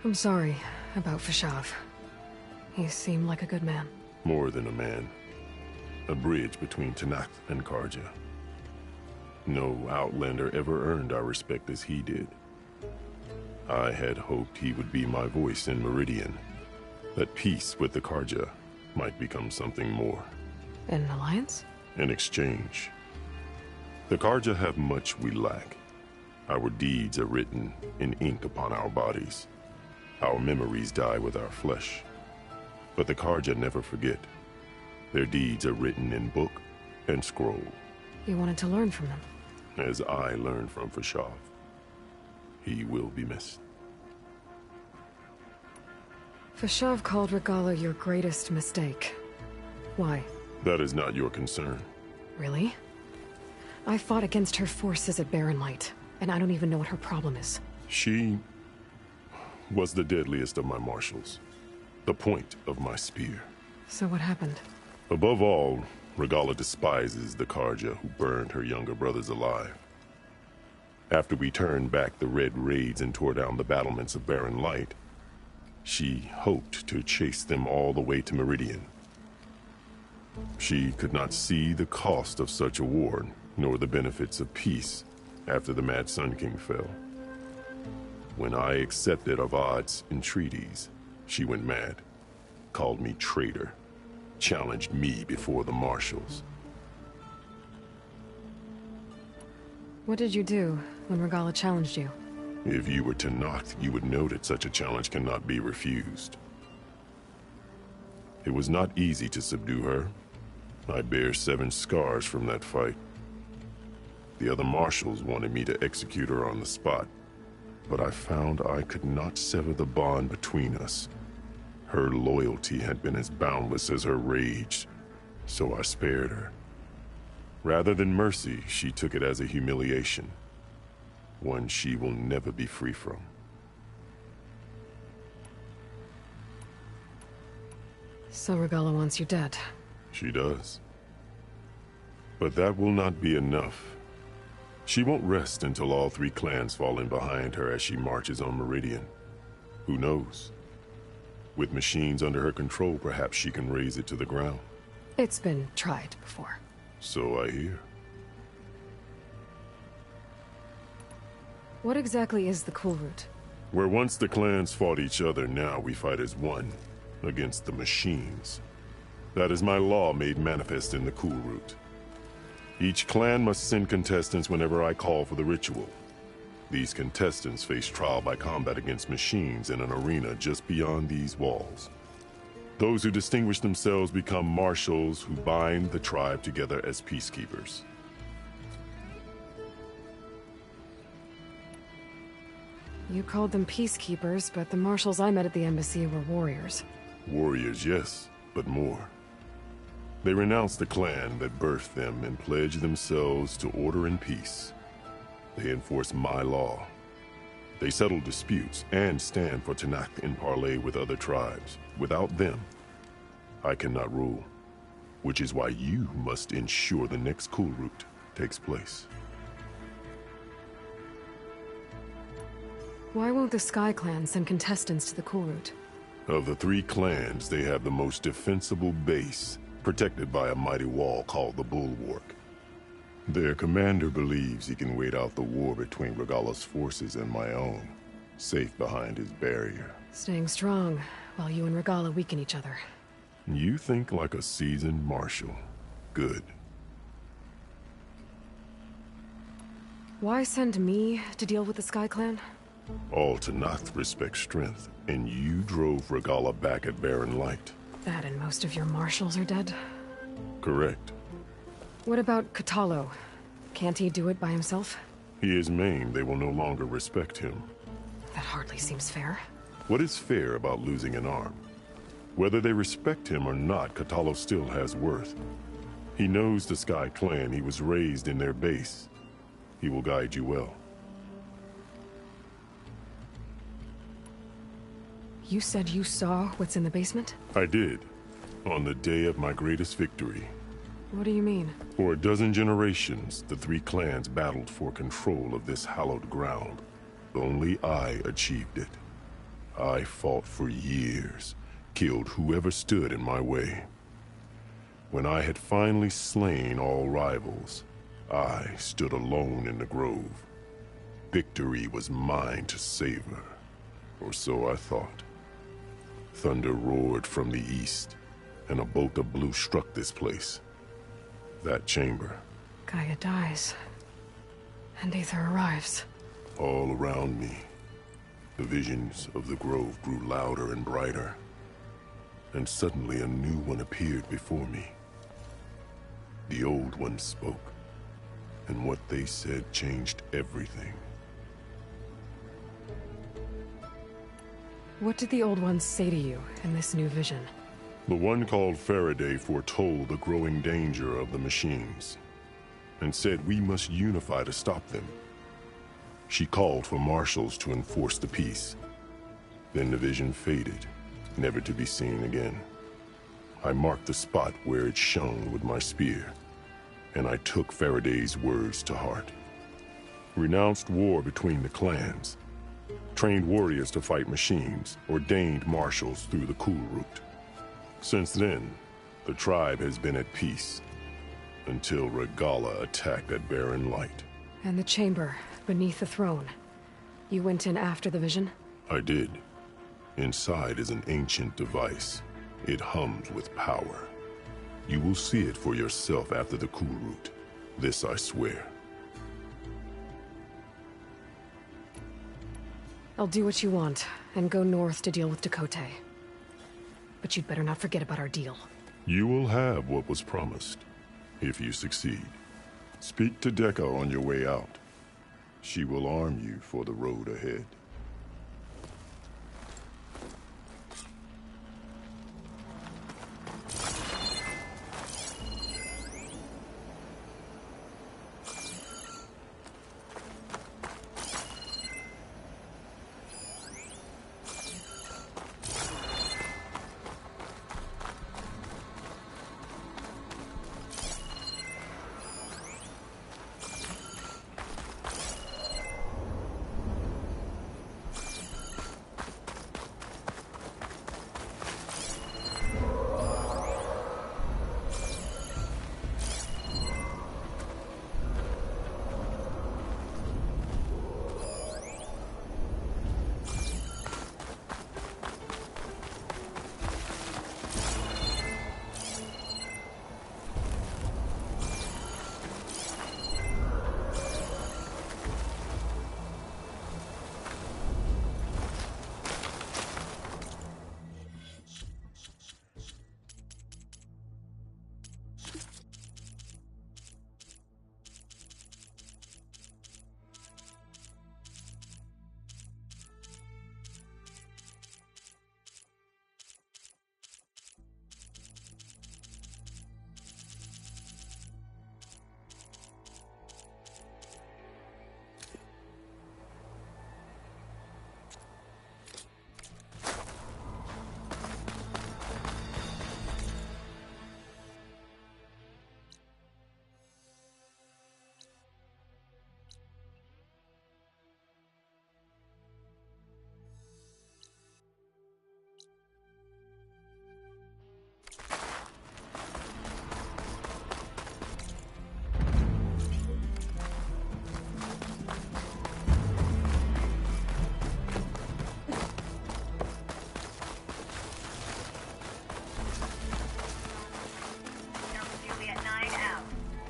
Speaker 1: I'm sorry about Fashav. He seemed like a good man.
Speaker 8: More than a man. A bridge between Tenakth and Carja. No Outlander ever earned our respect as he did. I had hoped he would be my voice in Meridian. That peace with the Carja might become something more.
Speaker 1: An alliance?
Speaker 8: In exchange. The Carja have much we lack. Our deeds are written in ink upon our bodies. Our memories die with our flesh. But the Carja never forget. Their deeds are written in book and scroll.
Speaker 1: You wanted to learn from them?
Speaker 8: As I learned from Fashav. He will be missed.
Speaker 1: Fashav called Regalla your greatest mistake. Why?
Speaker 8: That is not your concern.
Speaker 1: Really? I fought against her forces at Barren Light, and I don't even know what her problem is.
Speaker 8: She was the deadliest of my marshals. The point of my spear.
Speaker 1: So what happened?
Speaker 8: Above all, Regalla despises the Carja who burned her younger brothers alive. After we turned back the Red Raids and tore down the battlements of Barren Light, she hoped to chase them all the way to Meridian. She could not see the cost of such a war, nor the benefits of peace after the Mad Sun King fell. When I accepted Avad's entreaties, she went mad, called me traitor, challenged me before the marshals.
Speaker 1: What did you do when Regalla challenged you?
Speaker 8: If you were Tenakth, you would know that such a challenge cannot be refused. It was not easy to subdue her. I bear 7 scars from that fight. The other marshals wanted me to execute her on the spot, but I found I could not sever the bond between us. Her loyalty had been as boundless as her rage, so I spared her. Rather than mercy, she took it as a humiliation, one she will never be free from.
Speaker 1: So Regalla wants you dead.
Speaker 8: She does. But that will not be enough. She won't rest until all 3 clans fall in behind her as she marches on Meridian. Who knows? With machines under her control, perhaps she can raise it to the ground.
Speaker 1: It's been tried before.
Speaker 8: So I hear.
Speaker 1: What exactly is the Kulrut?
Speaker 8: Where once the clans fought each other, now we fight as one, against the machines. That is my law made manifest in the Kulrut. Each clan must send contestants whenever I call for the ritual. These contestants face trial by combat against machines in an arena just beyond these walls. Those who distinguish themselves become marshals who bind the tribe together as peacekeepers.
Speaker 1: You called them peacekeepers, but the marshals I met at the embassy were warriors.
Speaker 8: Warriors, yes, but more. They renounce the clan that birthed them and pledge themselves to order and peace. They enforce my law. They settle disputes and stand for Tenakth in parley with other tribes. Without them, I cannot rule. Which is why you must ensure the next Kulrut takes place.
Speaker 1: Why won't the Sky Clan send contestants to the Kulrut?
Speaker 8: Of the 3 clans, they have the most defensible base, protected by a mighty wall called the Bulwark. Their commander believes he can wait out the war between Regalla's forces and my own, safe behind his barrier.
Speaker 1: Staying strong, while you and Regalla weaken each other.
Speaker 8: You think like a seasoned marshal. Good.
Speaker 1: Why send me to deal with the Sky Clan?
Speaker 8: All Tenakth respect strength, and you drove Regalla back at Barren Light.
Speaker 1: That and most of your marshals are dead?
Speaker 8: Correct.
Speaker 1: What about Kotallo? Can't he do it by himself?
Speaker 8: He is maimed. They will no longer respect him.
Speaker 1: That hardly seems fair.
Speaker 8: What is fair about losing an arm? Whether they respect him or not, Kotallo still has worth. He knows the Sky Clan. He was raised in their base. He will guide you well.
Speaker 1: You said you saw what's in the basement?
Speaker 8: I did. On the day of my greatest victory.
Speaker 1: What do you mean?
Speaker 8: For a dozen generations, the 3 clans battled for control of this hallowed ground. Only I achieved it. I fought for years, killed whoever stood in my way. When I had finally slain all rivals, I stood alone in the grove. Victory was mine to savor, or so I thought. Thunder roared from the east, and a bolt of blue struck this place. That chamber.
Speaker 1: Gaia dies, and Aether arrives.
Speaker 8: All around me, the visions of the grove grew louder and brighter, and suddenly a new one appeared before me. The old one spoke, and what they said changed everything.
Speaker 1: What did the old ones say to you in this new vision?
Speaker 8: The one called Faraday foretold the growing danger of the machines, and said we must unify to stop them. She called for marshals to enforce the peace. Then the vision faded, never to be seen again. I marked the spot where it shone with my spear, and I took Faraday's words to heart. Renounced war between the clans, trained warriors to fight machines, ordained marshals through the Kulrut. Since then, the tribe has been at peace, until Regalla attacked at Barren Light.
Speaker 1: And the chamber, beneath the throne. You went in after the vision?
Speaker 8: I did. Inside is an ancient device. It hums with power. You will see it for yourself after the Kulrut. This I swear.
Speaker 1: I'll do what you want, and go north to deal with Tekotteh. But you'd better not forget about our deal.
Speaker 8: You will have what was promised, if you succeed. Speak to Dekka on your way out. She will arm you for the road ahead.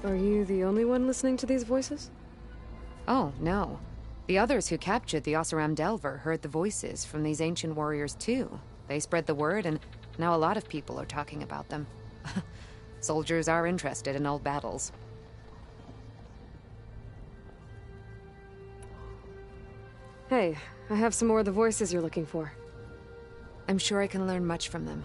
Speaker 1: Are you the only one listening to these voices?
Speaker 2: Oh, no. The others who captured the Oseram Delver heard the voices from these ancient warriors too. They spread the word, and now a lot of people are talking about them. Soldiers are interested in old battles.
Speaker 1: Hey, I have some more of the voices you're looking for.
Speaker 2: I'm sure I can learn much from them.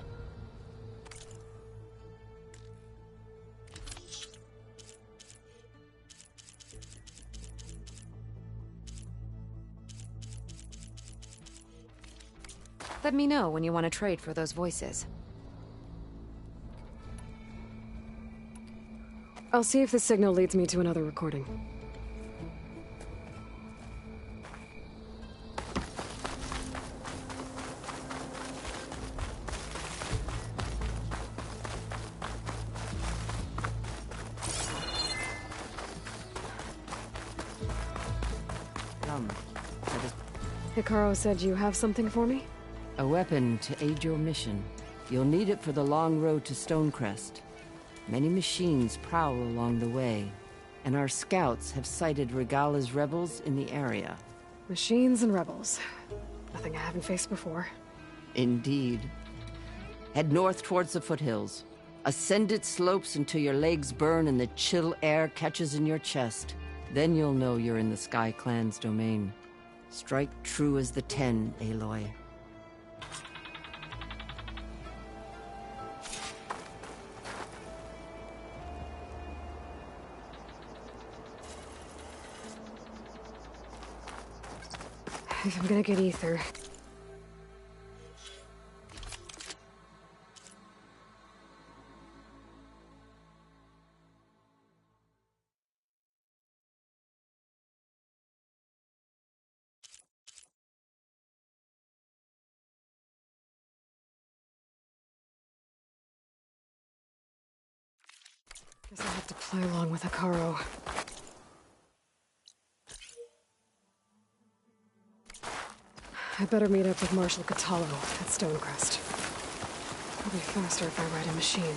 Speaker 2: Let me know when you want to trade for those voices.
Speaker 1: I'll see if the signal leads me to another recording. Hekarro said you have something for me?
Speaker 18: A weapon to aid your mission. You'll need it for the long road to Stonecrest. Many machines prowl along the way, and our scouts have sighted Regalla's rebels in the area.
Speaker 1: Machines and rebels. Nothing I haven't faced before.
Speaker 18: Indeed. Head north towards the foothills. Ascend its slopes until your legs burn and the chill air catches in your chest. Then you'll know you're in the Sky Clan's domain. Strike true as the Ten, Aloy.
Speaker 1: If I'm gonna get ether, Guess I'll have to play along with Hekarro. I better meet up with Marshal Kotallo at Stonecrest. It'll be faster if I ride a machine.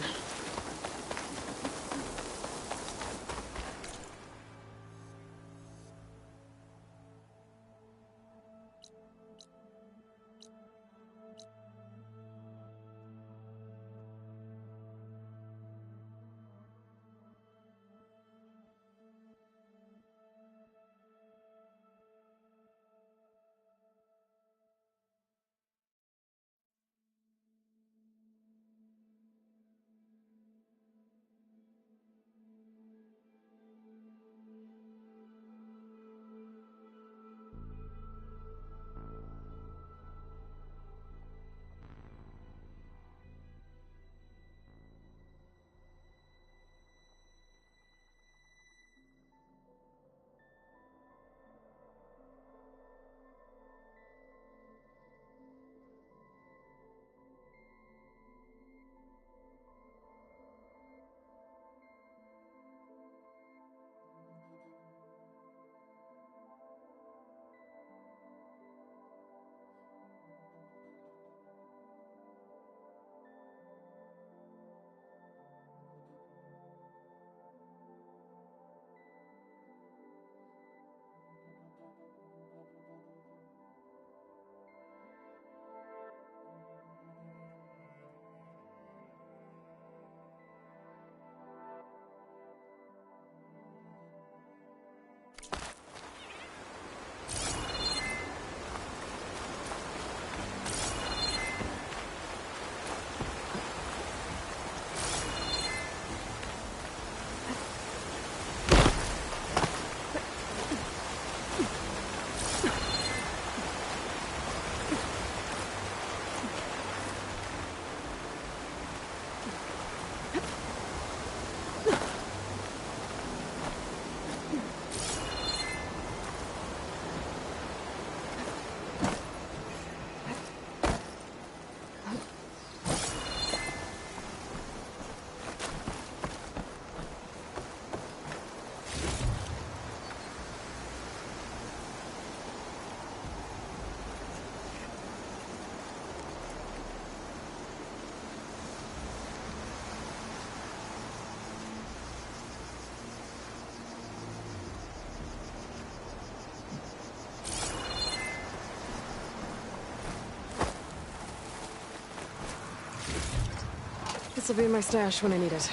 Speaker 1: This'll be in my stash when I need it.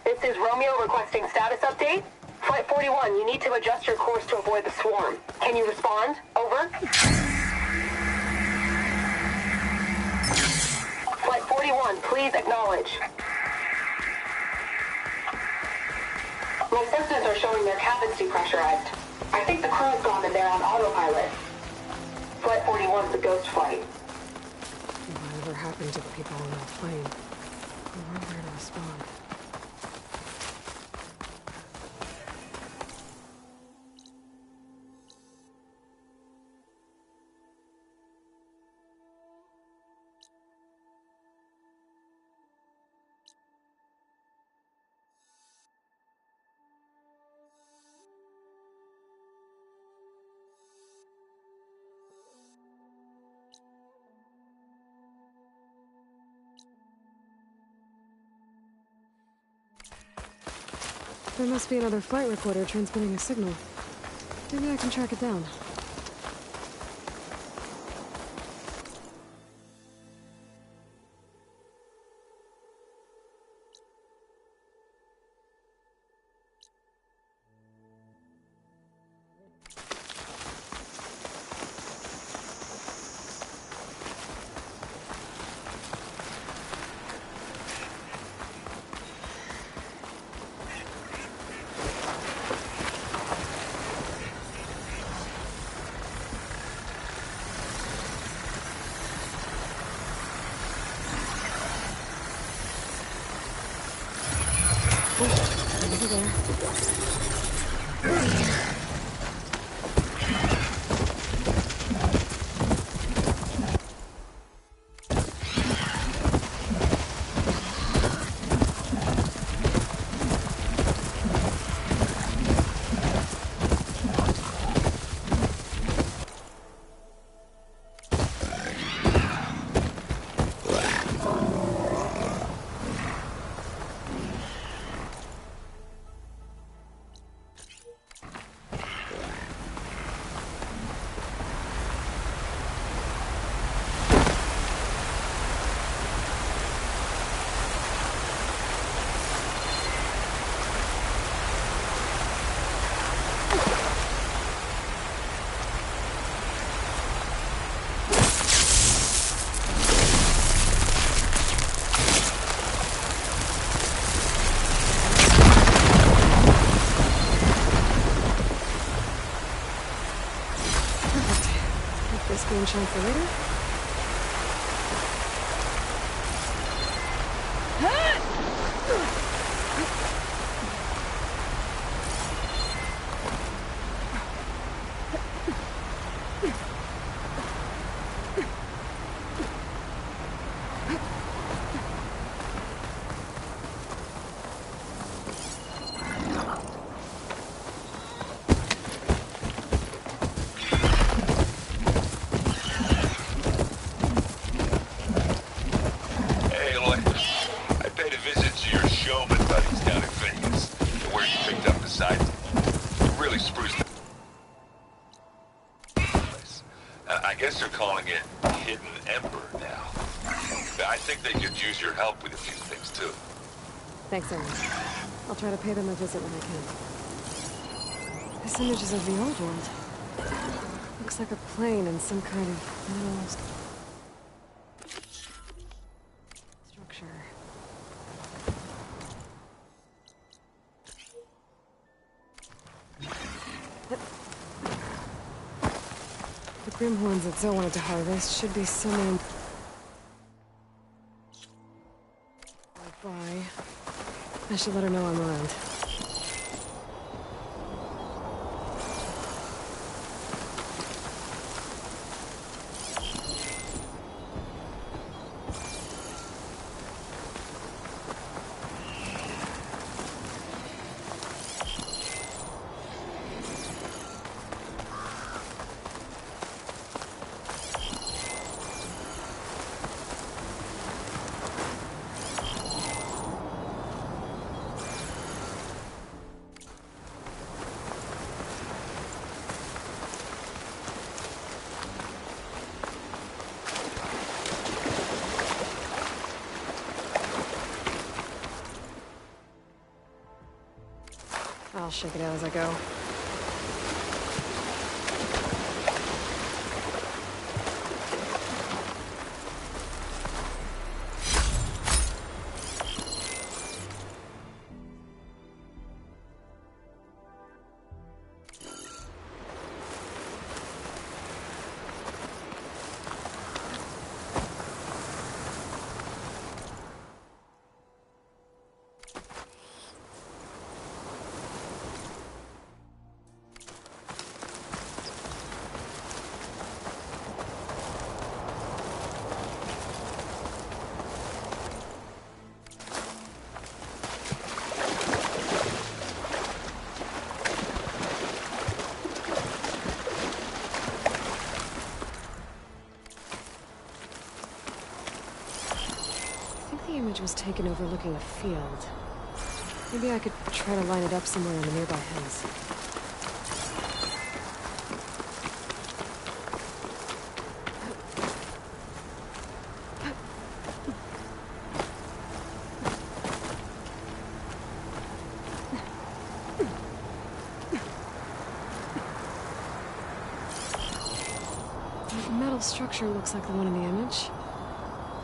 Speaker 10: This is Romeo requesting status update. Flight 41, you need to adjust your course to avoid the swarm. Can you respond? Over. Flight 41, please acknowledge. My sensors are showing their cabins depressurized. I think the crew's gone and they're on autopilot. Flight 41's a ghost flight.
Speaker 1: Whatever happened to the people on that plane? They weren't there to respond. There must be another flight recorder transmitting a signal. Maybe I can track it down. this moonshine for later?
Speaker 5: I guess they're calling it Hidden Ember now. I think they could use your help with a few things, too.
Speaker 1: Thanks, Aaron. I'll try to pay them a visit when I can. This image is of the old world. Looks like a plane and some kind of metal structure. The Grimhorns that Zoe wanted to harvest should be somewhere. Bye. I should let her know I'm around. I'll shake it out as I go. The image was taken overlooking a field. Maybe I could try to line it up somewhere in the nearby hills. That metal structure looks like the one in the image.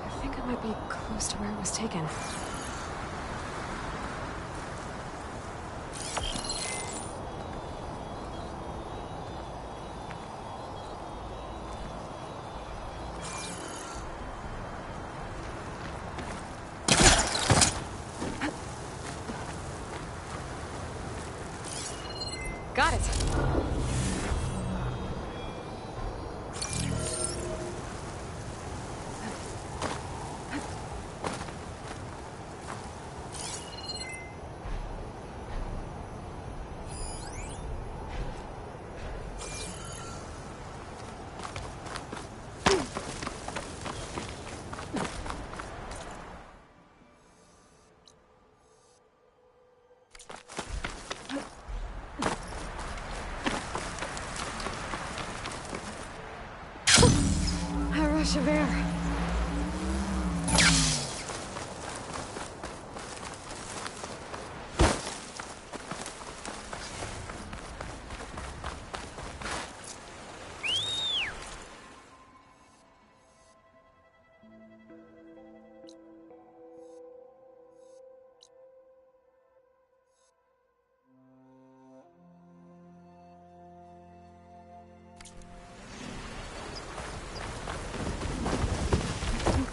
Speaker 1: I think it might be close to where it was taken.
Speaker 2: Got it.
Speaker 1: Rush of air.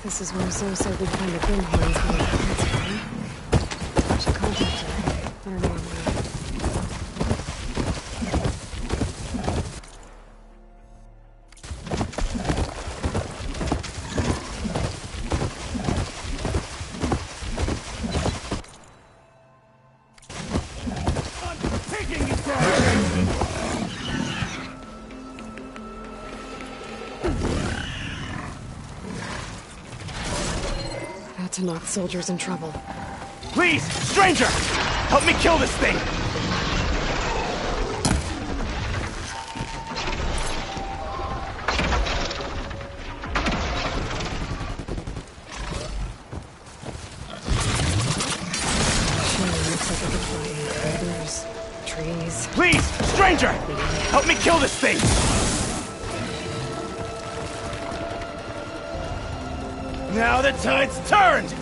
Speaker 1: This is where Zoe said we'd find the Grimhorns when we got I should contact her. Let her know I'm around. Tenakth soldiers in trouble.
Speaker 11: Please, stranger! Help me kill this thing!
Speaker 1: Looks like I could find boulders, trees.
Speaker 11: Please, stranger! Help me kill this thing! Now the tide's turned!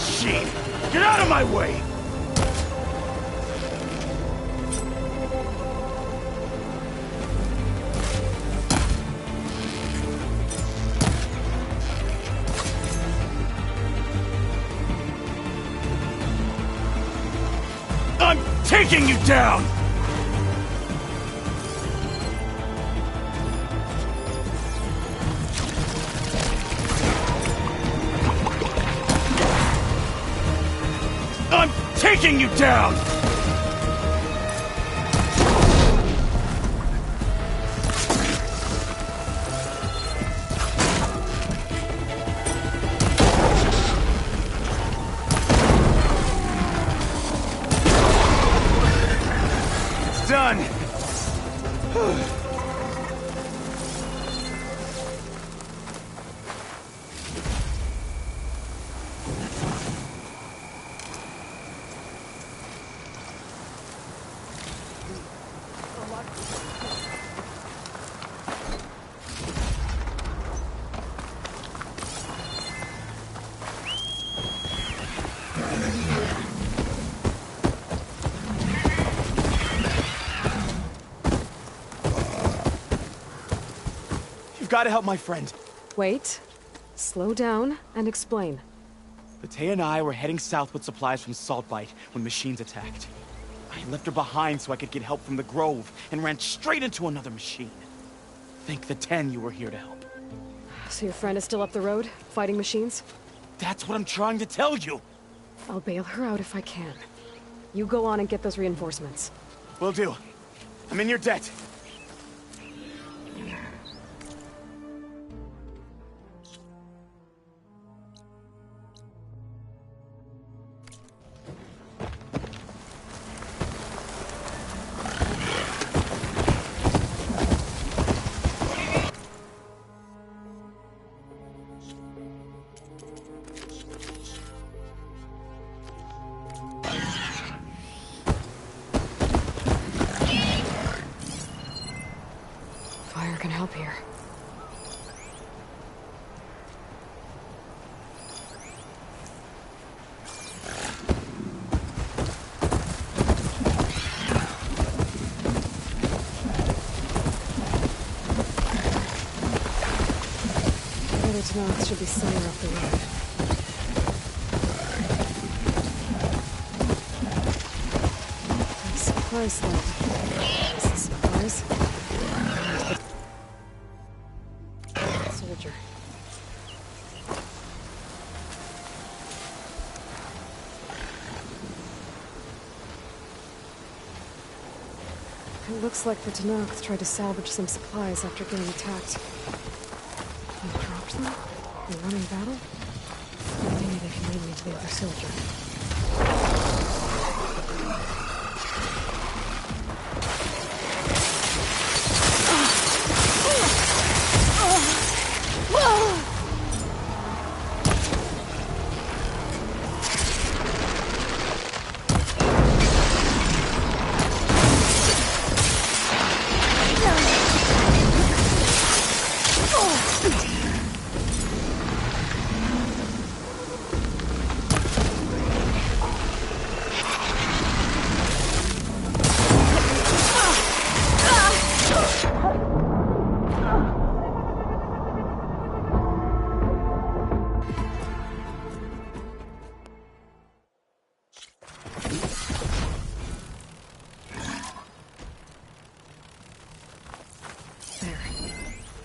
Speaker 11: Shit! Get out of my way! Taking you down! I'm taking you down! Done! You've got to help my friend.
Speaker 1: Wait. Slow down and explain.
Speaker 11: Batea and I were heading south with supplies from Saltbite when machines attacked. I left her behind so I could get help from the Grove and ran straight into another machine. Thank the 10 you were here to help.
Speaker 1: So your friend is still up the road, fighting machines?
Speaker 11: That's what I'm trying to tell you.
Speaker 1: I'll bail her out if I can. You go on and get those reinforcements.
Speaker 11: Will do. I'm in your debt.
Speaker 1: Fire can help here. The other Tenakth should be somewhere up the road. There's supplies left. Is this supplies? Soldier. It looks like the Tenakth tried to salvage some supplies after getting attacked. They dropped them? They won in battle? Maybe they can lead me to the other soldier.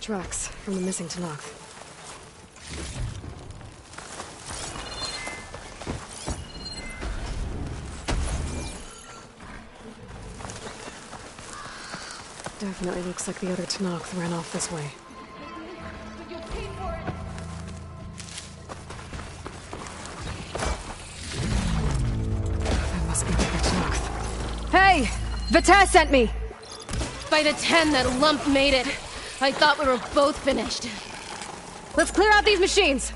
Speaker 1: tracks from the missing Tenakth. Definitely looks like the other Tenakth ran off this way. That must be the other Tenakth. Hey! Vita sent me!
Speaker 4: By the 10, that lump made it. I thought we were both finished.
Speaker 1: Let's clear out these machines!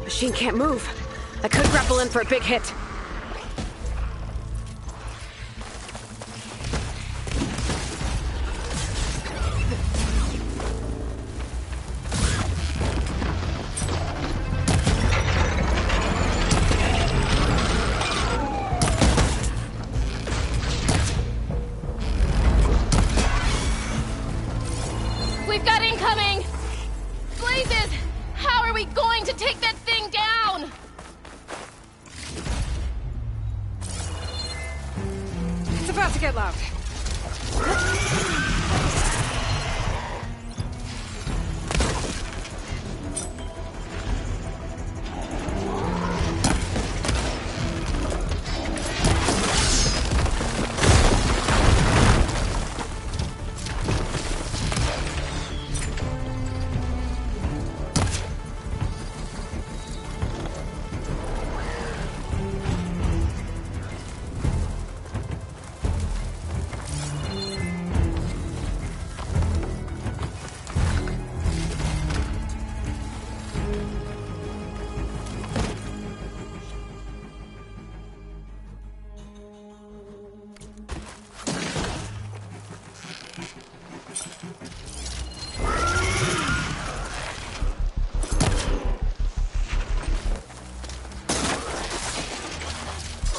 Speaker 1: Machine can't move. I could grapple in for a big hit.
Speaker 4: We've got incoming! Blazes! How are we going to take that thing down?
Speaker 1: It's about to get loud.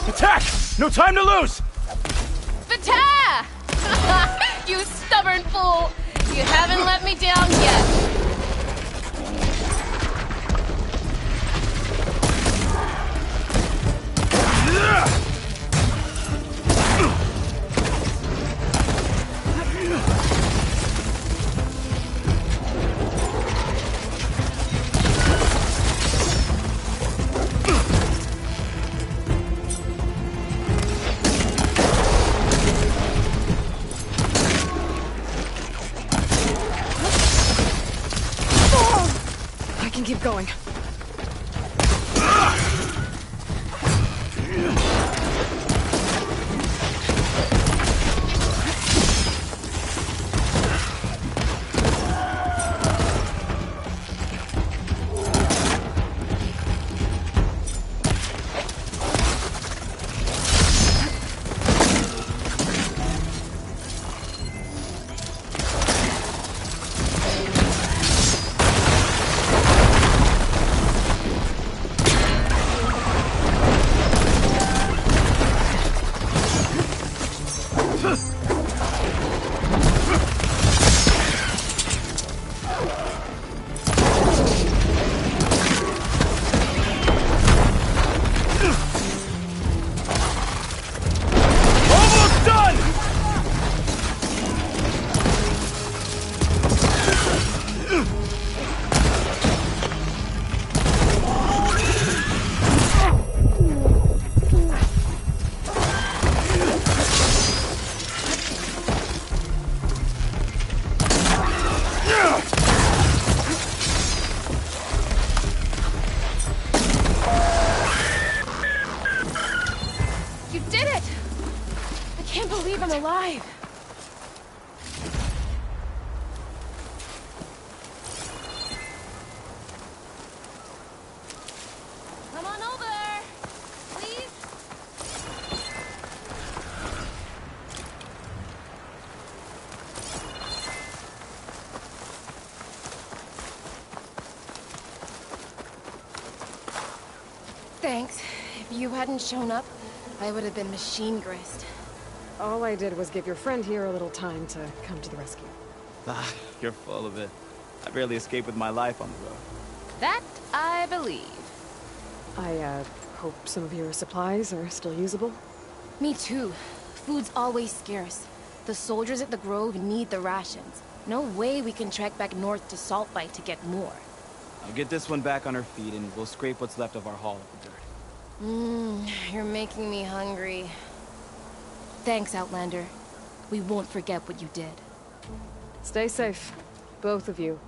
Speaker 11: Attack! No time to lose!
Speaker 4: Vita! You stubborn fool! You haven't let me down yet.
Speaker 1: going.
Speaker 4: You did it! I can't believe I'm alive. Come on over, please. Thanks. If you hadn't shown up, I would have been machine grist.
Speaker 1: All I did was give your friend here a little time to come to the rescue.
Speaker 7: Ah, you're full of it. I barely escaped with my life on the road.
Speaker 4: That I believe.
Speaker 1: I, hope some of your supplies are still usable.
Speaker 4: Me too. Food's always scarce. The soldiers at the Grove need the rations. No way we can trek back north to Saltbite to get more.
Speaker 7: I'll get this one back on her feet and we'll scrape what's left of our haul of the dirt.
Speaker 4: You're making me hungry. Thanks, Outlander. We won't forget what you did.
Speaker 1: Stay safe, both of you.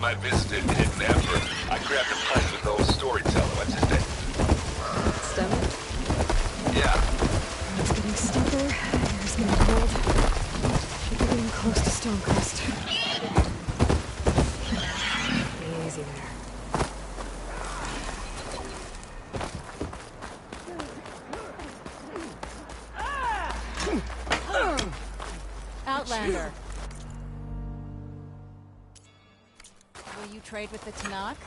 Speaker 5: I visited Hidden Ember, I grabbed a pint with the old storyteller. What's his name?
Speaker 1: Stomach?
Speaker 5: Yeah.
Speaker 1: It's getting steeper. Air's getting cold. We're getting close to Stonecrest. Easy there.
Speaker 22: Outlander. Will you trade with the Tenakth?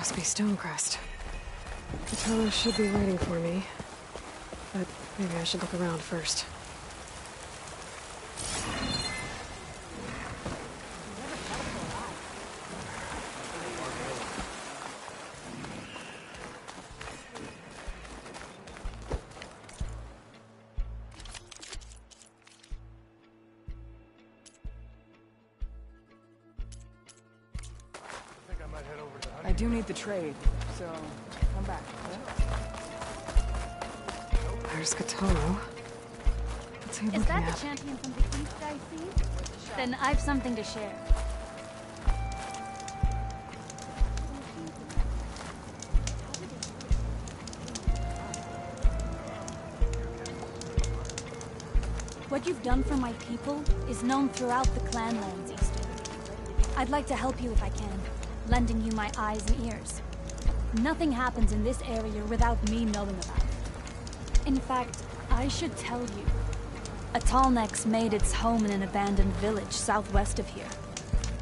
Speaker 1: Must be Stonecrest. Katana should be waiting for me. But maybe I should look around first.
Speaker 3: I do need the trade, so come back, okay?
Speaker 1: There's Katana. What's he looking
Speaker 6: Is that
Speaker 1: at?
Speaker 6: the champion from the east I see? Then I've something to share. What you've done for my people is known throughout the Clanlands, Easter. I'd like to help you if I can, lending you my eyes and ears. Nothing happens in this area without me knowing about it. In fact, I should tell you. A Tallneck's made its home in an abandoned village southwest of here.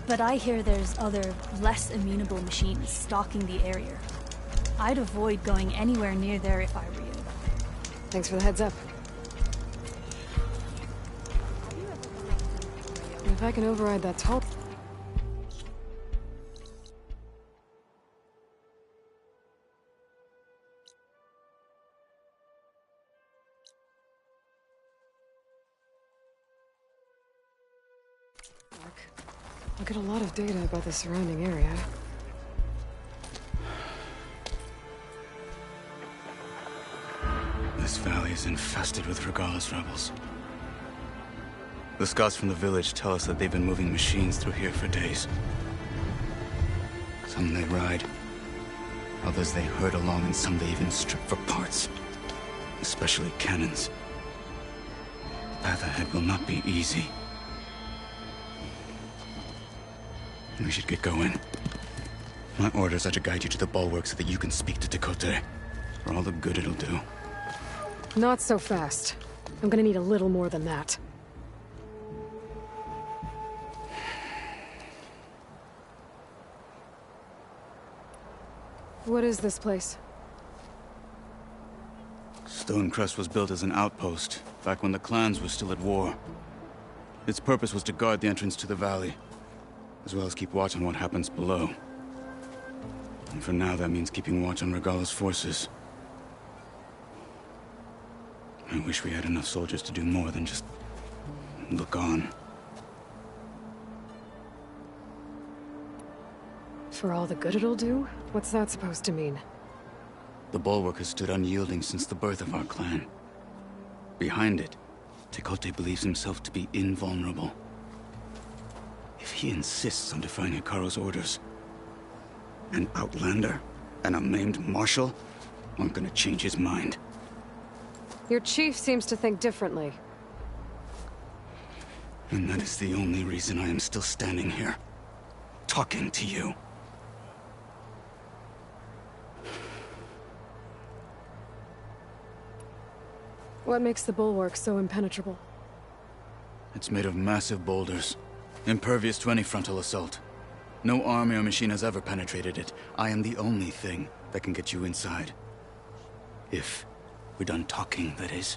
Speaker 6: But I hear there's other, less amenable machines stalking the area. I'd avoid going anywhere near there if I were you.
Speaker 1: Thanks for the heads up. If I can override that tall... I'll get a lot of data about the surrounding area.
Speaker 12: This valley is infested with Regalis rebels. The scouts from the village tell us that they've been moving machines through here for days. Some they ride, others they herd along, and some they even strip for parts. Especially cannons. The path ahead will not be easy. We should get going. My orders are to guide you to the bulwark so that you can speak to Tekotteh. For all the good it'll do.
Speaker 1: Not so fast. I'm gonna need a little more than that. What is this place?
Speaker 12: Stonecrest was built as an outpost, back when the clans were still at war. Its purpose was to guard the entrance to the valley, as well as keep watch on what happens below. And for now, that means keeping watch on Regalis' forces. I wish we had enough soldiers to do more than just look on.
Speaker 1: For all the good it'll do? What's that supposed to mean?
Speaker 12: The bulwark has stood unyielding since the birth of our clan. Behind it, Tekotteh believes himself to be invulnerable. If he insists on defying Hekarro's orders, an outlander and a maimed marshal aren't gonna change his mind.
Speaker 1: Your chief seems to think differently.
Speaker 12: And that is the only reason I am still standing here, talking to you.
Speaker 1: What makes the bulwark so impenetrable?
Speaker 12: It's made of massive boulders, impervious to any frontal assault. No army or machine has ever penetrated it. I am the only thing that can get you inside. If we're done talking, that is.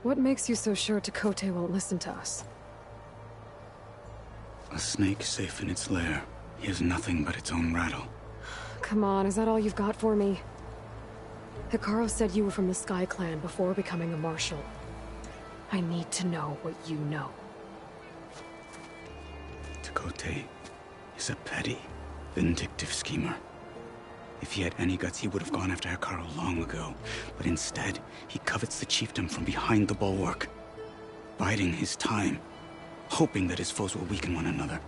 Speaker 1: What makes you so sure Tekotteh won't listen to us?
Speaker 12: A snake safe in its lair hears nothing but its own rattle.
Speaker 1: Come on, is that all you've got for me? Hekarro said you were from the Sky Clan before becoming a marshal. I need to know what you know.
Speaker 12: Tekotteh is a petty, vindictive schemer. If he had any guts, he would have gone after Hekarro long ago. But instead, he covets the chiefdom from behind the bulwark, biding his time, hoping that his foes will weaken one another.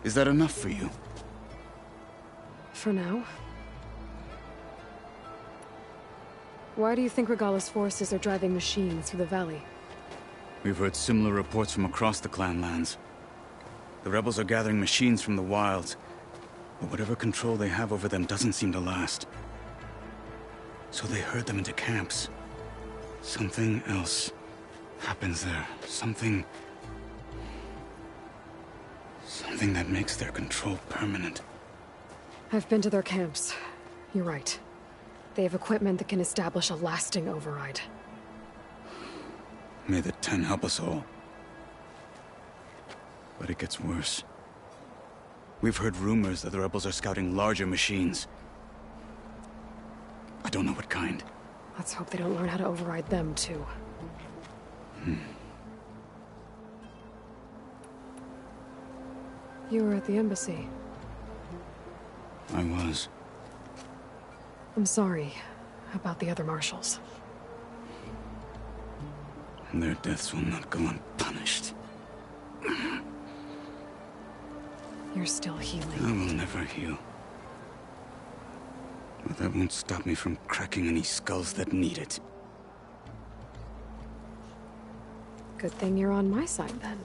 Speaker 12: Is that enough for you?
Speaker 1: For now. Why do you think Regalis' forces are driving machines through the valley?
Speaker 12: We've heard similar reports from across the Clanlands. The rebels are gathering machines from the wilds, but whatever control they have over them doesn't seem to last. So they herd them into camps, Something else happens there. Something that makes their control permanent.
Speaker 1: I've been to their camps. You're right. They have equipment that can establish a lasting override.
Speaker 12: May the Ten help us all. But it gets worse. We've heard rumors that the rebels are scouting larger machines. I don't know what kind.
Speaker 1: Let's hope they don't learn how to override them, too. You were at the embassy.
Speaker 12: I was.
Speaker 1: I'm sorry about the other marshals.
Speaker 12: Their deaths will not go unpunished.
Speaker 1: You're still healing.
Speaker 12: I will never heal. But that won't stop me from cracking any skulls that need it.
Speaker 1: Good thing you're on my side, then.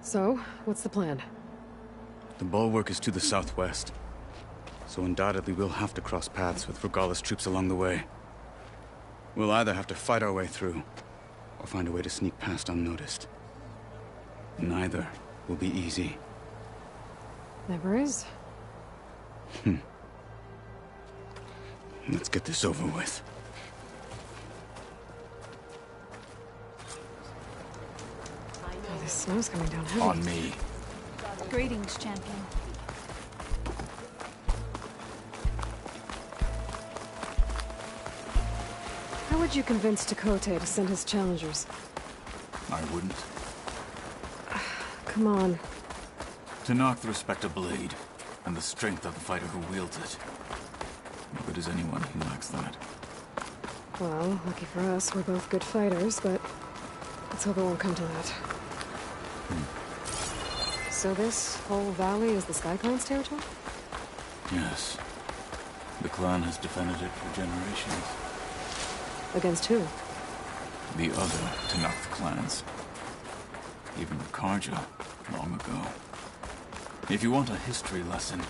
Speaker 1: So, what's the plan?
Speaker 12: The bulwark is to the southwest. So undoubtedly we'll have to cross paths with Regalla's troops along the way. We'll either have to fight our way through, or find a way to sneak past unnoticed. Neither will be easy.
Speaker 1: Never is.
Speaker 12: Let's get this over with.
Speaker 1: Oh, the snow's coming down heavy.
Speaker 12: On me.
Speaker 6: Greetings, champion.
Speaker 1: How would you convince Tekote to send his challengers?
Speaker 13: I wouldn't.
Speaker 1: Come on.
Speaker 13: Tenakth respect a blade, and the strength of the fighter who wields it. No good is anyone who lacks that.
Speaker 1: Well, lucky for us, we're both good fighters, but let's hope it won't come to that. So this whole valley is the Sky Clan's territory?
Speaker 13: Yes. The clan has defended it for generations.
Speaker 1: Against who?
Speaker 13: The other Tenakth clans. Even Karja, long ago. If you want a history lesson,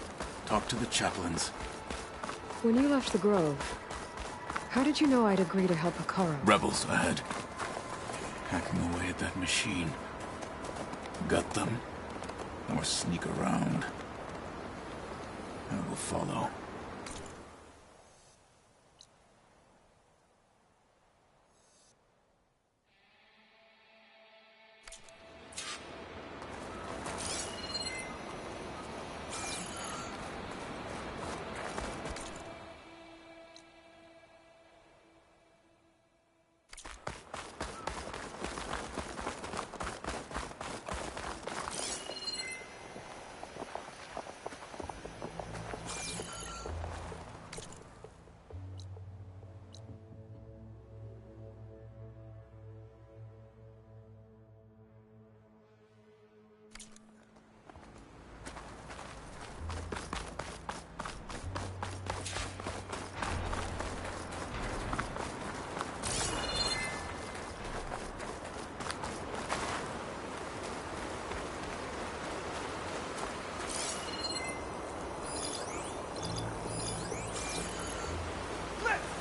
Speaker 13: talk to the chaplains.
Speaker 1: When you left the Grove, how did you know I'd agree to help Hekarro?
Speaker 13: Rebels ahead. Hacking away at that machine. Gut them, or sneak around. I will follow.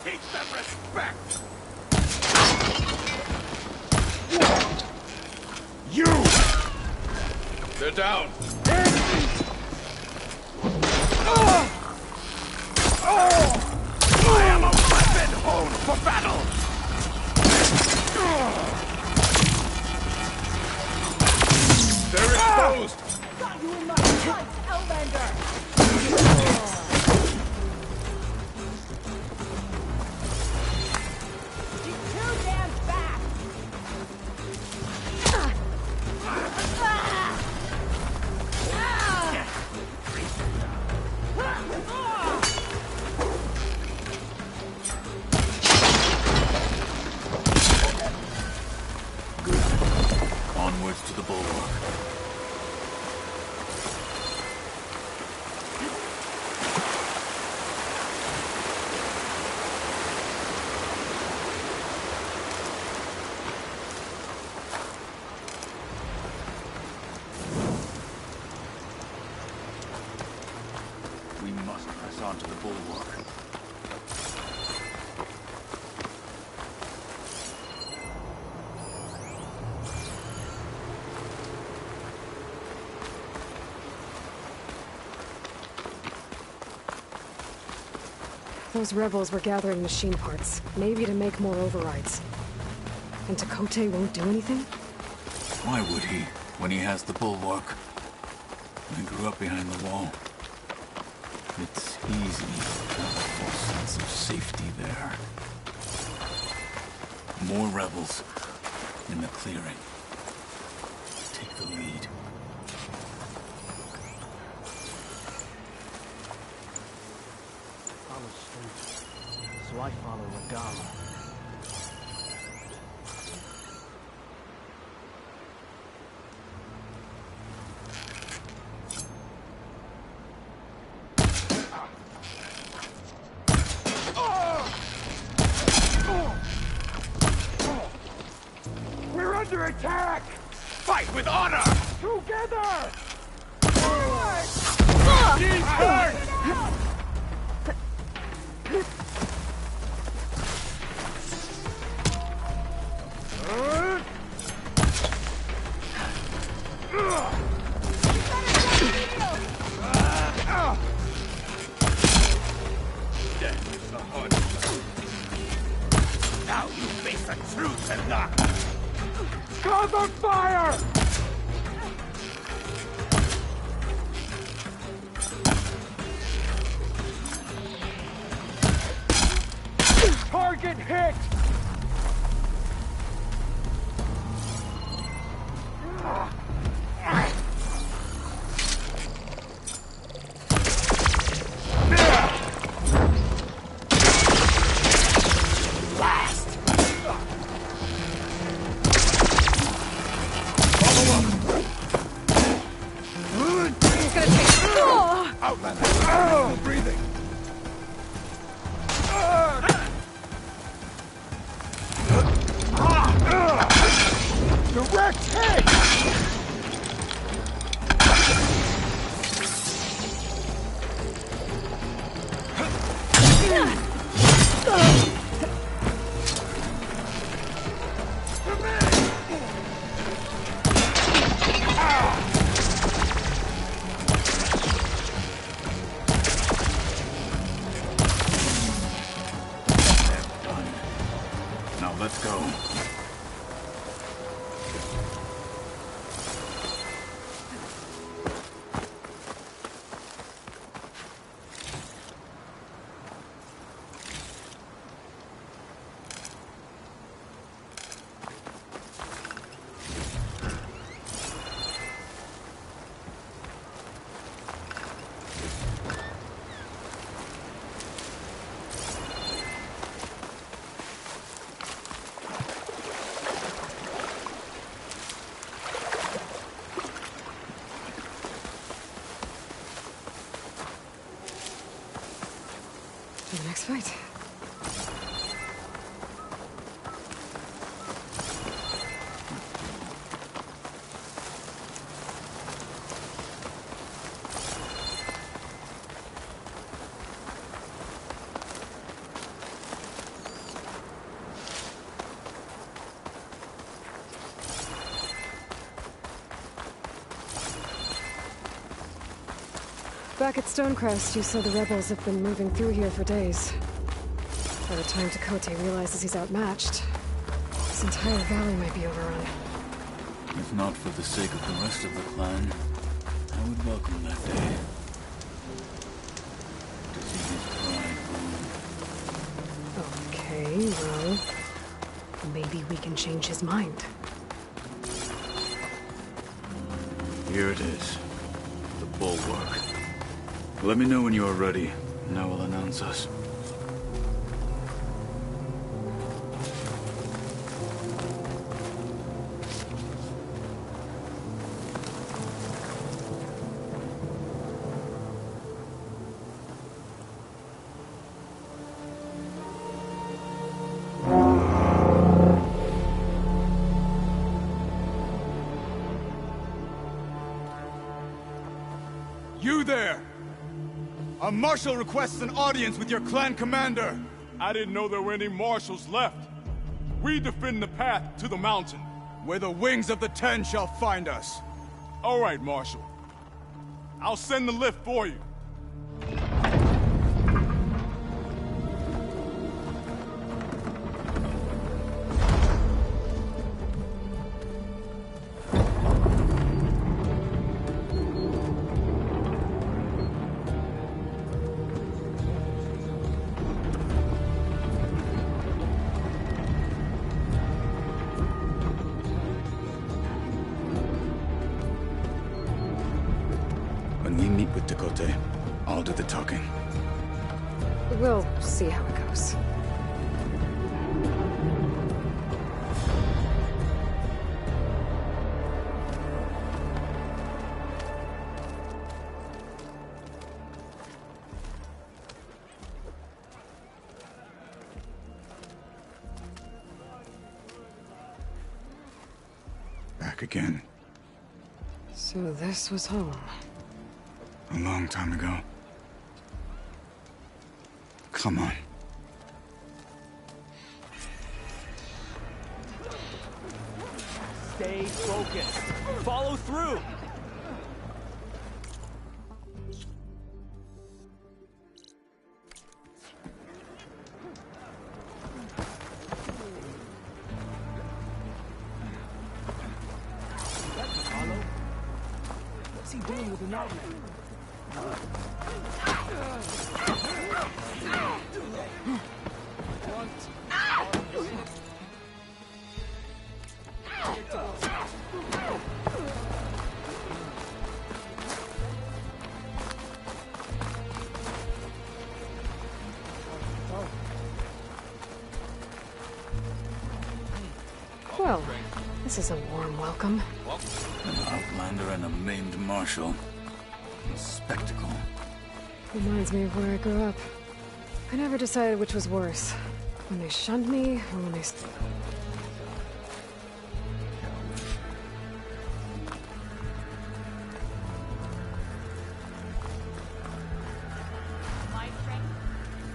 Speaker 11: Teach them respect! You! They're down. I am a weapon honed for battle! They're exposed!
Speaker 3: Got you in my sights, Outlander!
Speaker 13: Onwards to the bulwark.
Speaker 1: Those rebels were gathering machine parts, maybe to make more overrides. And Tekote won't do anything?
Speaker 13: Why would he, when he has the bulwark? I grew up behind the wall. It's easy to have a false sense of safety there. More rebels in the clearing. Take the lead.
Speaker 21: Follow strength, so I follow Adala.
Speaker 11: We're under attack! Fight with honor! Together! He's hurt! Now you face the truth and not. Cover fire! Target hit! Direct hit!
Speaker 13: Now let's go.
Speaker 1: To the next fight. Back at Stonecrest, you said the rebels have been moving through here for days. By the time Tekote realizes he's outmatched, this entire valley might be overrun.
Speaker 13: If not for the sake of the rest of the clan, I would welcome that day. To see his pride burn.
Speaker 1: Okay, well, maybe we can change his mind.
Speaker 13: Here it is. The bulwark. Let me know when you are ready, and I will announce us.
Speaker 11: You there! A marshal requests an audience with your clan commander.
Speaker 9: I didn't know there were any marshals left. We defend the path to the mountain.
Speaker 11: Where the wings of the Ten shall find us.
Speaker 9: All right, Marshal. I'll send the lift for you.
Speaker 12: Tekote. I'll do the talking.
Speaker 1: We'll see how it goes.
Speaker 12: Back again.
Speaker 1: So this was home.
Speaker 12: A long time ago. Come on.
Speaker 7: Stay focused. Follow through.
Speaker 3: What's he doing with an outlet?
Speaker 1: Well, this is a warm welcome.
Speaker 13: An outlander and a maimed marshal. A spectacle.
Speaker 1: Reminds me of where I grew up. I never decided which was worse. When they shunned me, or when they...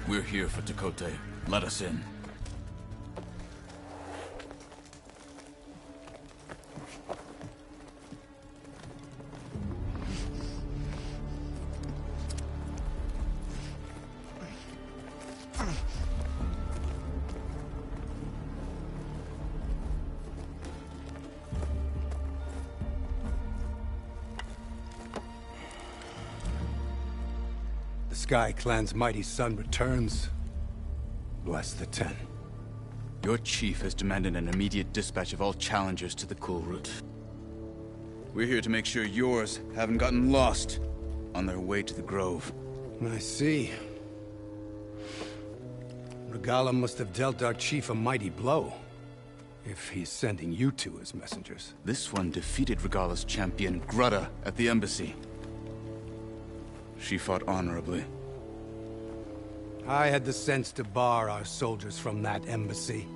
Speaker 13: We're here for Tekote. Let us in.
Speaker 14: The Sky Clan's mighty son returns. Bless the Ten.
Speaker 12: Your chief has demanded an immediate dispatch of all challengers to the Cool Route. We're here to make sure yours haven't gotten lost on their way to the Grove.
Speaker 14: I see. Regala must have dealt our chief a mighty blow, if he's sending you two as messengers.
Speaker 12: This one defeated Regala's champion, Grudda, at the embassy. She fought honorably.
Speaker 14: I had the sense to bar our soldiers from that embassy.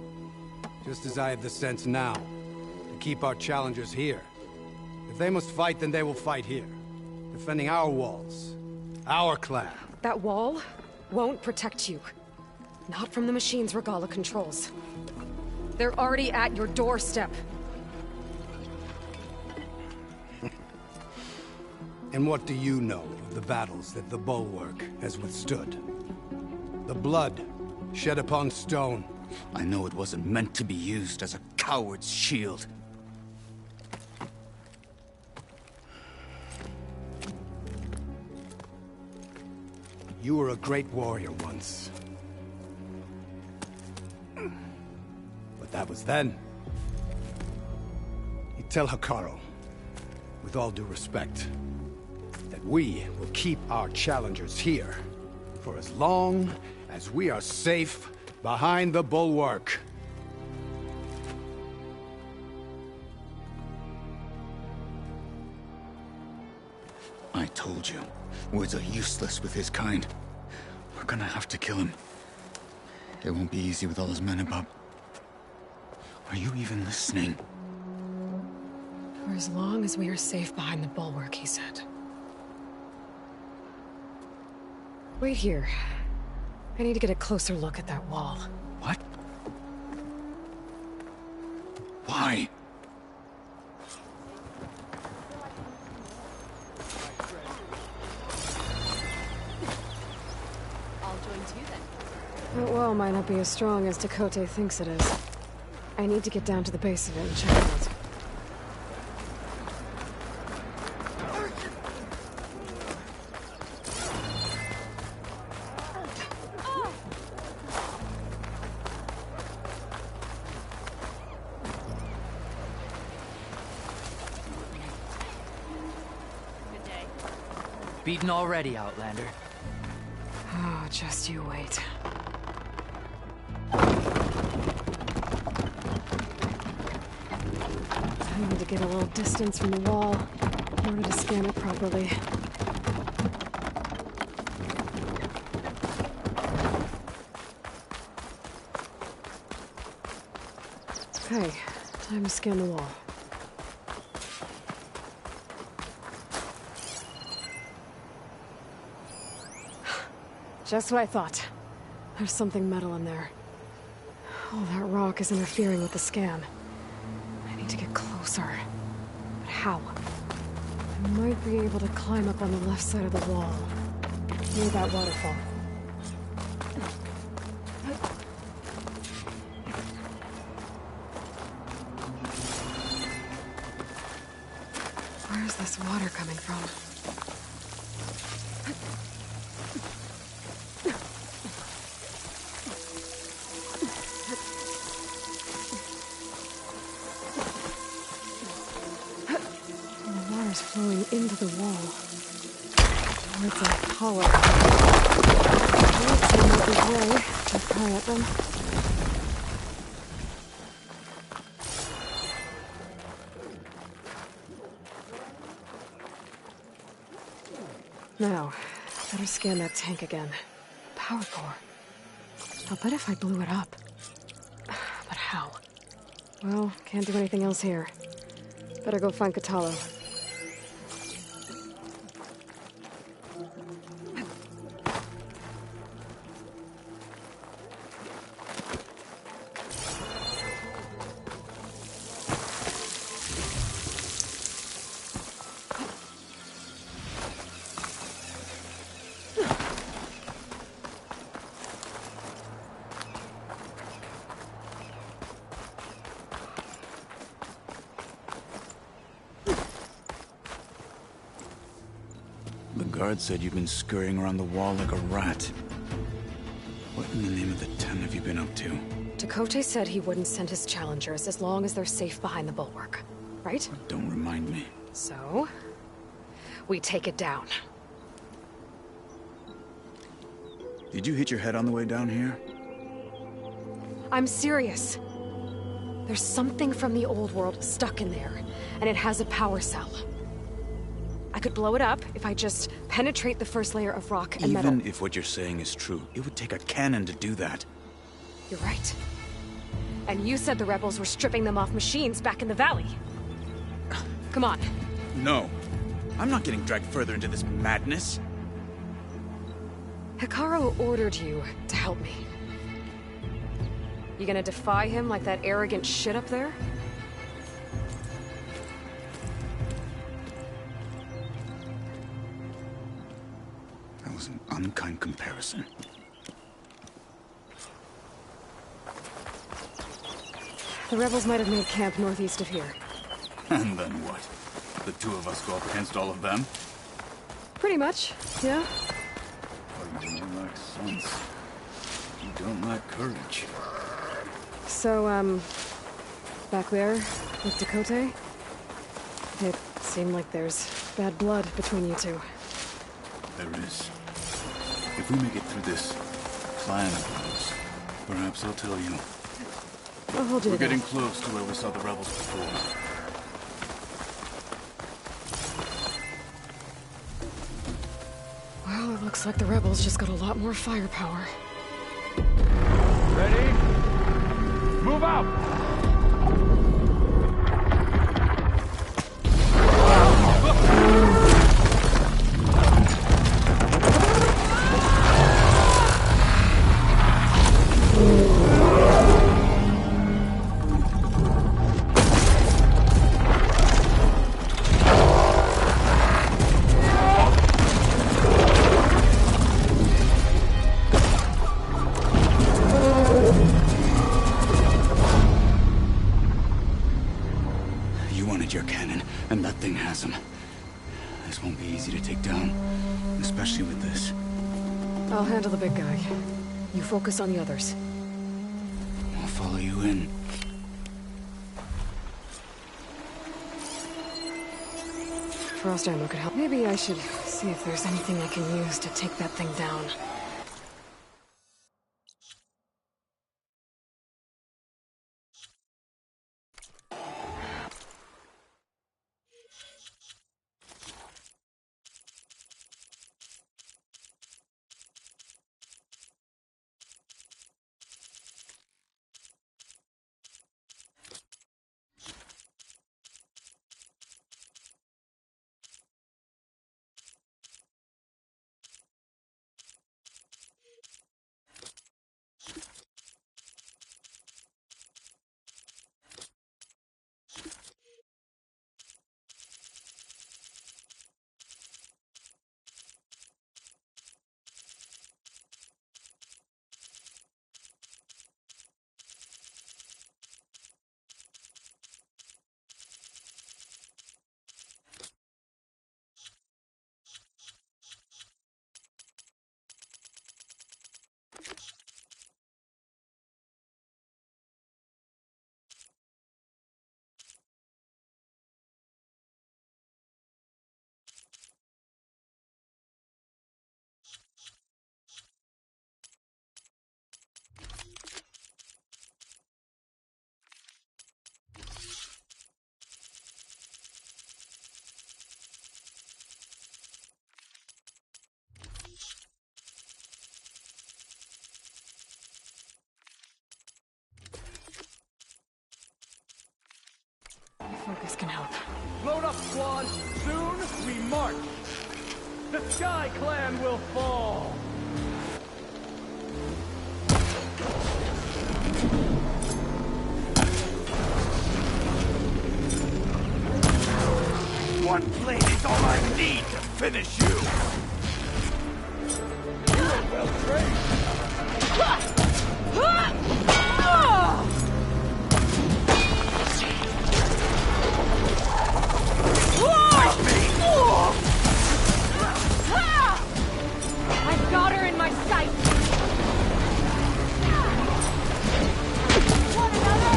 Speaker 14: Just as I have the sense now, to keep our challengers here. If they must fight, then they will fight here. Defending our walls. Our clan.
Speaker 1: That wall won't protect you. Not from the machines Regala controls. They're already at your doorstep.
Speaker 14: And what do you know of the battles that the Bulwark has withstood? The blood shed upon stone.
Speaker 12: I know it wasn't meant to be used as a coward's shield.
Speaker 14: You were a great warrior once. But that was then. You tell Hekarro, with all due respect, that we will keep our challengers here for as long as we are safe behind the Bulwark.
Speaker 12: I told you, words are useless with his kind. We're gonna have to kill him. It won't be easy with all his men about. Are you even listening?
Speaker 1: For as long as we are safe behind the Bulwark, he said. Wait here. I need to get a closer look at that wall.
Speaker 12: What? Why?
Speaker 22: I'll join too then.
Speaker 1: That wall might not be as strong as Tekote thinks it is. I need to get down to the base of it and check it out.
Speaker 21: beaten already, Outlander.
Speaker 1: Oh, just you wait. I need to get a little distance from the wall in order to scan it properly. Okay, time to scan the wall. Just what I thought. There's something metal in there. Oh, that rock is interfering with the scan. I need to get closer. But how? I might be able to climb up on the left side of the wall, near that waterfall. Where's this water coming from? Flowing into the wall. Towards that hollow. Looks like this way. I'll pry at them. Now, better scan that tank again. Power core. I'll bet if I blew it up. But how? Well, can't do anything else here. Better go find Kotallo.
Speaker 12: The guard said you've been scurrying around the wall like a rat. What in the name of the Ten have you been up to?
Speaker 1: Tekotteh said he wouldn't send his challengers as long as they're safe behind the bulwark, right?
Speaker 12: Don't remind me.
Speaker 1: So, we take it down.
Speaker 12: Did you hit your head on the way down here?
Speaker 1: I'm serious. There's something from the old world stuck in there, and it has a power cell. I could blow it up if I just penetrate the first layer of rock and metal.
Speaker 12: Even if what you're saying is true, it would take a cannon to do that.
Speaker 1: You're right. And you said the rebels were stripping them off machines back in the valley. Come on.
Speaker 12: No. I'm not getting dragged further into this madness.
Speaker 1: Hekarro ordered you to help me. You gonna defy him like that arrogant shit up there?
Speaker 12: That was an unkind comparison.
Speaker 1: The rebels might have made camp northeast of here.
Speaker 13: And then what? The two of us go up against all of them?
Speaker 1: Pretty much, yeah.
Speaker 13: Oh, you don't lack sense. You don't lack courage.
Speaker 1: So, back there, with Tekotteh, it seemed like there's bad blood between you two.
Speaker 13: There is. If we make it through this plan of ours, perhaps I'll tell you.
Speaker 1: I'll hold you.
Speaker 13: We're getting close to where we saw the rebels before.
Speaker 1: Well, it looks like the rebels just got a lot more firepower.
Speaker 9: Ready? Move out!
Speaker 12: Your cannon, and that thing has him. This won't be easy to take down, especially with this.
Speaker 1: I'll handle the big guy. You focus on the others.
Speaker 12: I'll follow you in.
Speaker 1: Frost ammo could help. Maybe I should See if there's anything I can use to take that thing down. Focus can help.
Speaker 19: Load up, squad! Soon we march! The Sky Clan will fall!
Speaker 11: One blade is all I need to finish you!
Speaker 19: You are well trained!
Speaker 6: I've got her in my sight! Want another?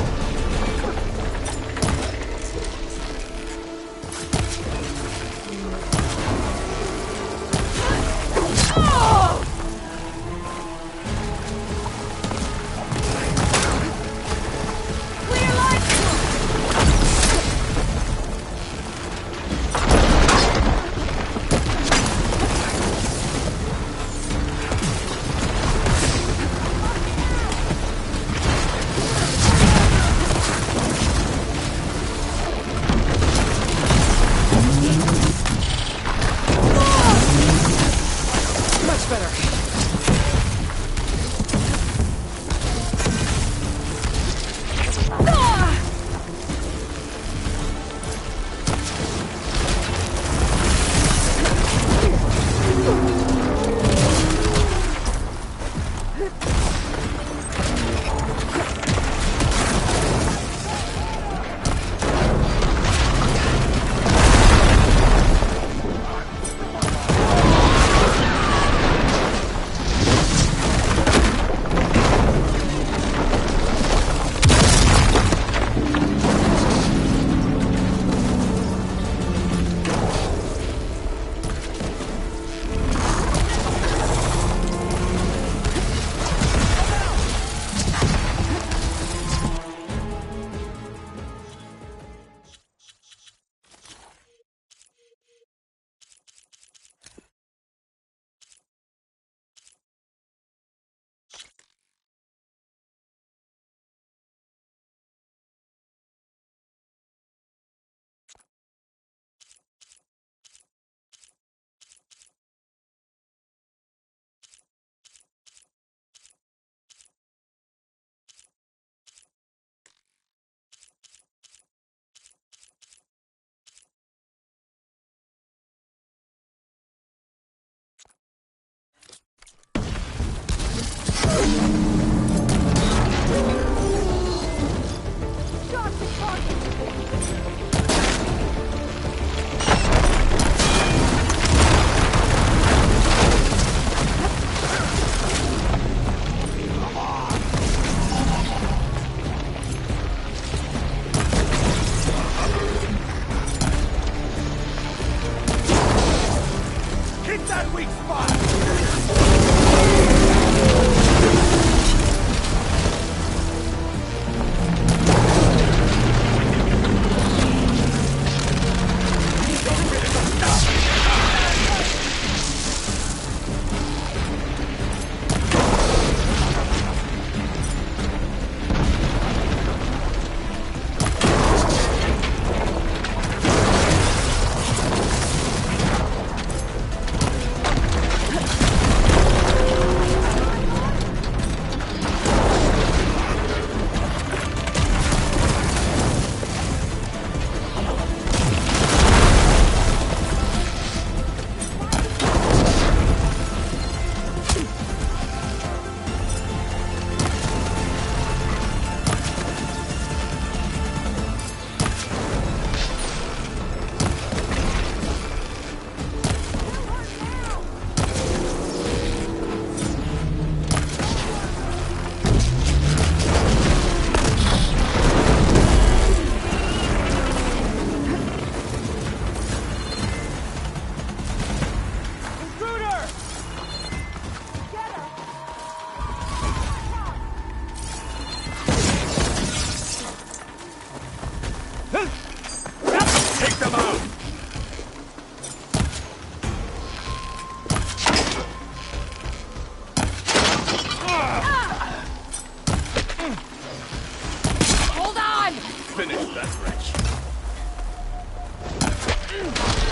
Speaker 5: Finish that wretch.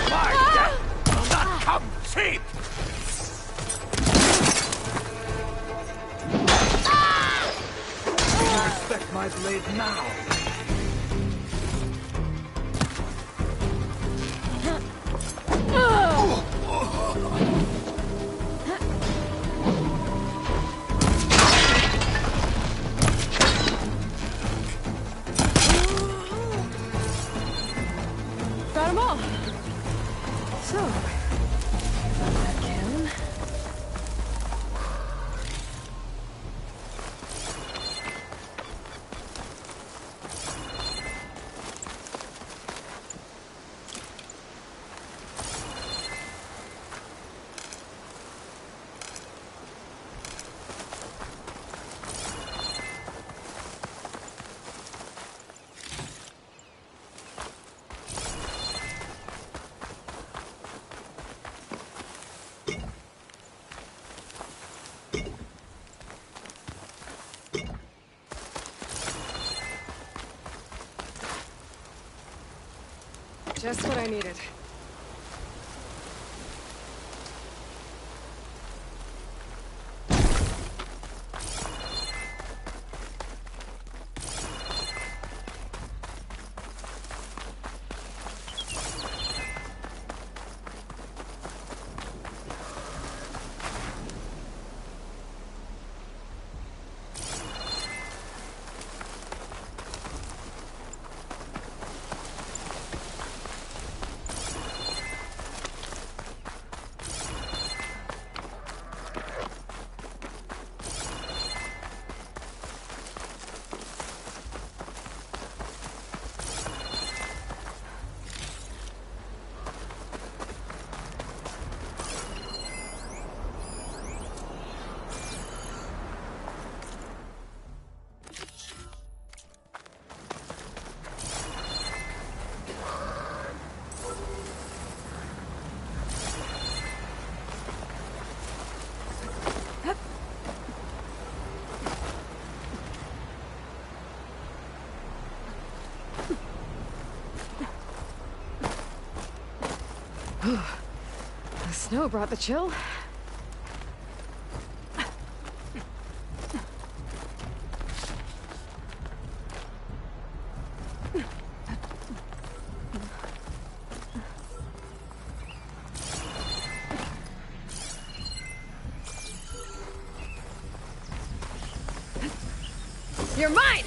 Speaker 19: My death will not come cheap! Respect my blade now.
Speaker 1: Got them all. So, that cannon. Just what I needed. The snow brought the chill. You're mine!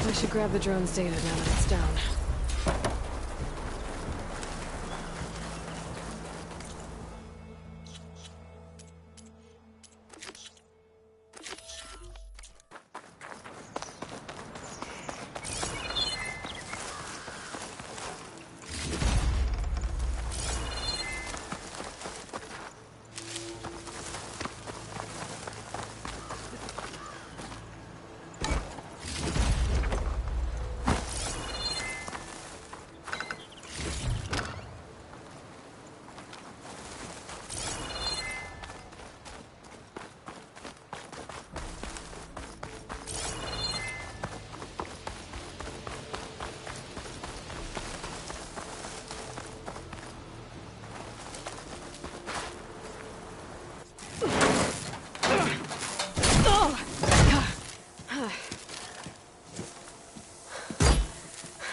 Speaker 1: I should grab the drone's data now that it's down.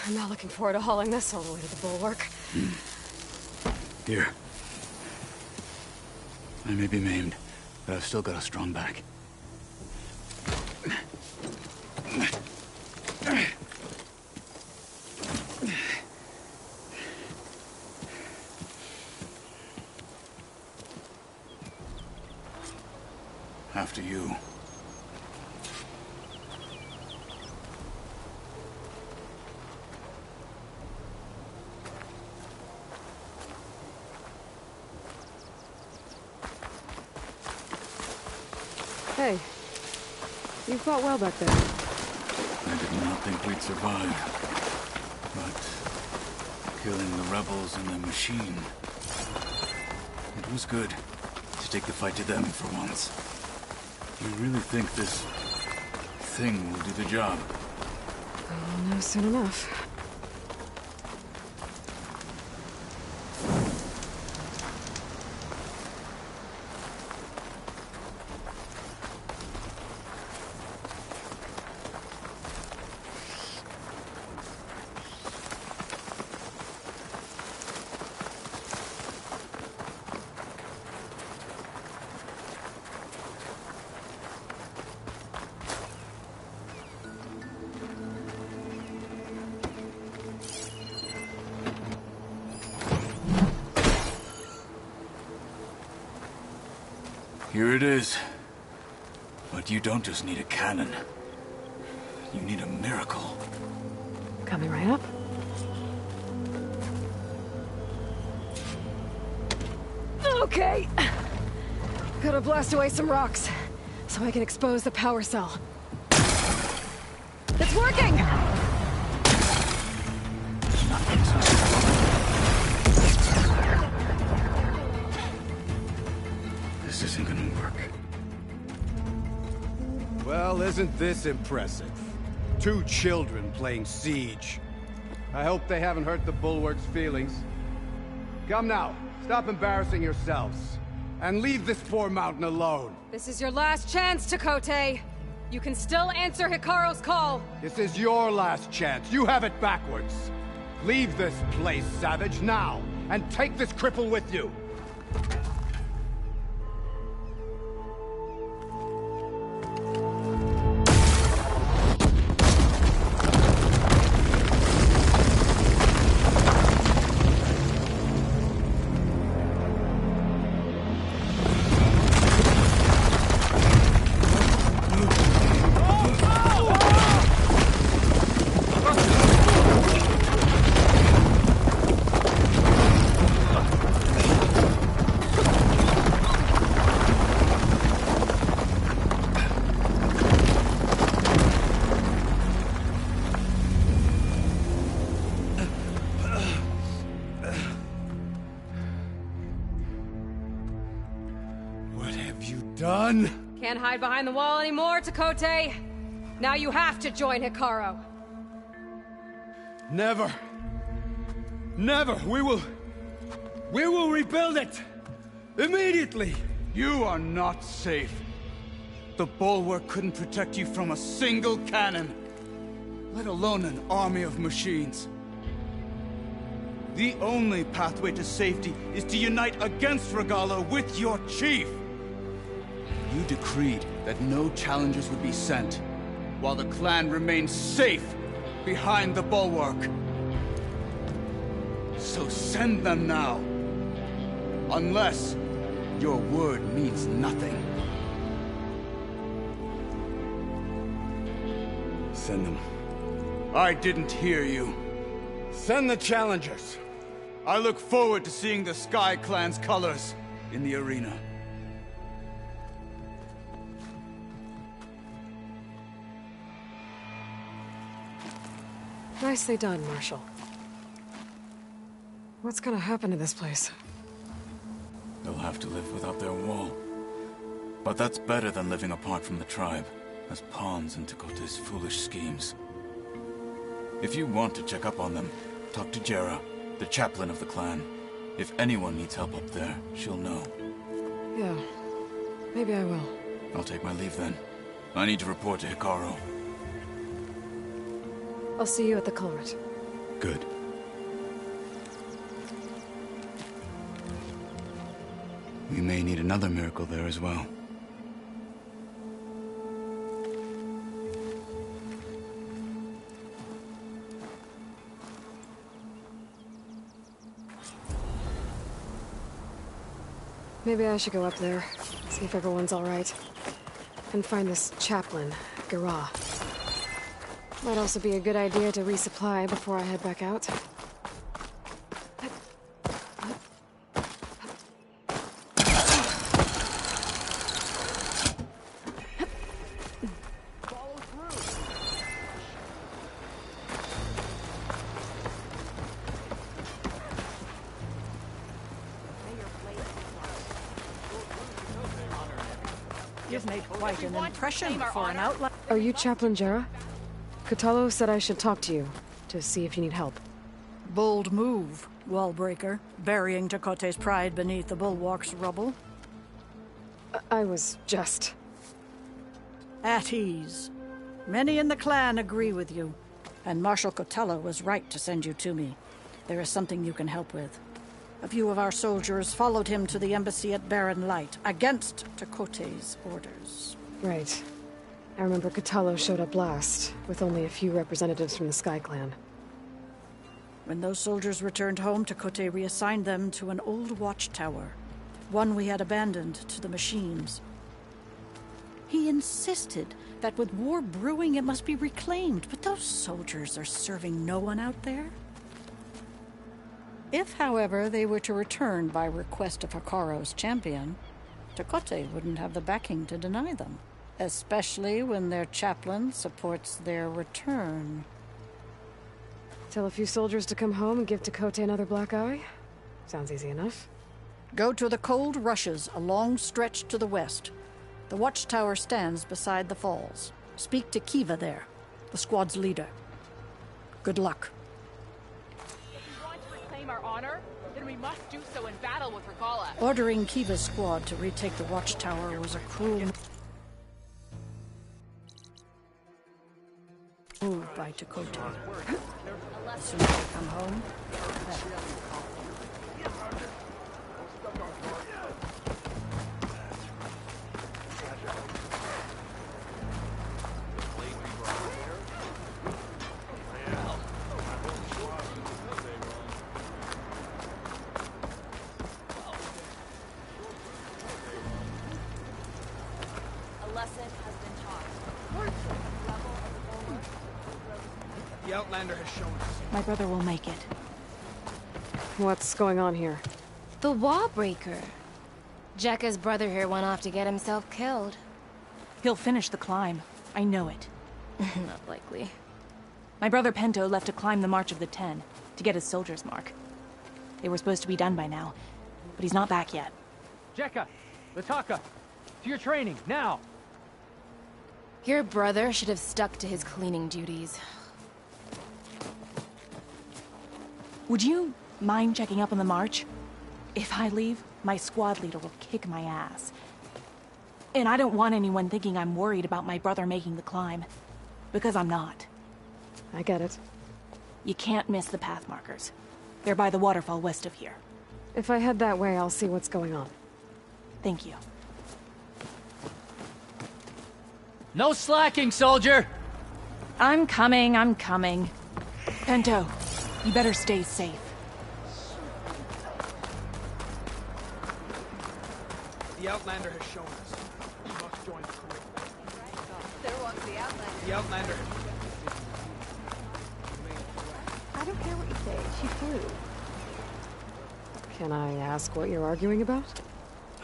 Speaker 1: I'm not looking forward to hauling this all the way to the bulwark.
Speaker 12: Here. I may be maimed, but I've still got a strong back. After you.
Speaker 1: Hey, you fought well back there.
Speaker 12: I did not think we'd survive. But killing the rebels and the machine,
Speaker 13: It was good to take the fight to them for once. You really think this thing will do the job?
Speaker 1: I'll know soon enough.
Speaker 13: Here it is. But you don't just need a cannon. You need a miracle.
Speaker 1: Coming right up. Okay. Gotta blast away some rocks, so I can expose the power cell. It's working!
Speaker 12: This isn't gonna work.
Speaker 14: Well, isn't this impressive? 2 children playing siege. I hope they haven't hurt the Bulwark's feelings. Come now, stop embarrassing yourselves. And leave this poor mountain alone.
Speaker 1: This is your last chance, Tekotteh. You can still answer Hikaru's call.
Speaker 14: This is your last chance. You have it backwards. Leave this place, Savage, now. And take this cripple with you.
Speaker 1: Can't hide behind the wall anymore, Tekotteh. Now you have to join Hikaru.
Speaker 14: Never. Never. We will rebuild it. Immediately.
Speaker 7: You are not safe. The Bulwark couldn't protect you from a single cannon, let alone an army of machines. The only pathway to safety is to unite against Regalla with your chief. You decreed that no challengers would be sent, while the clan remains safe behind the Bulwark. So send them now. Unless your word means nothing.
Speaker 14: Send them.
Speaker 7: I didn't hear you.
Speaker 14: Send the challengers.
Speaker 7: I look forward to seeing the Sky Clan's colors in the arena.
Speaker 1: Nicely done, Marshal. What's gonna happen to this place?
Speaker 13: They'll have to live without their wall. But that's better than living apart from the tribe, as pawns in Tekotteh's foolish schemes. If you want to check up on them, talk to Jera, the chaplain of the clan. If anyone needs help up there, she'll know.
Speaker 1: Yeah, maybe I will.
Speaker 13: I'll take my leave then. I need to report to Hikaru.
Speaker 1: I'll see you at the culvert.
Speaker 12: Good. We may need another miracle there as well.
Speaker 1: Maybe I should go up there, see if everyone's all right. And find this chaplain, Garah. Might also be a good idea to resupply before I head back out.
Speaker 16: You've made quite an impression for an outlaw.
Speaker 1: Are you Chaplain Jera? Kotallo said I should talk to you, to see if you need help.
Speaker 16: Bold move, Wallbreaker. Burying Tekote's pride beneath the bulwark's rubble.
Speaker 1: I was just...
Speaker 16: At ease. Many in the clan agree with you, and Marshal Kotallo was right to send you to me. There is something you can help with. A few of our soldiers followed him to the embassy at Barren Light, against Tekote's orders.
Speaker 1: Right. I remember Kotallo showed up last, with only a few representatives from the Sky Clan.
Speaker 16: When those soldiers returned home, Tekote reassigned them to an old watchtower, one we had abandoned to the machines. He insisted that with war brewing it must be reclaimed, but those soldiers are serving no one out there. If, however, they were to return by request of Hekaro's champion, Tekote wouldn't have the backing to deny them, especially when their chaplain supports their return.
Speaker 1: Tell a few soldiers to come home and give Tekote another black eye? Sounds easy enough.
Speaker 16: Go to the Cold Rushes, a long stretch to the west. The watchtower stands beside the falls. Speak to Kiva there, the squad's leader. Good luck.
Speaker 22: Our honor, then we must do so in battle with Regalla.
Speaker 16: Ordering Kiva's squad to retake the watchtower was a cruel move by Tekote. As soon as they come home,
Speaker 3: The Outlander has shown us.
Speaker 4: My brother will make it.
Speaker 1: What's going on here?
Speaker 4: The Wallbreaker. Jekka's brother here went off to get himself killed.
Speaker 17: He'll finish the climb. I know it.
Speaker 4: Not likely.
Speaker 17: My brother Pento left to climb the March of the Ten, to get his soldier's mark. They were supposed to be done by now, but he's not back yet.
Speaker 19: Jekka! Lataka! To your training, now!
Speaker 4: Your brother should have stuck to his cleaning duties.
Speaker 17: Would you mind checking up on the march? If I leave, my squad leader will kick my ass. And I don't want anyone thinking I'm worried about my brother making the climb. Because I'm not.
Speaker 1: I get it.
Speaker 17: You can't miss the path markers. They're by the waterfall west of here.
Speaker 1: If I head that way, I'll see what's going on.
Speaker 17: Thank you.
Speaker 19: No slacking, soldier!
Speaker 17: I'm coming. Pento, you better stay safe.
Speaker 3: The Outlander has shown us. We must join the crew.
Speaker 22: There walks the Outlander.
Speaker 3: The Outlander.
Speaker 22: I don't care what you say. She flew.
Speaker 1: Can I ask what you're arguing about?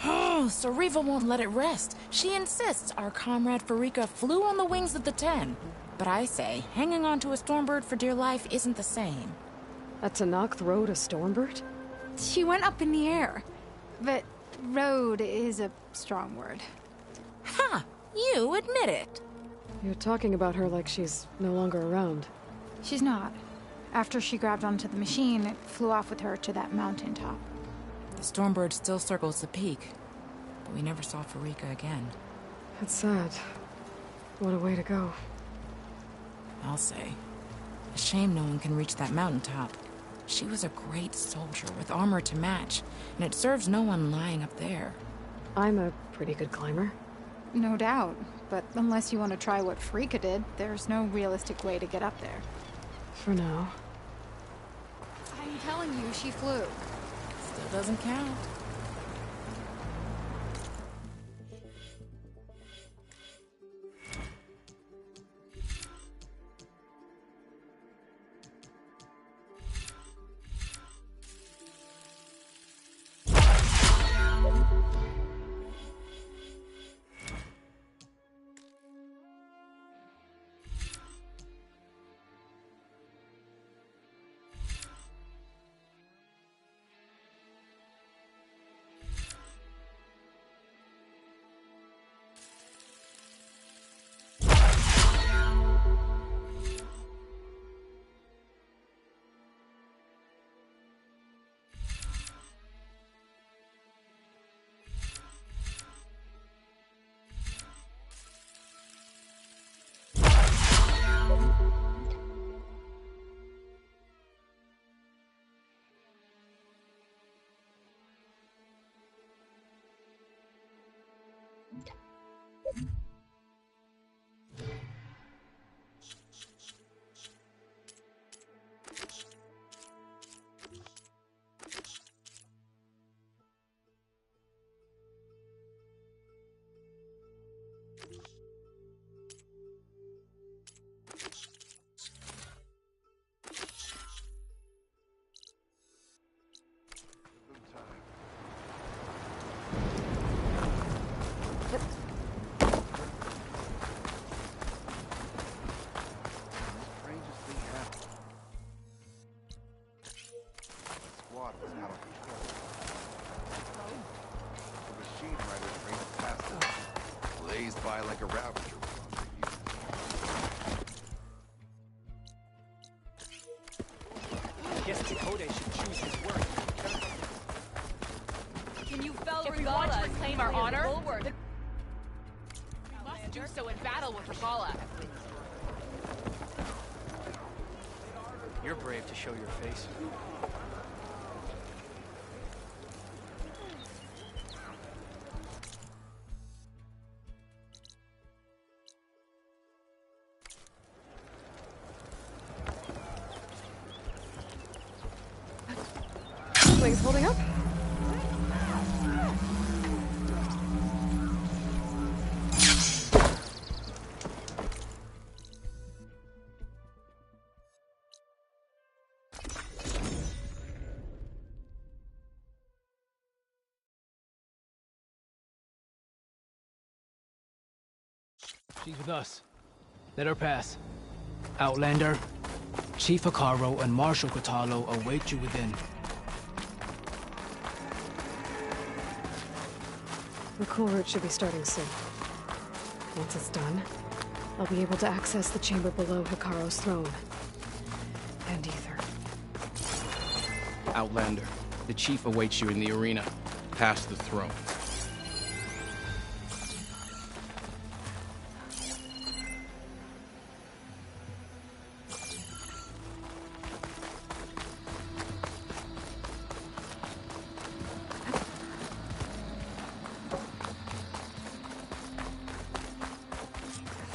Speaker 23: Oh, Sariva won't let it rest. She insists our comrade Farika flew on the wings of the Ten. But I say, hanging onto a Stormbird for dear life isn't the same.
Speaker 1: A Tenakth rode a Stormbird?
Speaker 24: She went up in the air. But rode is a strong word.
Speaker 23: Ha! You admit it.
Speaker 1: You're talking about her like she's no longer around.
Speaker 24: She's not. After she grabbed onto the machine, it flew off with her to that mountaintop.
Speaker 23: The Stormbird still circles the peak, but we never saw Farika again.
Speaker 1: That's sad. What a way to go.
Speaker 23: I'll say. A shame no one can reach that mountaintop. She was a great soldier with armor to match, and it serves no one lying up there.
Speaker 1: I'm a pretty good climber.
Speaker 24: No doubt, but unless you want to try what Farika did, there's no realistic way to get up there.
Speaker 1: For now.
Speaker 24: I'm telling you, she flew.
Speaker 23: Still doesn't count.
Speaker 8: blazed by like a ravager.
Speaker 21: Guess Chakotay should choose his work.
Speaker 22: Can you fell If we want to reclaim our honor, we must do so in battle with Regalla.
Speaker 21: You're brave to show your face.
Speaker 1: Wings holding up?
Speaker 21: She's with us. Let her pass. Outlander, Chief Hekarro and Marshal Kotallo await you within.
Speaker 1: The cool route should be starting soon. Once it's done, I'll be able to access the chamber below Hekarro's throne. And Ether.
Speaker 15: Outlander, the Chief awaits you in the arena, past the throne.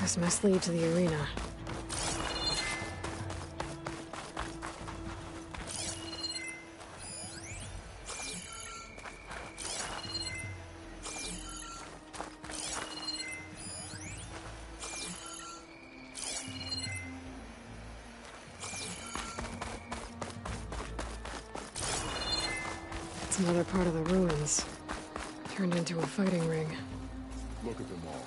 Speaker 1: This must lead to the arena. It's another part of the ruins. Turned into a fighting ring.
Speaker 9: Look at them all.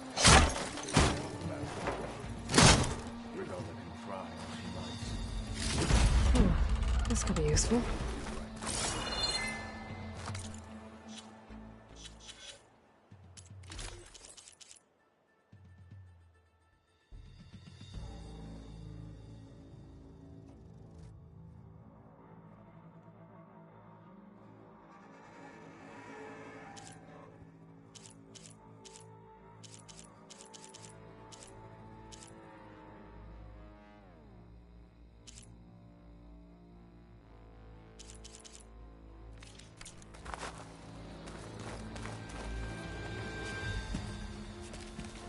Speaker 1: This could be useful.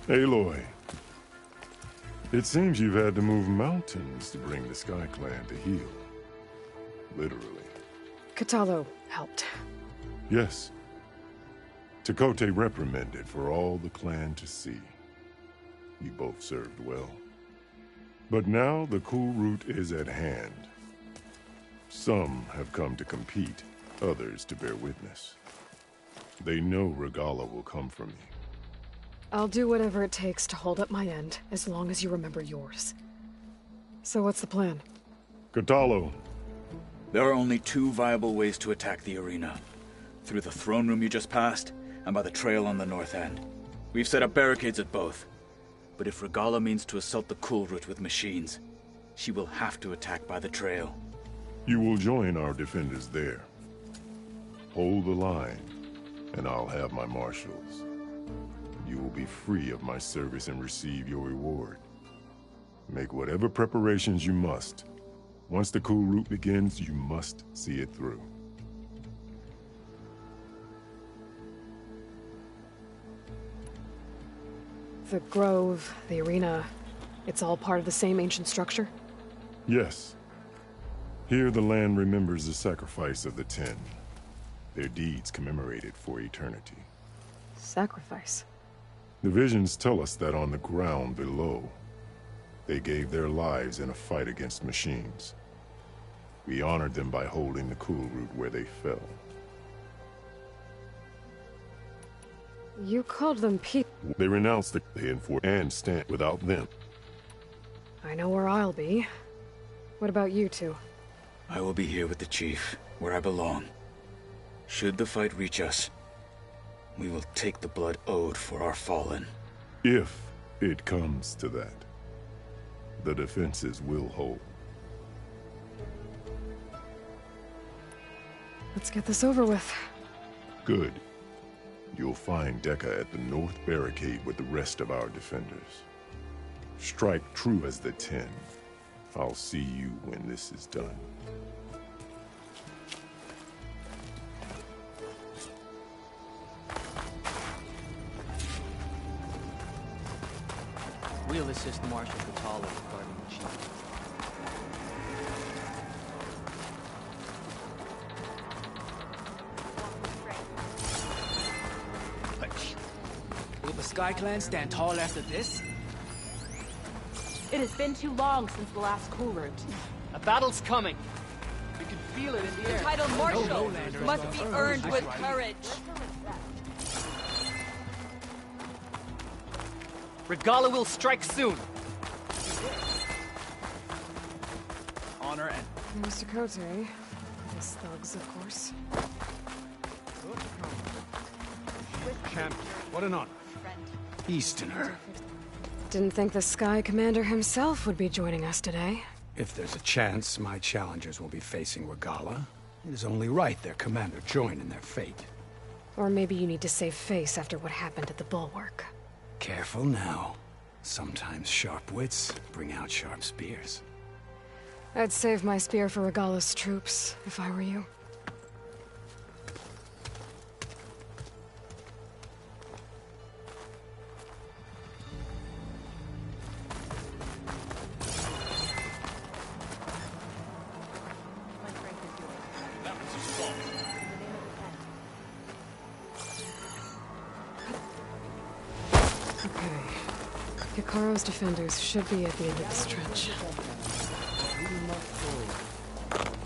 Speaker 18: Aloy, it seems you've had to move mountains to bring the Sky Clan to heel. Literally.
Speaker 1: Kotallo helped.
Speaker 18: Yes. Chakotay reprimanded for all the clan to see. You both served well. But now the cool route is at hand. Some have come to compete, others to bear witness. They know Regalla will come for me.
Speaker 1: I'll do whatever it takes to hold up my end, as long as you remember yours. So what's the plan?
Speaker 18: Kotallo.
Speaker 11: There are only two viable ways to attack the arena. Through the throne room you just passed, and by the trail on the north end. We've set up barricades at both. But if Regalla means to assault the cool route with machines, she will have to attack by the trail.
Speaker 18: You will join our defenders there. Hold the line, and I'll have my marshals. You will be free of my service and receive your reward. Make whatever preparations you must. Once the cool route begins, you must see it through.
Speaker 1: The grove, the arena, it's all part of the same ancient structure?
Speaker 18: Yes. Here the land remembers the sacrifice of the Ten. Their deeds commemorated for eternity.
Speaker 1: Sacrifice?
Speaker 18: The visions tell us that on the ground below, they gave their lives in a fight against machines. We honored them by holding the cool route where they fell.
Speaker 1: You called them people.
Speaker 18: They renounced the they enforced and stand without them.
Speaker 1: I know where I'll be. What about you two?
Speaker 11: I will be here with the Chief, where I belong. Should the fight reach us, we will take the blood owed for our fallen.
Speaker 18: If it comes to that, the defenses will hold.
Speaker 1: Let's get this over with.
Speaker 18: Good. You'll find Dekka at the north barricade with the rest of our defenders. Strike true as the 10. I'll see you when this is done.
Speaker 2: We'll assist Marshal Kotallo regarding the chief.
Speaker 21: Will the Sky Clan stand tall after this?
Speaker 22: It has been too long since the last cool route.
Speaker 2: A battle's coming. We can feel it in the air.
Speaker 22: The title Marshal
Speaker 21: Lowlanders
Speaker 22: must be earned with courage.
Speaker 2: Regalla will strike soon.
Speaker 21: Honor and...
Speaker 1: Mr. Kote. His thugs, of course.
Speaker 14: Champion, what an honor. Easterner.
Speaker 1: Didn't think the Sky Commander himself would be joining us today.
Speaker 14: If there's a chance my challengers will be facing Regalla, it is only right their commander join in their fate.
Speaker 1: Or maybe you need to save face after what happened at the Bulwark.
Speaker 14: Careful now. Sometimes sharp wits bring out sharp spears.
Speaker 1: I'd save my spear for Regalla's troops, if I were you. Hikaru's defenders should be at the end of the stretch.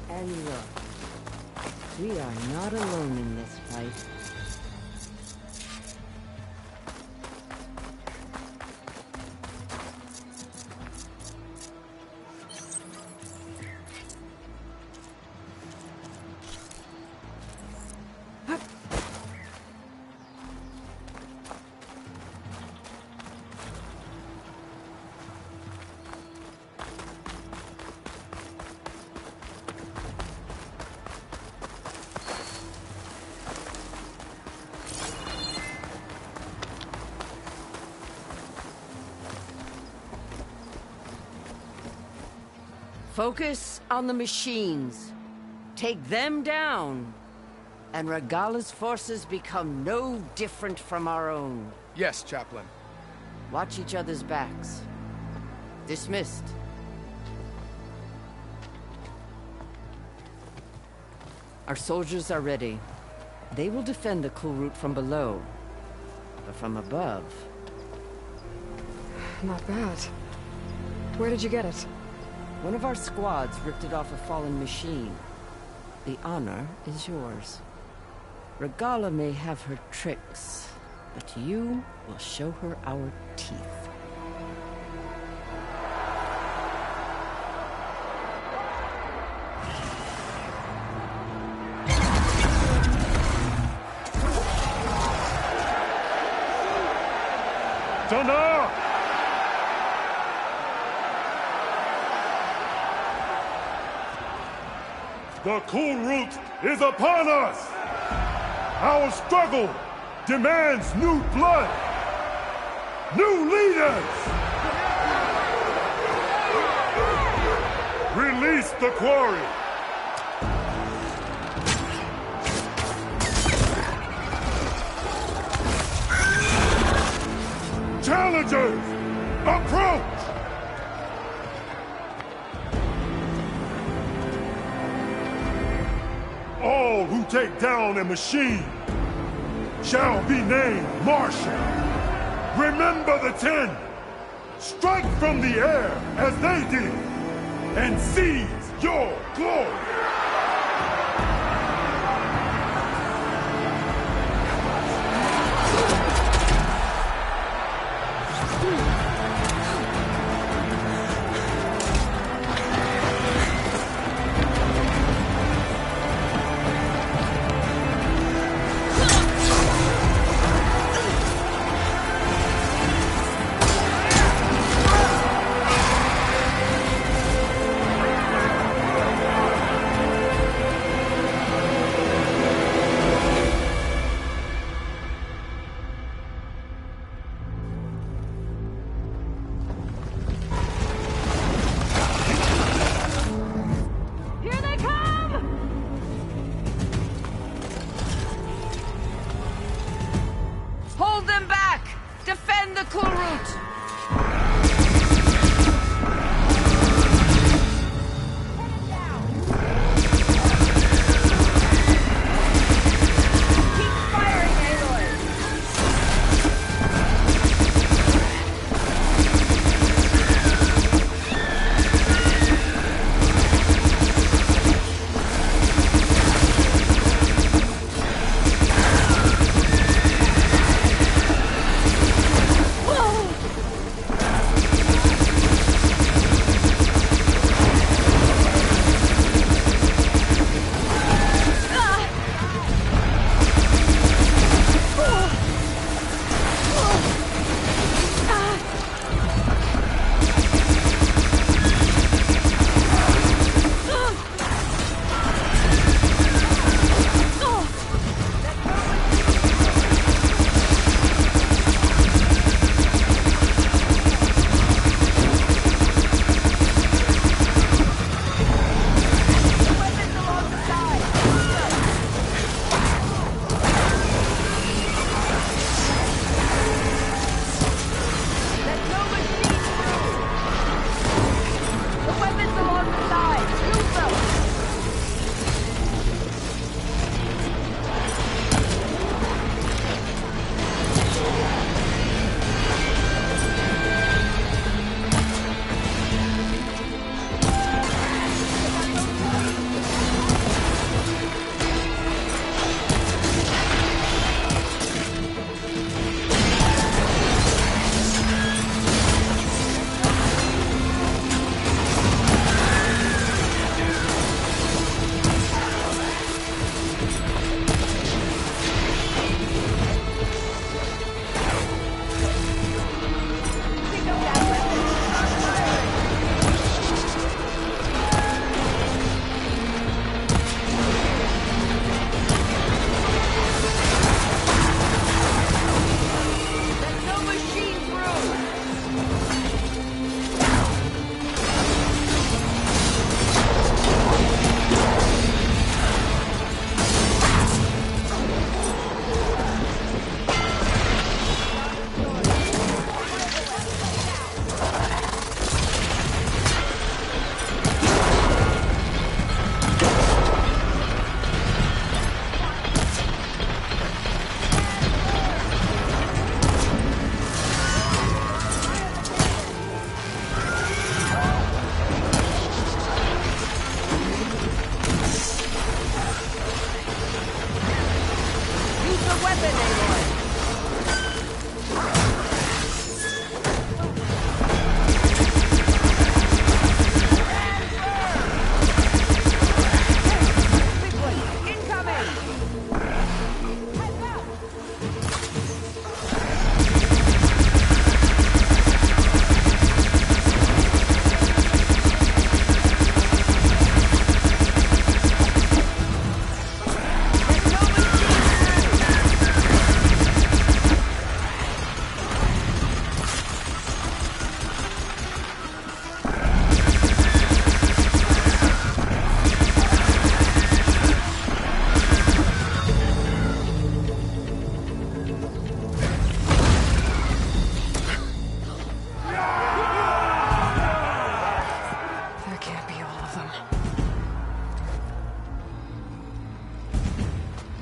Speaker 8: And look, we are not alone in this fight. Focus on the machines. Take them down, and Regalla's forces become no different from our own.
Speaker 15: Yes, Chaplain.
Speaker 8: Watch each other's backs. Dismissed. Our soldiers are ready. They will defend the cool route from below. But from above...
Speaker 1: Not bad. Where did you get it?
Speaker 8: One of our squads ripped it off a fallen machine. The honor is yours. Regalla may have her tricks, but you will show her our teeth.
Speaker 18: Tana! The cool route is upon us! Our struggle demands new blood! New leaders! Release the quarry! Challengers, approach! All who take down a machine shall be named Marshal. Remember the 10. Strike from the air as they did, and seize your glory.
Speaker 8: cool route!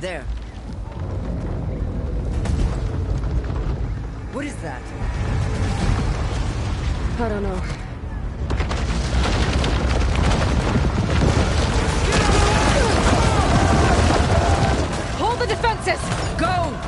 Speaker 8: There. What is that?
Speaker 1: I don't know. Hold the defenses!
Speaker 8: Go!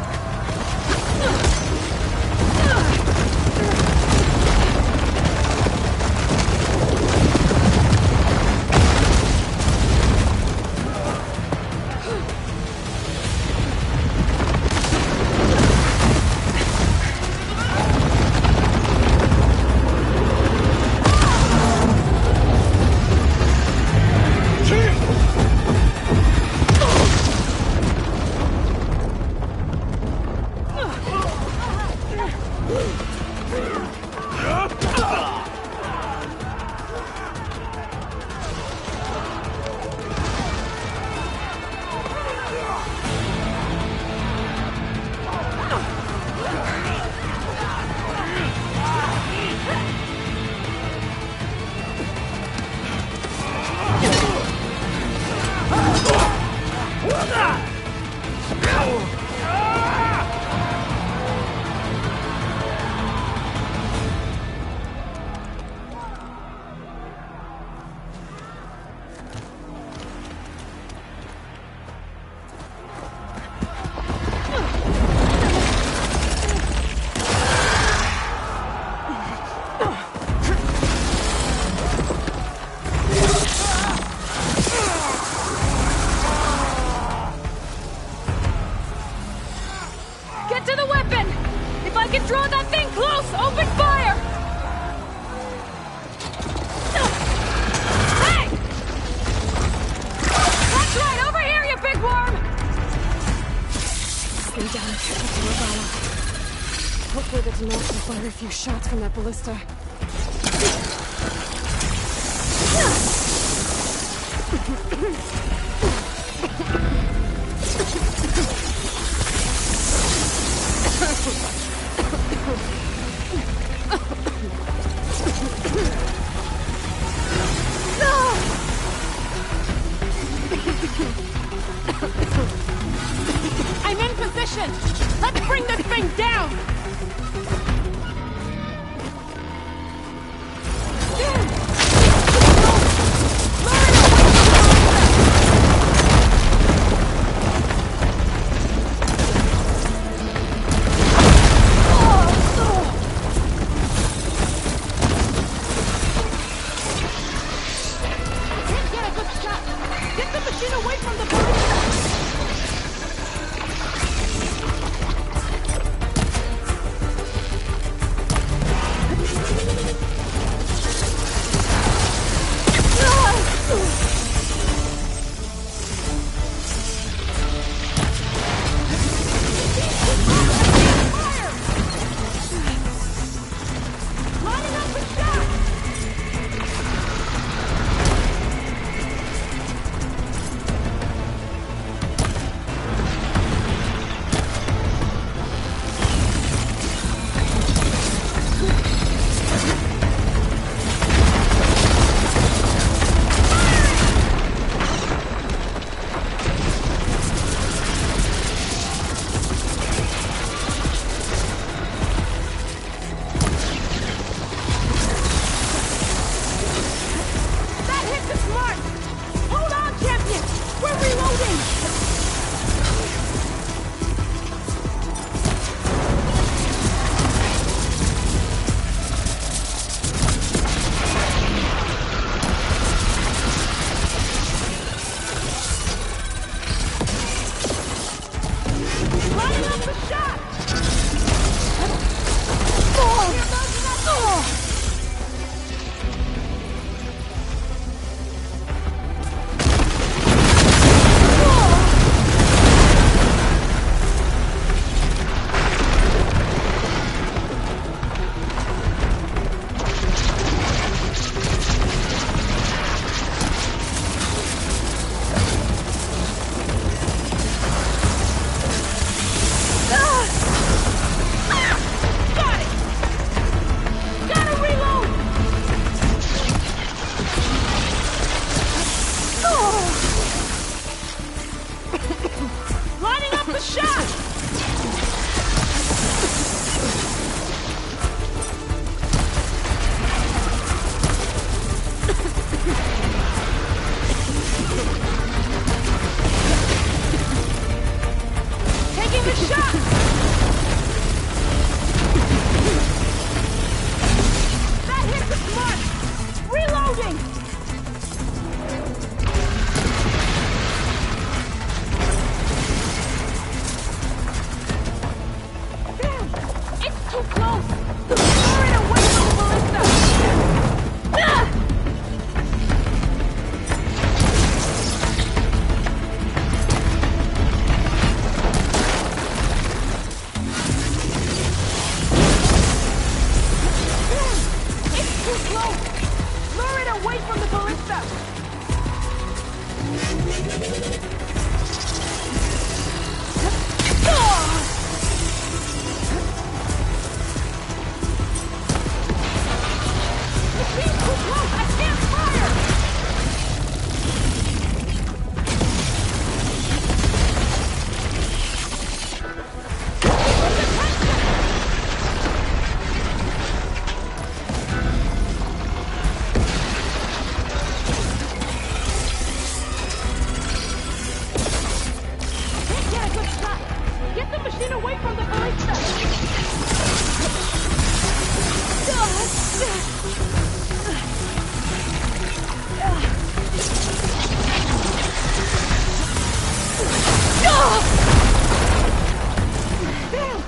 Speaker 5: Get to the weapon! If I can draw that thing close, open fire! Hey! That's right, over here, you big worm!
Speaker 1: Stay down and careful to Regala. Hopefully the Tenok can fire a few shots from that ballista.
Speaker 5: I'm in position! Let's bring this thing down! Damn!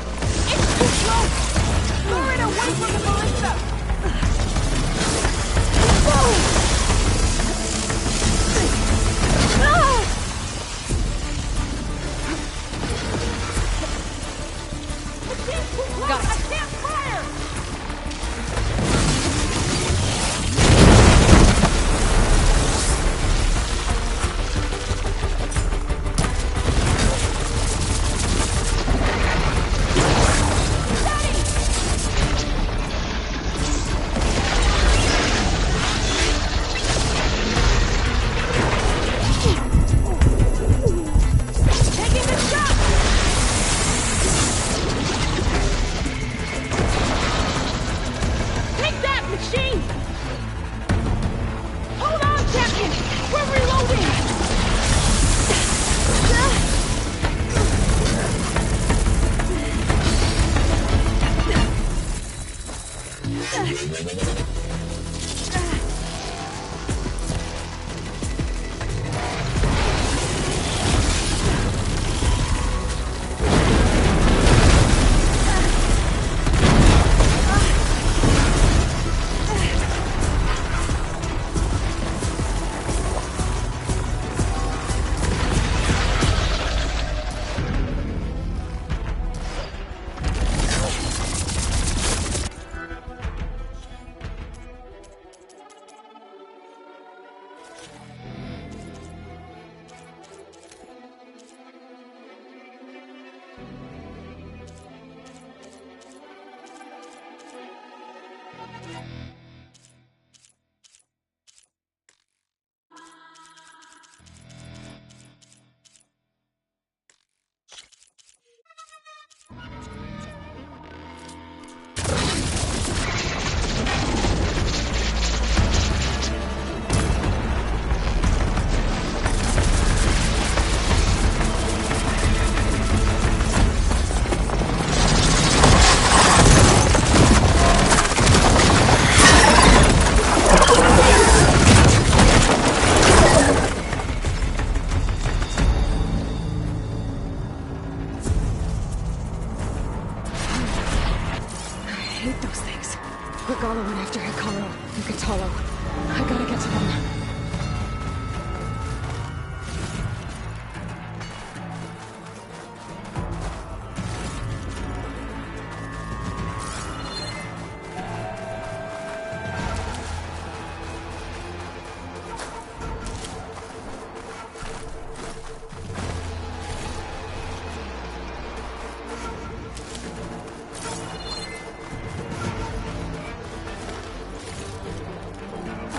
Speaker 1: hate those things. Regala went after Hekarro and Kotallo. I gotta get to them.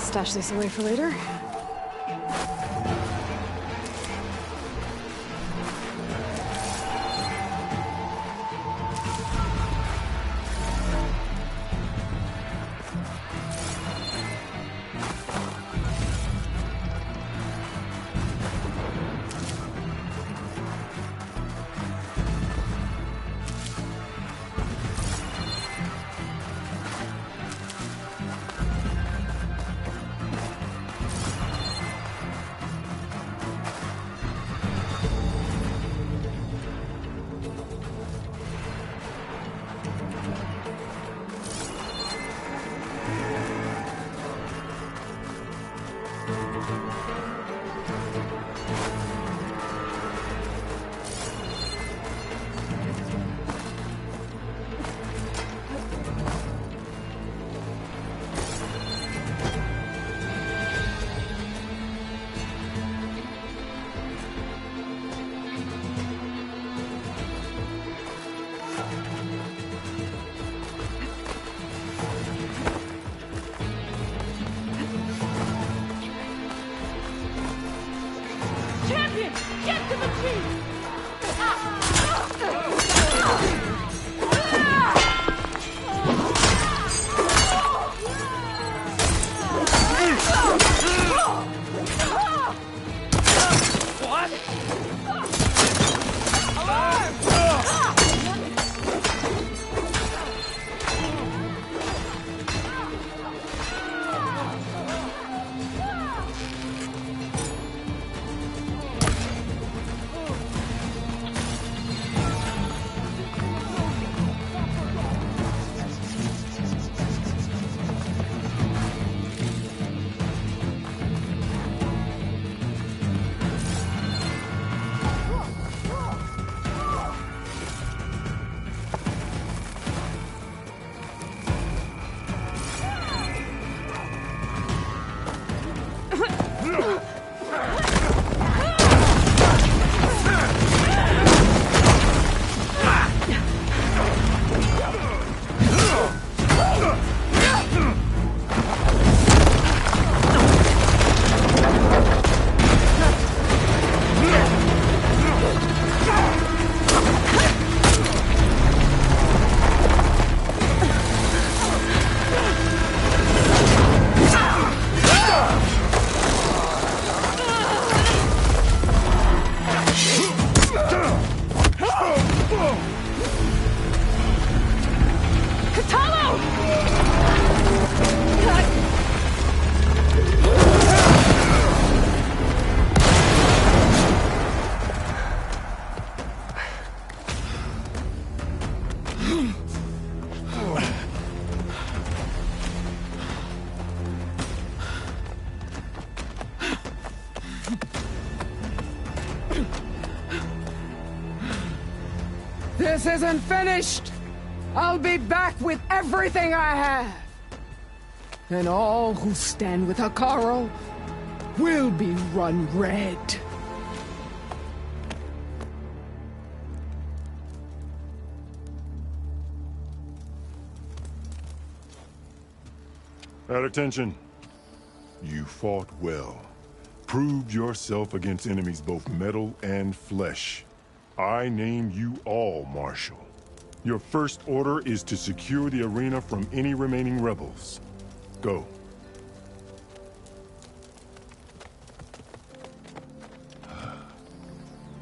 Speaker 1: Stash this away for later.
Speaker 5: Champion, get to the chief!
Speaker 3: This isn't finished! I'll be back with everything I have! And all who stand with Hekarro will be run red.
Speaker 18: At attention. You fought well. Proved yourself against enemies both metal and flesh. I name you all Marshal. Your first order is to secure the arena from any remaining rebels. Go.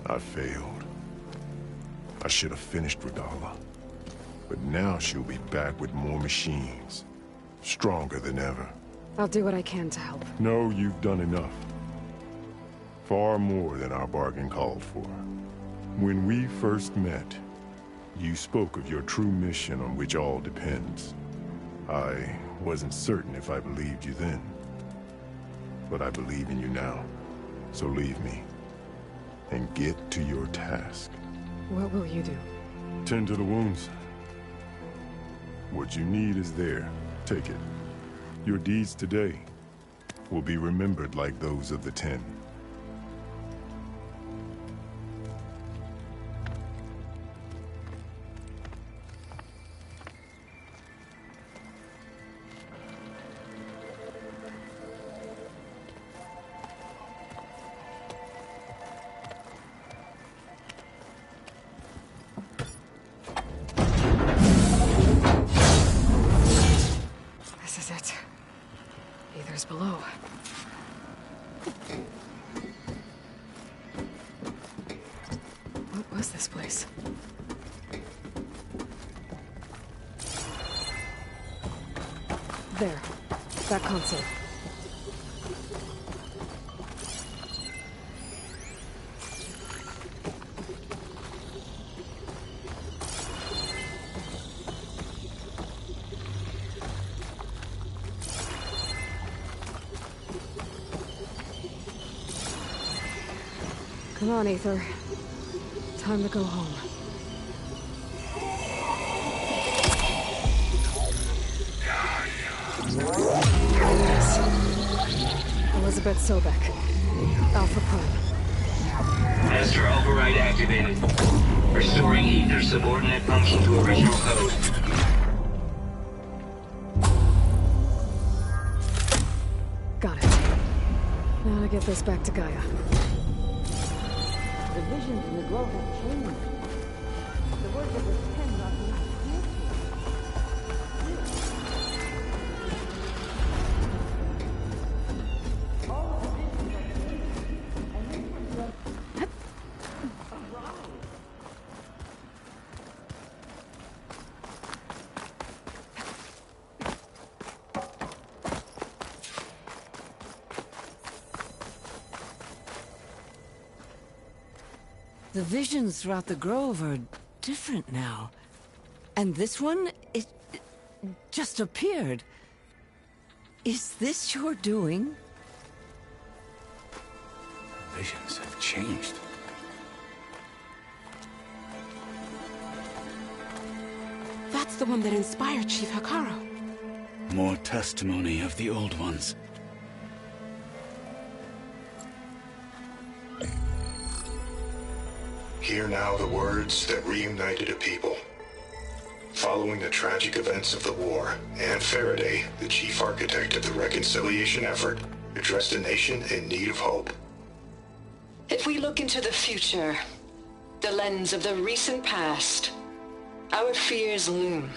Speaker 18: I failed. I should have finished Regala. But now she'll be back with more machines. Stronger than ever.
Speaker 1: I'll do what I can to help.
Speaker 18: No, you've done enough. Far more than our bargain called for. When we first met, You spoke of your true mission on which all depends. I wasn't certain if I believed you then. But I believe in you now. So leave me. And get to your task.
Speaker 1: What will you do?
Speaker 18: Tend to the wounds. What you need is there. Take it. Your deeds today will be remembered like those of the 10.
Speaker 1: This is it. Aether's below. What was this place? There. That console. Come on, Aether. Time to go home. Yes. Elizabeth Sobek. Alpha Prime.
Speaker 6: Master override activated. Restoring Aether's subordinate function to original code.
Speaker 1: Got it. Now to get this back to Gaia.
Speaker 8: The visions in the grove have changed. The words of the 10 are not The visions throughout the grove are different now. And this one, it just appeared. Is this your doing?
Speaker 12: Visions have changed.
Speaker 17: That's the one that inspired Chief Hekarro.
Speaker 12: More testimony of the old ones.
Speaker 7: Hear now the words that reunited a people. Following the tragic events of the war, Anne Faraday, the chief architect of the reconciliation effort, addressed a nation in need of hope.
Speaker 10: If we look into the future, the lens of the recent past, our fears loom.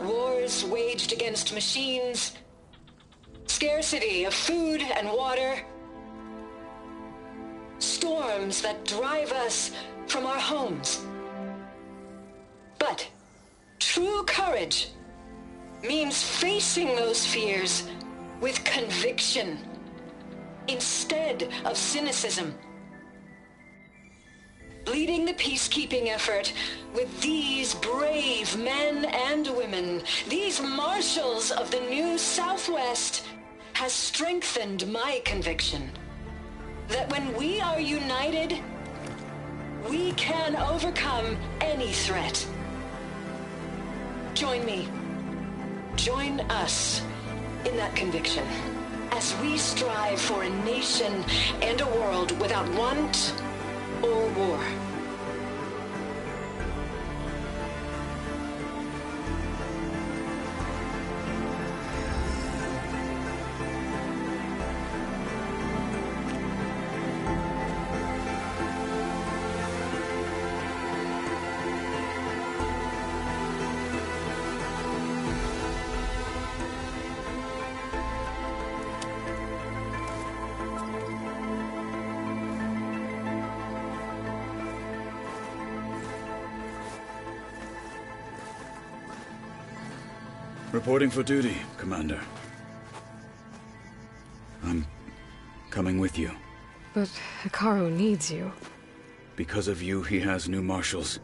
Speaker 10: Wars waged against machines, scarcity of food and water, storms that drive us from our homes. But true courage means facing those fears with conviction instead of cynicism. Leading the peacekeeping effort with these brave men and women, these marshals of the new Southwest, has strengthened my conviction that when we are united, we can overcome any threat. Join me. Join us in that conviction as we strive for a nation and a world without want or war.
Speaker 12: Reporting for duty, Commander. I'm coming with you.
Speaker 1: But Hekarro needs you.
Speaker 12: Because of you, he has new marshals.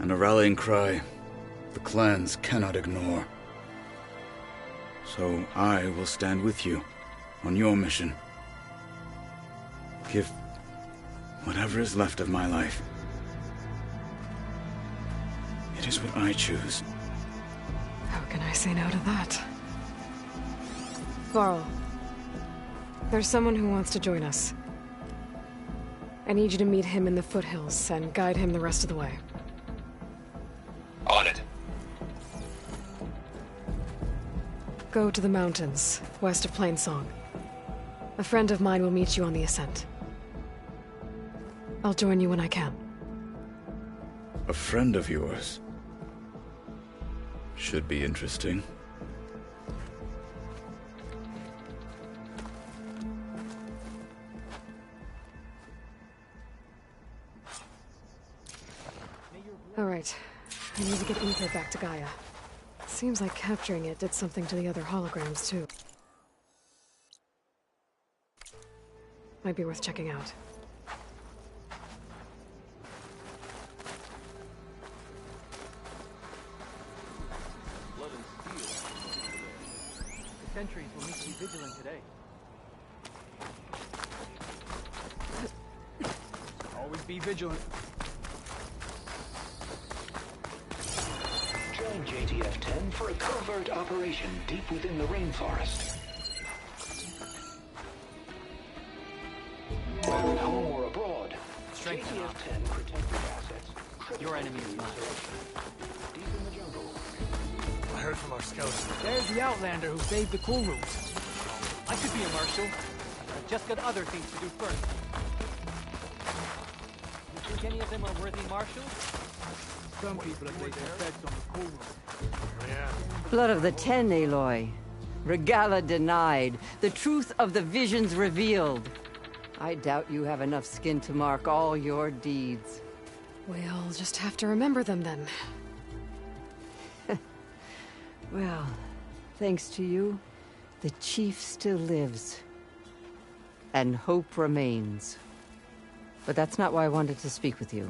Speaker 12: And a rallying cry the clans cannot ignore. So I will stand with you on your mission. Give whatever is left of my life. It is what I choose.
Speaker 1: How can I say no to that? Varl, there's someone who wants to join us. I need you to meet him in the foothills and guide him the rest of the way.
Speaker 11: On it.
Speaker 1: Go to the mountains, west of Plainsong. A friend of mine will meet you on the ascent. I'll join you when I can.
Speaker 12: A friend of yours? Should be interesting.
Speaker 1: All right. I need to get Ether back to Gaia. Seems like capturing it did something to the other holograms, too. Might be worth checking out.
Speaker 19: Blood and steel. The sentries will need to be vigilant today. Always be vigilant.
Speaker 4: Join JTF-10 for a covert operation deep within the rainforest. Whether at home or abroad, JTF-10 protect your assets.
Speaker 2: Your enemy is mine.
Speaker 4: Deep in the jungle.
Speaker 19: I heard from our scouts. There's the Outlander who saved the cool roots. I could be a marshal. I've just got other things to do first. You think any of them are worthy marshals? Some people have laid their bets on the cool room. Yeah.
Speaker 8: Blood of the Ten, Aloy. Regalla denied. The truth of the visions revealed. I doubt you have enough skin to mark all your deeds.
Speaker 1: We'll just have to remember them then.
Speaker 8: Well, thanks to you, the Chief still lives. And hope remains. But that's not why I wanted to speak with you.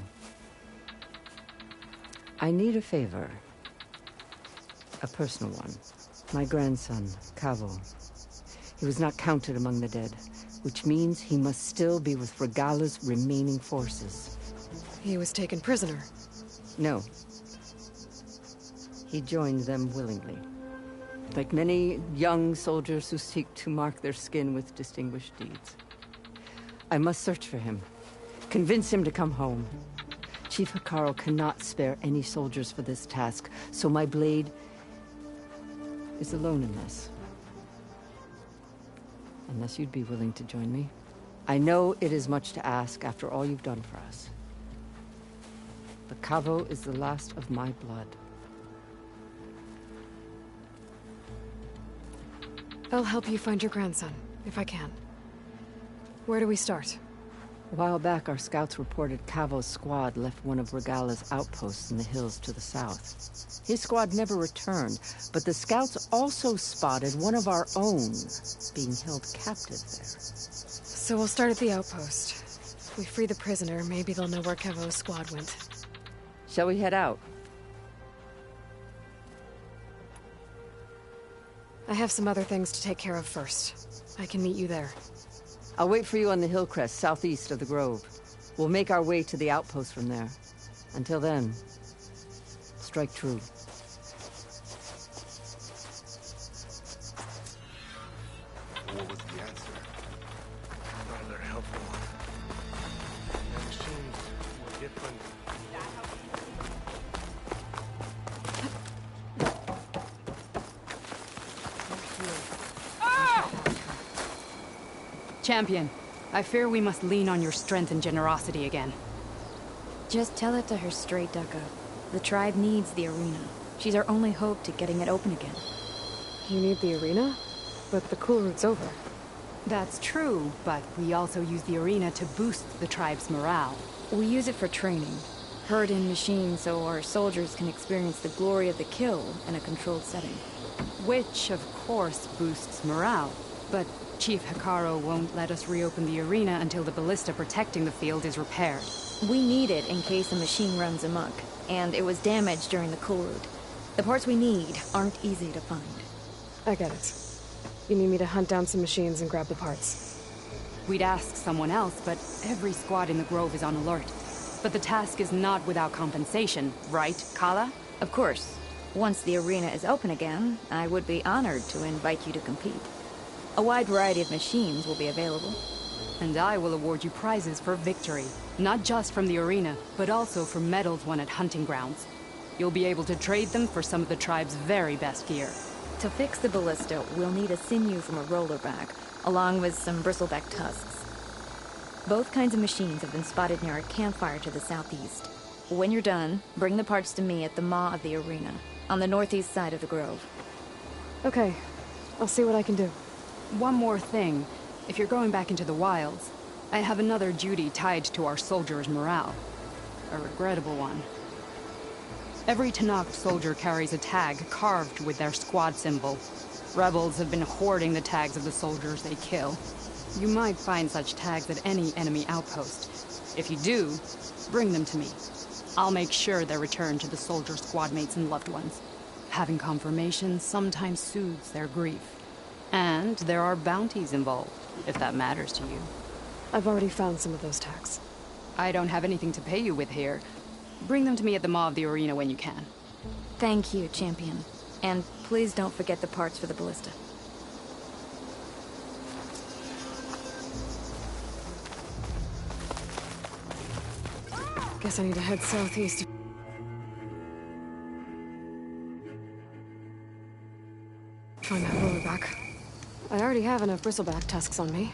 Speaker 8: I need a favor. A personal one. My grandson, Cavo. He was not counted among the dead, which means he must still be with Regalla's remaining forces.
Speaker 1: He was taken prisoner?
Speaker 8: No. He joined them willingly. Like many young soldiers who seek to mark their skin with distinguished deeds. I must search for him. Convince him to come home. Chief Hekarro cannot spare any soldiers for this task, so my blade is alone in this. Unless you'd be willing to join me. I know it is much to ask after all you've done for us. But Cavo is the last of my blood.
Speaker 1: I'll help you find your grandson, if I can. Where do we start?
Speaker 8: A while back, our scouts reported Cavo's squad left one of Regalla's outposts in the hills to the south. His squad never returned, but the scouts also spotted one of our own being held captive there.
Speaker 1: So we'll start at the outpost. If we free the prisoner, maybe they'll know where Cavo's squad went.
Speaker 8: Shall we head out?
Speaker 1: I have some other things to take care of first. I can meet you there.
Speaker 8: I'll wait for you on the hill crest southeast of the grove. We'll make our way to the outpost from there. Until then, strike true.
Speaker 13: What was the answer? Not very helpful. The machines were different.
Speaker 16: Champion, I fear we must lean on your strength and generosity again.
Speaker 20: Just tell it to her straight, Ducka. The tribe needs the arena. She's our only hope to getting it open again.
Speaker 1: You need the arena? But the cool route's over.
Speaker 16: That's true, but we also use the arena to boost the tribe's morale.
Speaker 20: We use it for training. Herd in machines so our soldiers can experience the glory of the kill in a controlled setting.
Speaker 16: Which, of course, boosts morale. But Chief Hekarro won't let us reopen the arena until the ballista protecting the field is repaired.
Speaker 20: We need it in case a machine runs amok, and it was damaged during the coal route. The parts we need aren't easy to find.
Speaker 1: I get it. You need me to hunt down some machines and grab the parts.
Speaker 16: We'd ask someone else, but every squad in the Grove is on alert. But the task is not without compensation, right, Kala?
Speaker 20: Of course. Once the arena is open again, I would be honored to invite you to compete. A wide variety of machines will be available.
Speaker 16: And I will award you prizes for victory. Not just from the arena, but also for medals won at hunting grounds. You'll be able to trade them for some of the tribe's very best gear.
Speaker 20: To fix the ballista, we'll need a sinew from a rollerback, along with some bristleback tusks. Both kinds of machines have been spotted near a campfire to the southeast. When you're done, bring the parts to me at the maw of the arena, on the northeast side of the Grove.
Speaker 1: Okay. I'll see what I can do.
Speaker 16: One more thing. If you're going back into the wilds, I have another duty tied to our soldiers' morale. A regrettable one. Every Tenakth soldier carries a tag carved with their squad symbol. Rebels have been hoarding the tags of the soldiers they kill. You might find such tags at any enemy outpost. If you do, bring them to me. I'll make sure they're returned to the soldier squad mates and loved ones. Having confirmation sometimes soothes their grief. And there are bounties involved, if that matters to you.
Speaker 1: I've already found some of those tags.
Speaker 16: I don't have anything to pay you with here. Bring them to me at the maw of the arena when you can.
Speaker 20: Thank you, Champion. And please don't forget the parts for the ballista.
Speaker 1: Guess I need to head southeast. Find that rollerback. I already have enough bristleback tusks on me.